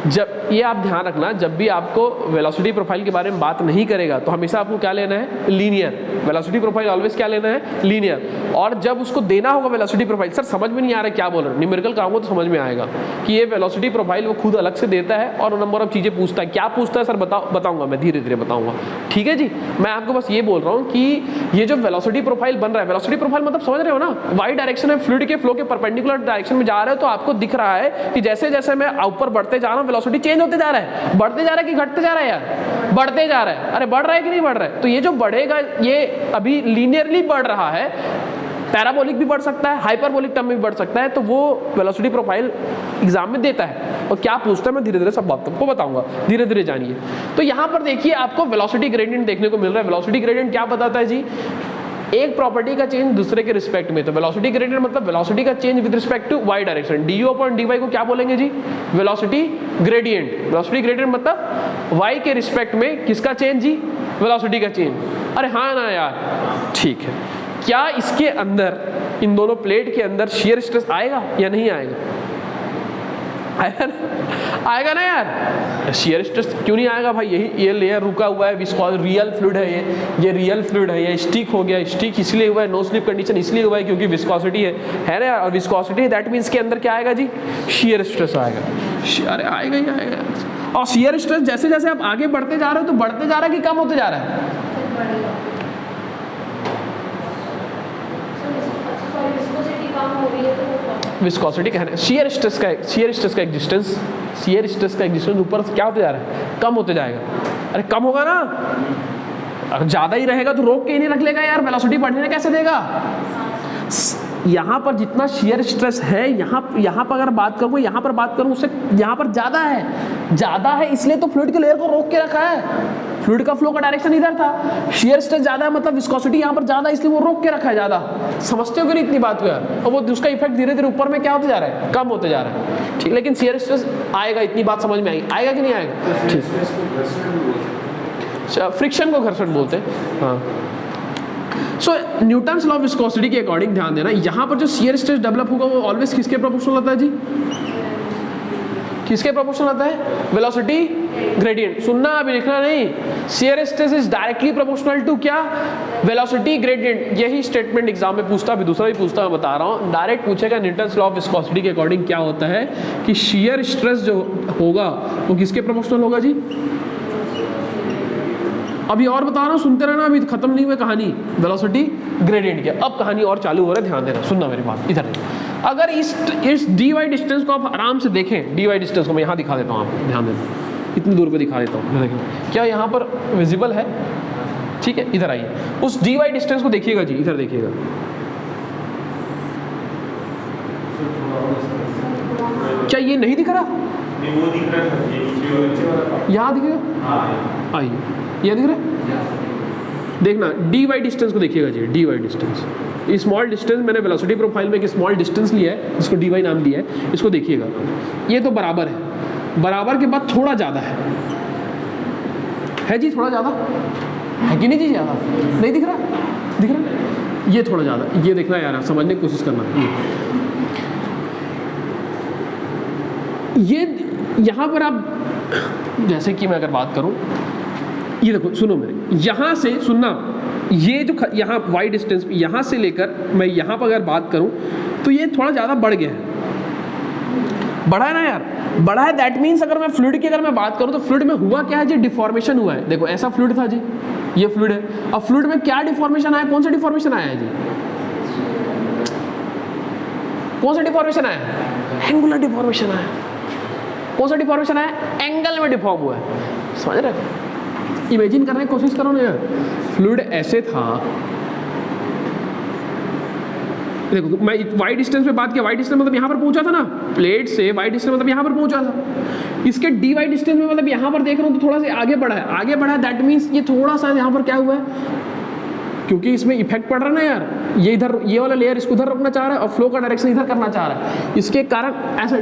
Speaker 1: जब ये आप ध्यान रखना, जब भी आपको वेलोसिटी प्रोफाइल के बारे में बात नहीं करेगा तो हमेशा आपको क्या लेना है, लीनियर। वेलोसिटी प्रोफाइल ऑलवेज क्या लेना है, लीनियर। और जब उसको देना होगा वेलोसिटी प्रोफाइल, सर समझ में नहीं आ रहा है क्या बोल रहे हो, न्यूमेरिकल कराऊंगा तो समझ में आएगा कि ये वेलोसिटी प्रोफाइल वो खुद अलग से देता है और नंबर ऑफ चीज़ें पूछता है। क्या पूछता है सर, बताऊंगा मैं, धीरे धीरे बताऊंगा, ठीक है जी। मैं आपको बस ये बोल रहा हूँ कि ये जो वेलोसिटी प्रोफाइल बन रहा है, वेलोसिटी प्रोफाइल मतलब समझ रहे हो ना, वाई डायरेक्शन है, फ्लूइड के फ्लो के परपेंडिकुलर डायरेक्शन में जा रहे हो, तो आपको दिख रहा है कि जैसे जैसे मैं ऊपर बढ़ते जा रहा हूँ वेलोसिटी चेंज होते जा रहा है, बढ़ते जा रहा है कि घटते जा रहा है यार, बढ़ते जा रहा है। अरे बढ़ रहा है कि नहीं बढ़ रहा है? तो ये जो बढ़ेगा, ये अभी लीनियरली बढ़ रहा है, पैराबोलिक भी बढ़ सकता है, हाइपरबोलिक टर्म में भी बढ़ सकता है, तो वो वेलोसिटी प्रोफाइल एग्जाम में देता है। और क्या पूछता है मैं धीरे धीरे सब बात आपको बताऊंगा, धीरे धीरे जानिए। तो यहाँ पर देखिए आपको वेलोसिटी ग्रेडियंट देखने को मिल रहा है। वेलोसिटी ग्रेडियंट क्या बताता है जी, एक प्रॉपर्टी का चेंज दूसरे के रिस्पेक्ट में। तो वेलोसिटी ग्रेडियंट मतलब वेलोसिटी का change with respect to y direction. du/dy को क्या बोलेंगे जी, वेलोसिटी ग्रेडियंट। वेलोसिटी ग्रेडियंट मतलब वाई के रिस्पेक्ट में किसका चेंज जी, वेलोसिटी का चेंज। अरे हाँ ना यार, ठीक है। क्या इसके अंदर, इन दोनों प्लेट के अंदर शियर स्ट्रेस आएगा या नहीं आएगा? आएगा ना, आएगा ना यार। शियर स्ट्रेस क्यों नहीं आएगा भाई, यही ये लेयर रुका हुआ है, विस्कोस रियल फ्लूइड है, ये रियल फ्लूइड है, ये स्टिक हो गया, स्टिक इसलिए हुआ है, नो स्लिप कंडीशन इसलिए हुआ है क्योंकि विस्कोसिटी है ना, और विस्कोसिटी दैट मीन्स के अंदर क्या आएगा जी, शियर स्ट्रेस आएगा। अरे आएगा ही आएगा। और शियर स्ट्रेस जैसे जैसे आप आगे बढ़ते जा रहे हो तो बढ़ते जा रहा है कि कम होते जा रहा है? विस्कोसिटी कहने, शियर स्ट्रेस का एग्जिस्टेंस, शियर स्ट्रेस का एग्जिस्टेंस ऊपर से क्या होते जा रहा है, कम होते जाएगा। अरे कम होगा ना, अगर ज़्यादा ही रहेगा तो रोक के ही नहीं रख लेगा यार, वेलोसिटी बढ़ने कैसे देगा। यहाँ पर जितना शियर स्ट्रेस है, यहाँ पर अगर बात करूँ, यहाँ पर बात करूँ, उससे यहाँ पर ज़्यादा है, इसलिए तो फ्लूइड के लेयर को रोक के रखा है। फ्लूइड का फ्लो का डायरेक्शन इधर था, शियर स्ट्रेस ज़्यादा है मतलब विस्कोसिटी यहाँ पर ज़्यादा, इसलिए वो रोक के रखा है ज़्यादा। समझते हो कि नहीं इतनी बात को यार? और वो उसका इफेक्ट धीरे धीरे ऊपर में क्या होते जा रहा है, कम होते जा रहा है, ठीक। लेकिन शियर स्ट्रेस आएगा, इतनी बात समझ में आएगा कि नहीं आएगा? ठीक, फ्रिक्शन को घर्षण बोलते हैं, हाँ। सो न्यूटन्स लॉ ऑफ विस्कोसिटी के अकॉर्डिंग ध्यान देना, यहाँ पर जो शियर स्ट्रेस डेवलप होगा वो ऑलवेज किसके प्रोपोर्शनल होता है जी, किसके प्रोपोर्शनल आता है, वेलोसिटी ग्रेडियंट। सुनना, अभी लिखना नहीं। Shear stress is directly proportional to क्या, वेलोसिटी ग्रेडियंट। यही स्टेटमेंट एग्जाम में पूछता, अभी दूसरा भी पूछता, मैं बता रहा हूँ। डायरेक्ट पूछेगा न्यूटन्स लॉ ऑफ विस्कोसिटी के अकॉर्डिंग क्या होता है कि शियर स्ट्रेस जो होगा वो किसके प्रोपोर्शनल होगा जी। अभी और बता रहा हूँ, सुनते रहना, अभी खत्म नहीं हुई कहानी वेलोसिटी ग्रेडियंट की। अब कहानी और चालू हो रहा है, ध्यान देना, सुनना मेरी बात इधर। अगर इस dy डिस्टेंस को आप आराम से देखें, dy डिस्टेंस को मैं यहाँ दिखा देता हूँ, आप ध्यान देना, इतनी दूर पे दिखा देता हूँ, देखें क्या यहाँ पर विजिबल है, ठीक है। इधर आइए, उस dy डिस्टेंस को देखिएगा जी, इधर देखिएगा। क्या ये नहीं दिख रहा?
Speaker 2: नहीं वो दिख रहा है, ये नीचे वाला नीचे वाला part।
Speaker 1: यहाँ दिख रहा?
Speaker 2: हाँ
Speaker 1: आइए, ये दिख रहा है? देखना डी वाई डिस्टेंस को देखिएगा जी, d y distance, small distance मैंने वेलोसिटी प्रोफाइल में एक स्मॉल डिस्टेंस लिया है जिसको डी वाई नाम दिया है, इसको देखिएगा। ये तो बराबर है, बराबर के बाद थोड़ा ज़्यादा है जी, थोड़ा ज़्यादा है कि नहीं जी? ज़्यादा नहीं दिख रहा? दिख रहा? ये थोड़ा ज़्यादा, ये देखना यार, समझने की कोशिश करना। ये यहाँ पर आप, जैसे कि मैं अगर बात करूँ, ये देखो, सुनो मेरे, यहाँ से सुनना, ये जो यहाँ वाई डिस्टेंस यहाँ से लेकर मैं यहाँ पर अगर बात करूँ तो ये थोड़ा ज़्यादा बढ़ गया है, बढ़ा है ना यार, बढ़ा है। दैट मीन्स अगर मैं फ्लूइड की अगर मैं बात करूँ तो फ्लूइड में हुआ क्या है जी? डिफॉर्मेशन हुआ है। देखो ऐसा फ्लूइड था जी, ये फ्लूइड है, अब फ्लूइड में क्या डिफॉर्मेशन आया? कौन सा डिफॉर्मेशन आया है जी? कौन सा डिफॉर्मेशन आया? एंगुलर डिफॉर्मेशन आया। कौन सा डिफॉर्मेशन आया? एंगल में डिफॉर्म हुआ है। समझ रहे? इमेजिन करने की कोशिश करो ना यार, फ्लूइड ऐसे था, देखो मैं वाई डिस्टेंस पे बात किया, वाई डिस्टेंस मतलब यहाँ पर पहुंचा था ना, प्लेट से वाई डिस्टेंस मतलब यहाँ पर पहुंचा था। इसके डी वाई डिस्टेंस में मतलब यहाँ पर देख रहा हूँ तो थोड़ा सा आगे बढ़ा है, आगे बढ़ा है, दैट मीन्स ये थोड़ा सा यहाँ पर क्या हुआ है, क्योंकि इसमें इफेक्ट पड़ रहा है ना यार, ये इधर, ये वाला लेयर इसको इधर रोकना चाह रहा है और फ्लो का डायरेक्शन इधर करना चाह रहा है, इसके कारण ऐसे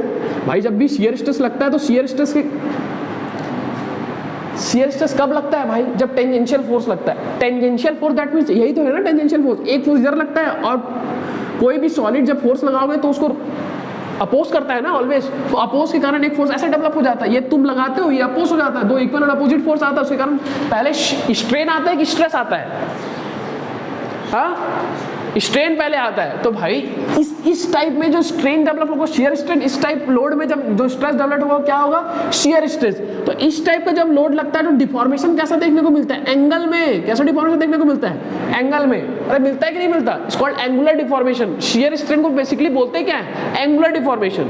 Speaker 1: भाई जब भी शियर स्ट्रेस लगता है तो शियर स्ट्रेस कब लगता है भाई? जब टेंजेंशियल फोर्स लगता है। टेंजेंशियल फोर्स दैट मीन्स यही तो है ना टेंजेंशियल फोर्स, एक फोर्स इधर लगता है और कोई भी सॉलिड जब फोर्स लगाओगे तो उसको अपोज करता है ना ऑलवेज, तो अपोज के कारण एक फोर्स ऐसे डेवलप हो जाता है, ये तुम लगाते हो ये अपोज हो जाता है, दो इक्वल और अपोजिट फोर्स आता है, उसके कारण पहले स्ट्रेन आता है कि स्ट्रेस आता है? हाँ, स्ट्रेन पहले आता है। तो भाई इस टाइप में जो स्ट्रेन डेवलप होगा, शियर स्ट्रेन, इस टाइप लोड में जब जो स्ट्रेस डेवलप होगा क्या होगा? Shear stress. तो इस टाइप का जब लोड लगता है तो डिफॉर्मेशन कैसा देखने को मिलता है? एंगल में। कैसा डिफॉर्मेशन देखने को मिलता है? एंगल में। अरे मिलता है कि नहीं मिलता? It's called angular deformation. Shear strain को बेसिकली बोलते हैं क्या है? Angular deformation.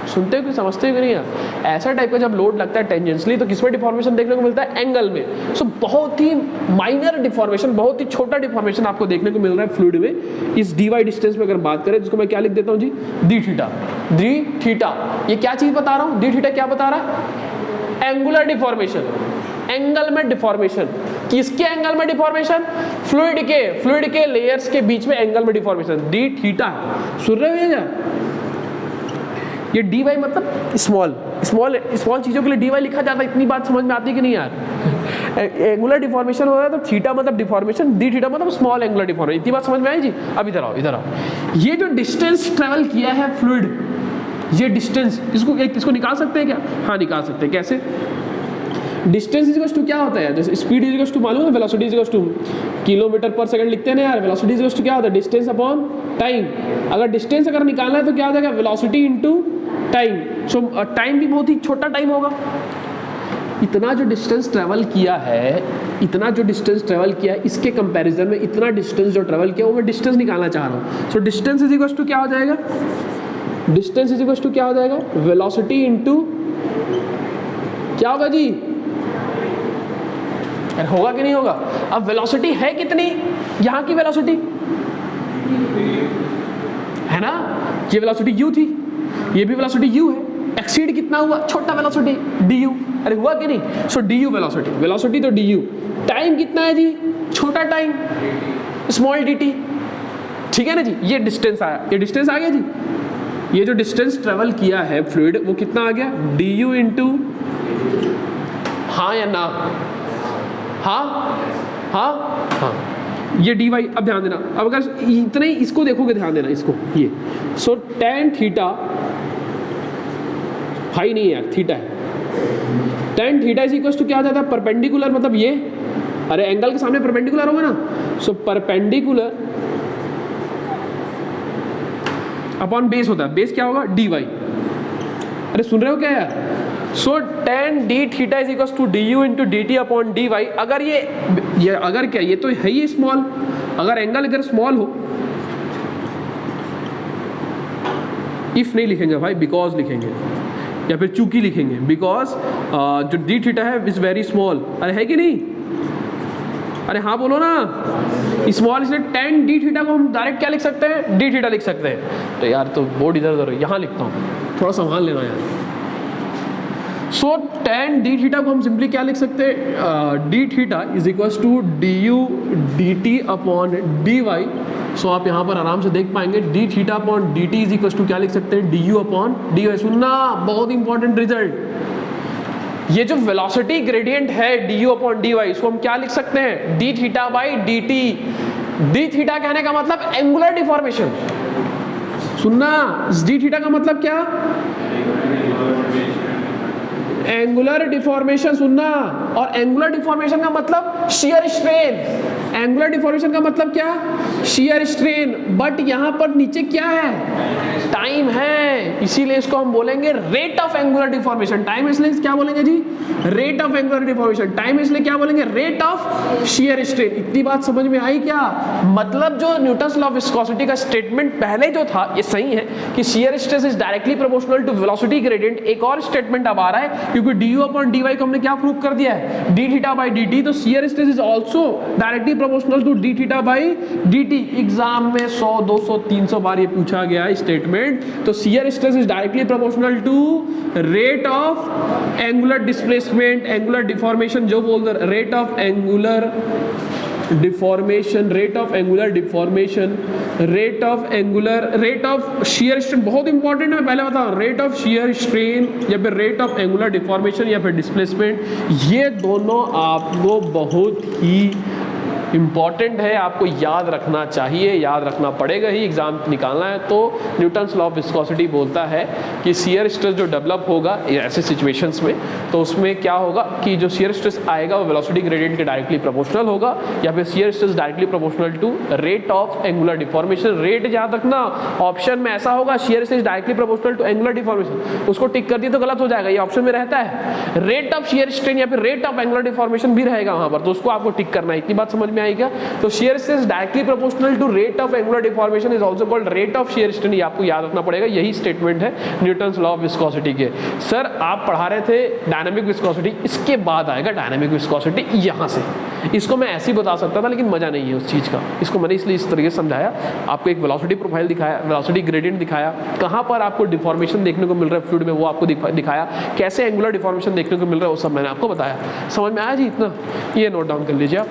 Speaker 1: सुनते हो कि समझते हो कि नहीं यार? ऐसा टाइप का जब लोड लगता है टेंजेंशियली तो किसमें डिफॉर्मेशन देखने को मिलता है? एंगल में। सो बहुत ही माइनर डिफॉर्मेशन, बहुत ही छोटा डिफॉर्मेशन आपको देखने को मिल रहा है फ्लूइड में। इस डी वाई डिस्टेंस में अगर बात करें जिसको मैं क्या लिख देता हूँ जी? D theta. डी थीटा ये क्या चीज बता रहा हूँ? डी थीटा क्या बता रहा है? एंगुलर डिफॉर्मेशन, एंगल में डिफॉर्मेशन। किसके एंगल में डिफॉर्मेशन? फ्लूइड के लेयर्स के बीच में एंगल में डिफॉर्मेशन, डी थीटा। सुन रहे हो यार? ये डी वाई मतलब स्मॉल चीज़ों के लिए डी वाई लिखा जाता है। इतनी बात समझ में आती है कि नहीं यार? एंगुलर डिफॉर्मेशन हो रहा है तो थीटा मतलब डिफॉर्मेशन, डी थीटा मतलब स्मॉल एंगुलर डिफॉर्मेशन। इतनी बात समझ में आई जी? अब इधर आओ, इधर आओ। ये जो डिस्टेंस ट्रेवल किया है फ्लूइड, ये डिस्टेंस, इसको निकाल सकते हैं क्या? हाँ निकाल सकते हैं। कैसे? डिस्टेंस इज टू क्या होता है? जैसे स्पीड इज टू मालूम है, वेलोसिटी इज टू किलोमीटर पर सेकंड लिखते हैं ना यार। वेलोसिटी इज टू क्या होता है? Distance upon time. अगर डिस्टेंस अगर निकालना है तो क्या हो जाएगा? Velocity into time. सो टाइम भी बहुत ही छोटा टाइम होगा। इतना जो डिस्टेंस ट्रेवल किया है, इसके कंपैरिजन में इतना डिस्टेंस जो ट्रेवल किया वो मैं डिस्टेंस निकालना चाह रहा हूँ। So distance is equal to क्या हो जाएगा? डिस्टेंस इज इक्वल टू क्या हो जाएगा? वेलोसिटी इनटू क्या होगा जी? होगा कि नहीं होगा? अब वेलोसिटी है कितनी? यहाँ की वेलोसिटी है ना, ये वेलोसिटी u थी, ये भी वेलोसिटी u है। एक्सीड कितना हुआ? छोटा वेलोसिटी du। अरे हुआ कि नहीं? सो du वेलोसिटी तो du। टाइम कितना है जी? छोटा टाइम, स्मॉल dt। ठीक है ना जी? ये डिस्टेंस आया, ये डिस्टेंस आ गया जी। ये जो डिस्टेंस ट्रेवल किया है फ्लूइड वो कितना आ गया? du इंटू, हाँ या ना? हाँ। ये डी वाई। अब ध्यान देना, अब अगर इतने ही इसको देखोगे, ध्यान देना इसको, ये सो टेन थीटा, हाई नहीं है यार, थीटा है। Tan theta is equal to क्या आ जाता है? परपेंडिकुलर, मतलब ये, अरे एंगल के सामने परपेंडिकुलर होगा ना, सो परपेंडिकुलर अपॉन बेस होता है। बेस क्या होगा? D y. अरे सुन रहे हो क्या यार? So tan d theta is equal to d u into d t upon d y. अगर ये अगर क्या, ये तो है ही स्मॉल, अगर एंगल अगर स्मॉल हो, इफ नहीं लिखेंगे भाई, बिकॉज लिखेंगे, या फिर चूंकि लिखेंगे, बिकॉज जो डी थीटा है इज वेरी स्मॉल। अरे है कि नहीं? अरे हाँ बोलो ना, स्मॉल, इसलिए टेन डी थीटा को हम डायरेक्ट क्या लिख सकते हैं? डी थीटा लिख सकते हैं। तो यार तो बोर्ड इधर उधर, यहाँ लिखता हूँ थोड़ा संभाल लेना यार। सो tan डी थीटा को हम सिंपली क्या लिख सकते हैं, d theta is equals to d u d t upon d y. So आप यहाँ पर आराम से देख पाएंगे d theta upon d t is equals to क्या लिख सकते हैं, d u upon d y. सुनना बहुत इंपॉर्टेंट रिजल्ट, ये जो वेलोसिटी ग्रेडियंट है d u upon d y, इसको हम क्या लिख सकते हैं, d theta by d t. D theta कहने का मतलब एंगुलर डिफॉर्मेशन। सुनना, डी थीटा का मतलब क्या, एंगुलर डिफॉर्मेशन। सुनना, और एंगुलर डिफॉर्मेशन का मतलब शियर स्ट्रेन। एंगुलर डिफॉर्मेशन का मतलब क्या, शियर स्ट्रेन। बट यहां पर नीचे क्या है, टाइम है, इसीलिए इसको हम बोलेंगे rate of angular deformation. Time इसलिए क्या बोलेंगे जी, rate of angular deformation. Time इसलिए क्या बोलेंगे, रेट ऑफ शियर स्ट्रेन। इतनी बात समझ में आई क्या? मतलब जो न्यूटन्स लॉ ऑफ विस्कोसिटी का स्टेटमेंट पहले जो था ये सही है कि shear stress is directly proportional to velocity gradient. एक और स्टेटमेंट अब आ रहा है क्योंकि d u upon d y को हमने क्या प्रूव कर दिया है, d theta by d t. तो shear stress is also directly proportional to d theta by d t. Exam में 100 200 300 बार ये पूछा गया है स्टेटमेंट। तो shear stress is directly proportional to rate of angular displacement, angular deformation जो बोल दो, rate of angular deformation, rate of angular deformation, rate of shear strain. बहुत इंपॉर्टेंट है, मैं पहले बता रहा हूं, रेट ऑफ शियर स्ट्रेन या फिर रेट ऑफ एंगुलर डिफॉर्मेशन या फिर डिस्प्लेसमेंट, ये दोनों आपको बहुत ही इंपॉर्टेंट है, आपको याद रखना चाहिए, याद रखना पड़ेगा ही, एग्जाम निकालना है तो। न्यूटन्स लॉ ऑफ विस्कोसिटी बोलता है कि शियर स्ट्रेस जो डेवलप होगा ऐसे सिचुएशंस में, तो उसमें क्या होगा कि जो शियर स्ट्रेस आएगा वो वेलोसिटी ग्रेडियंट के डायरेक्टली प्रोपोर्शनल होगा, या फिर shear stress directly proportional to rate of angular deformation. Rate याद रखना, ऑप्शन में ऐसा होगा shear stress directly proportional to angular deformation, उसको टिक कर दिए तो गलत हो जाएगा, ये ऑप्शन में रहता है। रेट ऑफ शियर स्ट्रेन या फिर रेट ऑफ एंगुलर डिफॉर्मेशन भी रहेगा वहां पर, तो उसको आपको टिक करना है। इतनी बात समझ में आई क्या? तो shear stress directly proportional to rate of angular deformation is also called rate of shear strain, ये आपको याद रखना पड़ेगा। यही स्टेटमेंट है न्यूटन्स लॉ ऑफ विस्कोसिटी के। सर आप पढ़ा रहे थे डायनामिक विस्कोसिटी, इसके बाद आएगा डायनामिक विस्कोसिटी यहां से। इसको मैं ऐसे ही बता सकता था लेकिन मजा नहीं है उस चीज का, इसको मैंने इसलिए इस तरीके से समझाया। आपको एक वेलोसिटी प्रोफाइल दिखाया, वेलोसिटी ग्रेडियंट दिखाया, कहां पर आपको डिफॉर्मेशन देखने को मिल रहा है फ्लूइड में वो आपको दिखाया, कैसे एंगुलर डिफॉर्मेशन देखने को मिल रहा है वो सब मैंने आपको बताया। समझ में आया जी इतना? ये नोट डाउन कर लीजिए आप।